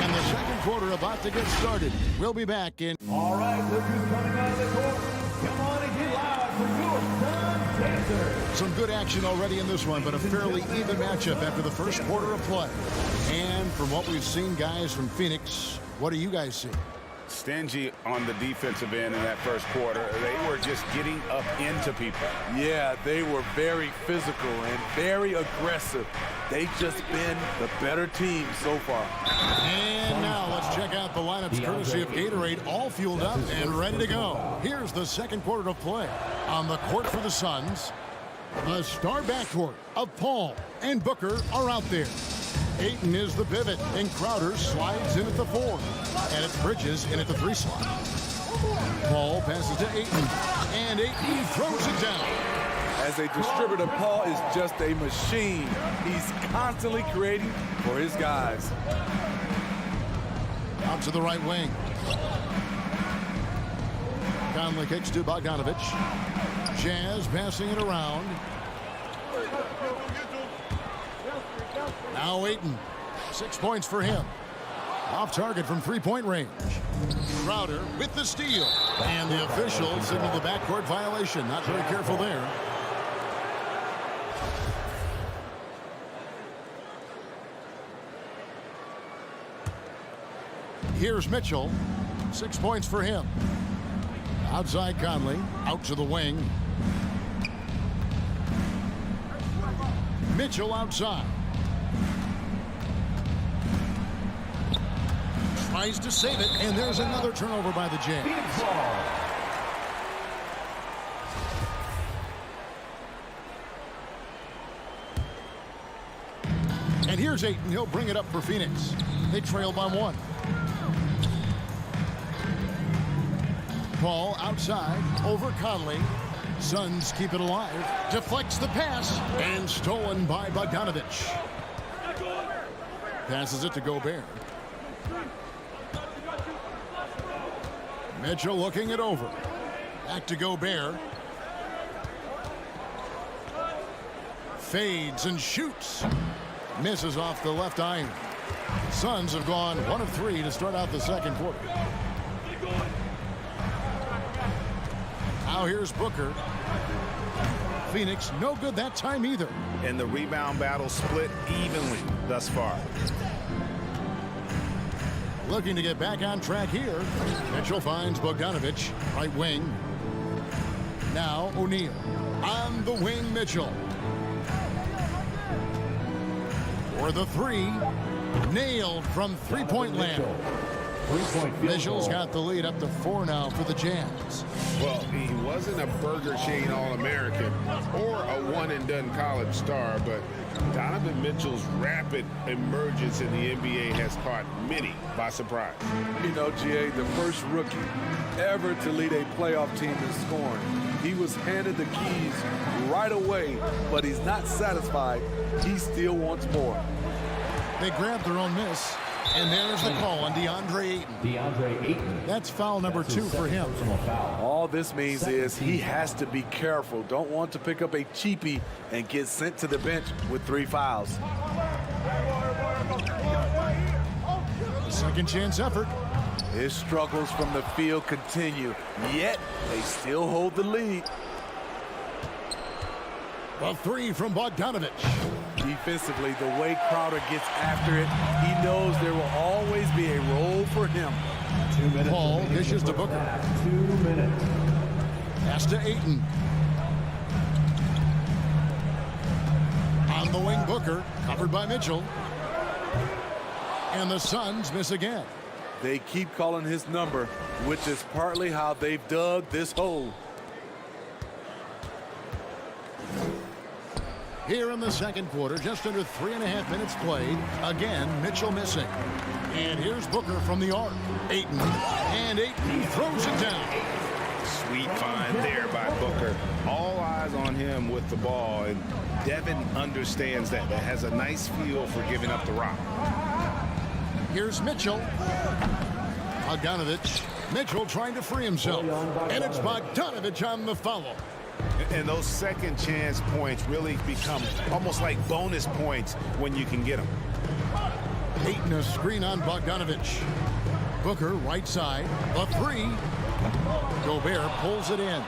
And the second quarter about to get started. We'll be back in. All right, look who's coming out of the court. Come on and get loud for your Sun Dancers. Some good action already in this one, but a fairly even matchup after the first quarter of play. And from what we've seen, guys, from Phoenix, what do you guys see? Stingy on the defensive end in that first quarter. They were just getting up into people. Yeah, they were very physical and very aggressive. They've just been the better team so far. And now let's check out the lineups courtesy of Gatorade, all fueled up and ready to go. Here's the second quarter of play. On the court for the Suns, the star backcourt of Paul and Booker are out there. Ayton is the pivot, and Crowder slides in at the 4. And it's Bridges in at the 3 slot. Paul passes to Ayton, and Ayton throws it down. As a distributor, Paul is just a machine. He's constantly creating for his guys. Out to the right wing. Conley kicks to Bogdanovich. Jazz passing it around. Now Ayton. 6 points for him. Off target from 3-point range. Crowder with the steal. And the official signaled the backcourt violation. Not very careful there. Here's Mitchell. 6 points for him. Outside Conley. Out to the wing. Mitchell outside. Tries to save it, and there's another turnover by the Jazz. And here's Ayton. He'll bring it up for Phoenix. They trail by 1. Paul outside over Conley. Suns keep it alive. Deflects the pass and stolen by Bogdanovich. Passes it to Gobert. Mitchell looking it over. Back to Gobert. Fades and shoots. Misses off the left iron. Suns have gone 1 of 3 to start out the second quarter. Now here's Booker. Phoenix no good that time either. And the rebound battle split evenly thus far. Looking to get back on track here. Mitchell finds Bogdanovich, right wing. Now O'Neal. On the wing, Mitchell. For the three. Nailed from three-point land. Mitchell's got the lead up to 4 now for the Jazz. Well, he wasn't a Burger Chain All-American or a one-and-done college star, but Donovan Mitchell's rapid emergence in the NBA has caught many by surprise. You know, GA, the first rookie ever to lead a playoff team in scoring. He was handed the keys right away, but he's not satisfied. He still wants more. They grabbed their own miss. And there's the call on DeAndre Ayton. That's foul number 2 for him. All this means is he has to be careful. Don't want to pick up a cheapie and get sent to the bench with 3 fouls. Second chance effort. His struggles from the field continue, yet they still hold the lead. A 3 from Bogdanovich. Defensively, the way Crowder gets after it, he knows there will always be a role for him. 2 minutes. Paul dishes to Booker. 2 minutes. Pass to Ayton. On the wing, Booker, covered by Mitchell. And the Suns miss again. They keep calling his number, which is partly how they've dug this hole. Here in the second quarter, just under 3.5 minutes played. Again, Mitchell missing. And here's Booker from the arc. Ayton. And Ayton throws it down. Sweet find there by Booker. All eyes on him with the ball, and Devin understands that. That has a nice feel for giving up the rock. Here's Mitchell. Bogdanovich. Mitchell trying to free himself. And it's Bogdanovich on the follow. And those second chance points really become almost like bonus points when you can get them. Ayton a screen on Bogdanovich. Booker right side. A 3. Gobert pulls it in.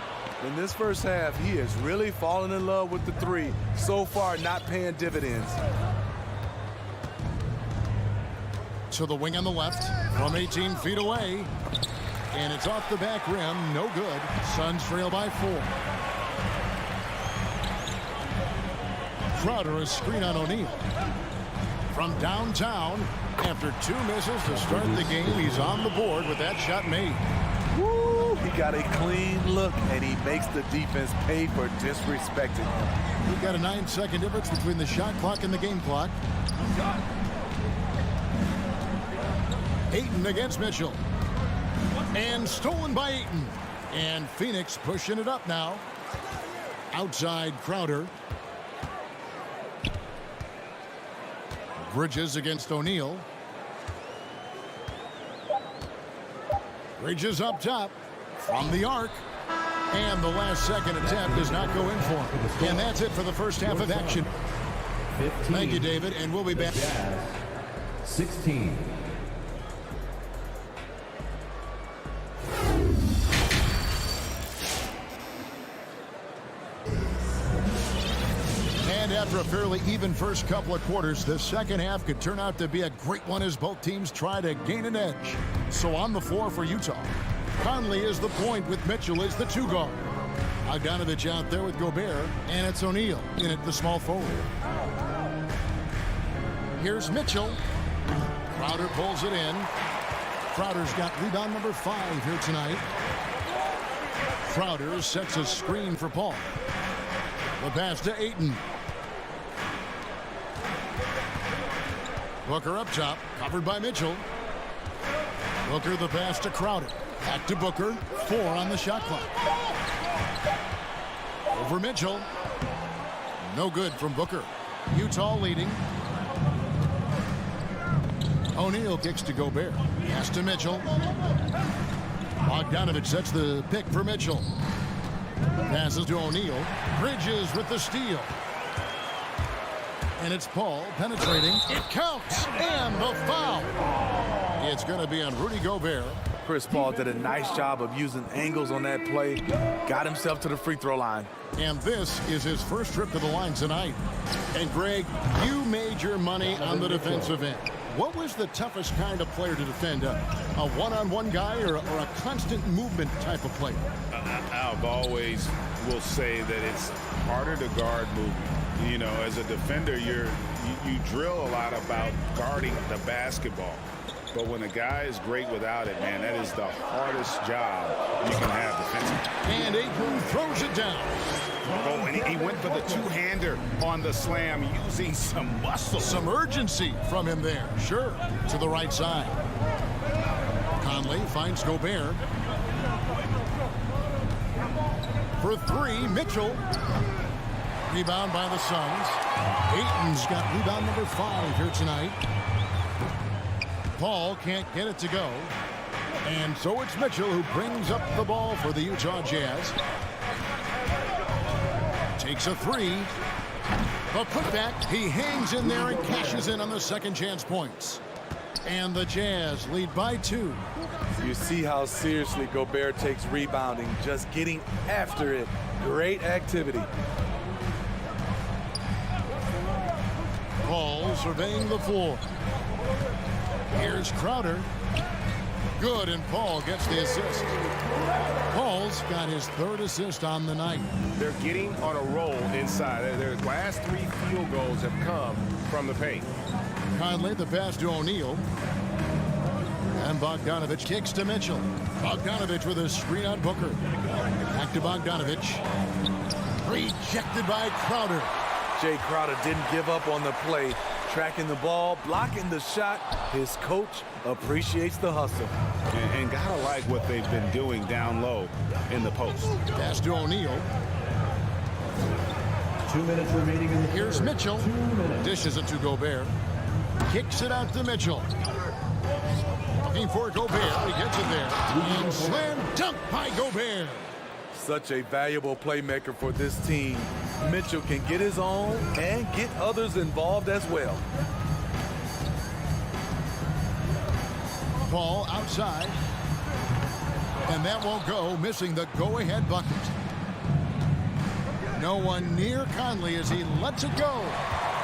In this first half, he has really fallen in love with the 3. So far, not paying dividends. To the wing on the left from 18 feet away. And it's off the back rim. No good. Suns trail by 4. Crowder a screen on O'Neal. From downtown, after 2 misses to start the game, he's on the board with that shot made. Woo! He got a clean look, and he makes the defense pay for disrespecting him. We've got a 9-second difference between the shot clock and the game clock. Ayton against Mitchell. And stolen by Ayton. And Phoenix pushing it up now. Outside Crowder. Bridges against O'Neal. Bridges up top from the arc. And the last second attempt does not go in for him. And that's it for the first half of action. 15. Thank you, David, and we'll be back. 16. And after a fairly even first couple of quarters, the second half could turn out to be a great one as both teams try to gain an edge. So on the floor for Utah, Conley is the point with Mitchell as the 2 guard. Bogdanovich out there with Gobert, and it's O'Neal in at the small forward. Here's Mitchell. Crowder pulls it in. Crowder's got rebound number 5 here tonight. Crowder sets a screen for Paul. The pass to Ayton. Booker up top, covered by Mitchell. Booker the pass to Crowder. Back to Booker. 4 on the shot clock. Over Mitchell. No good from Booker. Utah leading. O'Neal kicks to Gobert. Pass to Mitchell. Bogdanovich sets the pick for Mitchell. Passes to O'Neal. Bridges with the steal. And it's Paul penetrating. It counts. And the foul. It's going to be on Rudy Gobert. Chris Paul did a nice job of using angles on that play. Got himself to the free throw line. And this is his first trip to the line tonight. And Greg, you made your money on the defensive end. what was the toughest kind of player to defend? A one-on-one guy or a constant movement type of player? I've always will say that it's harder to guard movement. You know, as a defender, you drill a lot about guarding the basketball. But when a guy is great without it, man, that is the hardest job you can have defensively. And Aiton throws it down. Oh, and he went for the two-hander on the slam, using some muscle. Some urgency from him there. Sure. To the right side. Conley finds Gobert. For three, Mitchell. Rebound by the Suns. Aiton's got rebound number 5 here tonight. Paul can't get it to go. And so it's Mitchell who brings up the ball for the Utah Jazz. Takes a three. A putback. He hangs in there and cashes in on the second chance points. And the Jazz lead by 2. You see how seriously Gobert takes rebounding, just getting after it. Great activity. Paul surveying the floor. Here's Crowder. Good, and Paul gets the assist. Paul's got his 3rd assist on the night. They're getting on a roll inside. Their last 3 field goals have come from the paint. Conley, the pass to O'Neal. And Bogdanovich kicks to Mitchell. Bogdanovich with a screen on Booker. Back to Bogdanovich. Rejected by Crowder. Jay Crowder didn't give up on the play. Tracking the ball, blocking the shot. His coach appreciates the hustle. And gotta like what they've been doing down low in the post. Pass to O'Neal. 2 minutes remaining in the Here's third. Mitchell. 2 minutes. Dishes it to Gobert. Kicks it out to Mitchell. Looking for Gobert. He gets it there. And slam dunk by Gobert. Such a valuable playmaker for this team. Mitchell can get his own and get others involved as well. Ball outside. And that won't go, missing the go-ahead bucket. No one near Conley as he lets it go.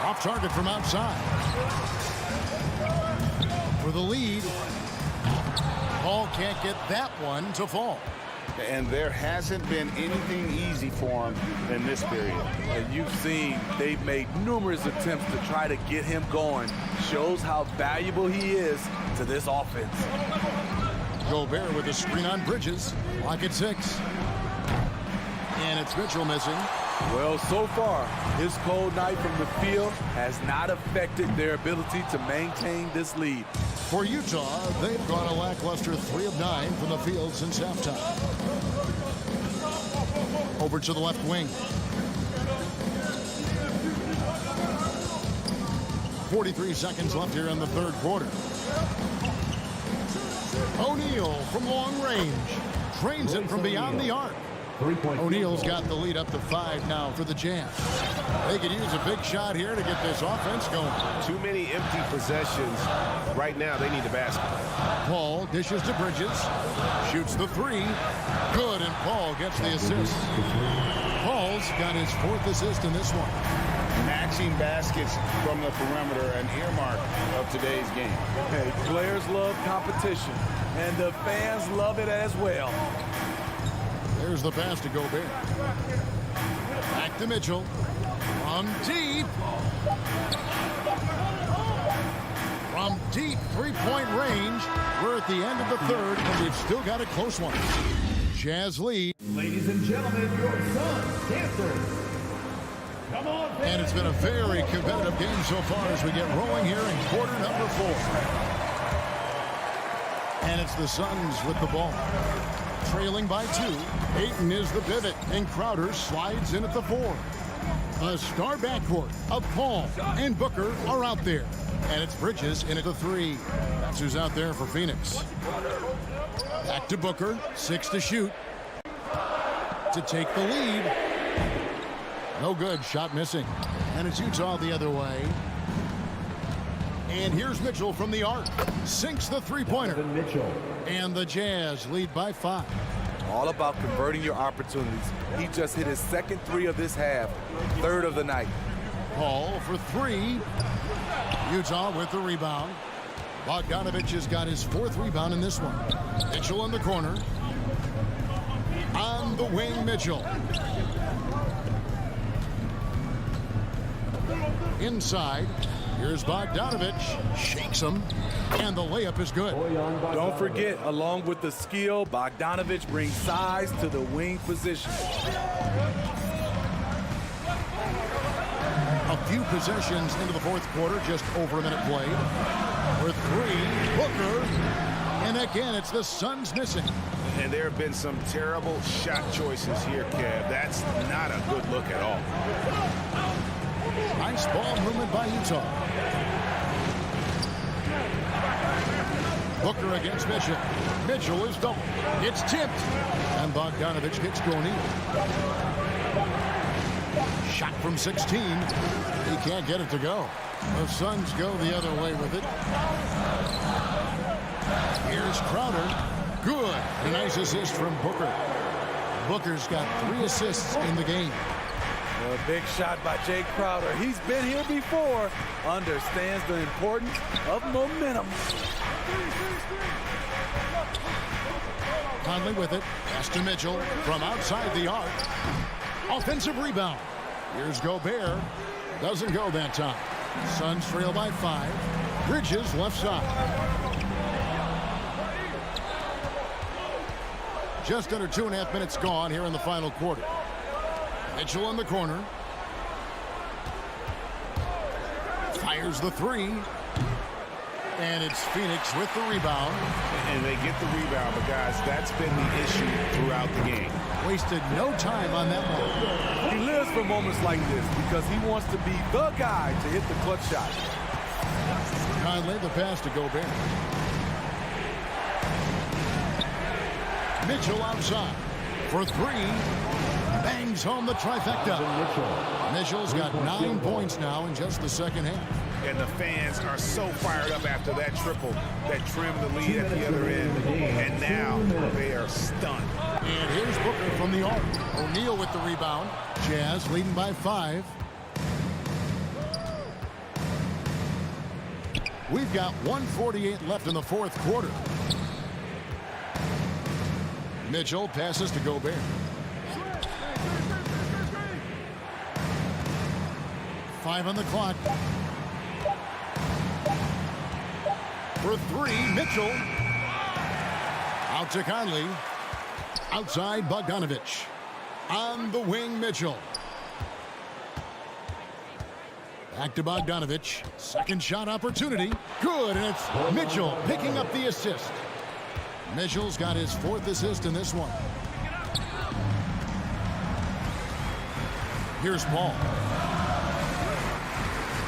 Off target from outside. For the lead. Paul can't get that one to fall. And there hasn't been anything easy for him in this period. And you've seen they've made numerous attempts to try to get him going. Shows how valuable he is to this offense. Gobert with a screen on Bridges. Lock at 6. And it's Mitchell missing. Well, so far, his cold night from the field has not affected their ability to maintain this lead. For Utah, they've gone a lackluster 3 of 9 from the field since halftime. Over to the left wing. 43 seconds left here in the 3rd quarter. O'Neal from long range. Trains it from beyond the arc. O'Neal's got the lead up to 5 now for the Jazz. They could use a big shot here to get this offense going. Too many empty possessions. Right now, they need the basket. Paul dishes to Bridges. Shoots the 3. Good, and Paul gets the assist. Paul's got his 4th assist in this one. Matching baskets from the perimeter, an earmark of today's game. Hey, players love competition, and the fans love it as well. There's the pass to Gobert. Back to Mitchell. From deep. From deep 3-point range. We're at the end of the 3rd, and we've still got a close one. Jazz lead. Ladies and gentlemen, your Suns dancers. Come on, fans. And it's been a very competitive game so far as we get rolling here in quarter number 4. And it's the Suns with the ball. Trailing by 2. Aiton is the pivot, and Crowder slides in at the 4. A star backcourt of Paul and Booker are out there. And it's Bridges in at the 3. That's who's out there for Phoenix. Back to Booker. 6 to shoot. To take the lead. No good. Shot missing. And it's Utah the other way. And here's Mitchell from the arc. Sinks the 3-pointer. And the Jazz lead by 5. All about converting your opportunities. He just hit his 2nd 3 of this half, 3rd of the night. Paul for 3. Utah with the rebound. Bogdanovich has got his 4th rebound in this one. Mitchell in the corner. On the wing, Mitchell. Inside. Here's Bogdanovich. Shakes him. And the layup is good. Don't forget, along with the skill, Bogdanovich brings size to the wing position. A few possessions into the 4th quarter, just over a minute played. For 3, Booker. And again, it's the Suns missing. And there have been some terrible shot choices here, Kev. That's not a good look at all. Nice ball movement by Utah. Booker against Mitchell. Mitchell is double. It's tipped. And Bogdanovich gets to O'Neal. Shot from 16. He can't get it to go. The Suns go the other way with it. Here's Crowder. Good. A nice assist from Booker. Booker's got 3 assists in the game. A big shot by Jay Crowder. He's been here before. Understands the importance of momentum. Conley with it. Pass to Mitchell from outside the arc. Offensive rebound. Here's Gobert. Doesn't go that time. Suns trail by 5. Bridges left side. Just under 2.5 minutes gone here in the final quarter. Mitchell in the corner. Fires the 3. And it's Phoenix with the rebound. And they get the rebound, but guys, that's been the issue throughout the game. Wasted no time on that one. He lives for moments like this because he wants to be the guy to hit the clutch shot. Conley, the pass to Gobert. Mitchell outside for 3. Bangs home the trifecta. Mitchell's got 9 points now in just the second half. And the fans are so fired up after that triple that trimmed the lead at the other end. And now they are stunned. And here's Booker from the arc. O'Neal with the rebound. Jazz leading by 5. We've got 1:48 left in the 4th quarter. Mitchell passes to Gobert. Five on the clock. For 3, Mitchell. Out to Conley. Outside Bogdanovich. On the wing, Mitchell. Back to Bogdanovich. Second shot opportunity. Good, and it's Mitchell picking up the assist. Mitchell's got his 4th assist in this one. Here's Paul.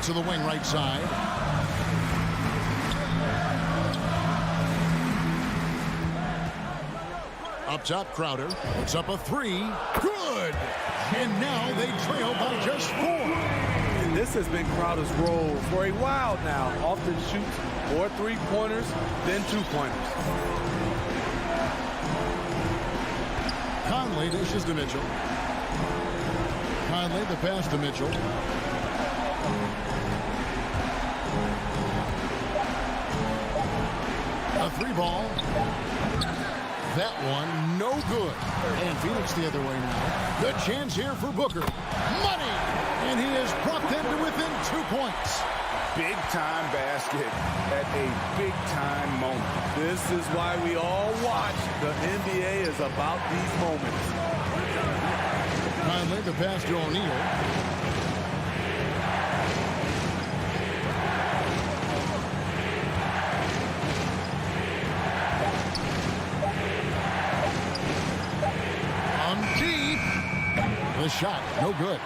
To the wing right side. Up top, Crowder puts up a 3. Good! And now they trail by just 4. And this has been Crowder's role for a while now. Often shoots more 3-pointers than 2-pointers. Conley dishes to Mitchell. Conley the pass to Mitchell. A 3-ball. That one, no good. And Phoenix the other way now. Good chance here for Booker. Money! And he has brought them to within 2 points. Big-time basket at a big-time moment. This is why we all watch. The NBA is about these moments. Conley the pass to O'Neal. The shot, no good.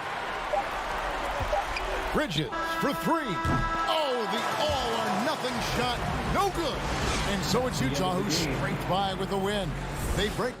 Bridges for 3. Oh, the all-or-nothing shot, no good. And so it's Utah who scraped by with the win. They break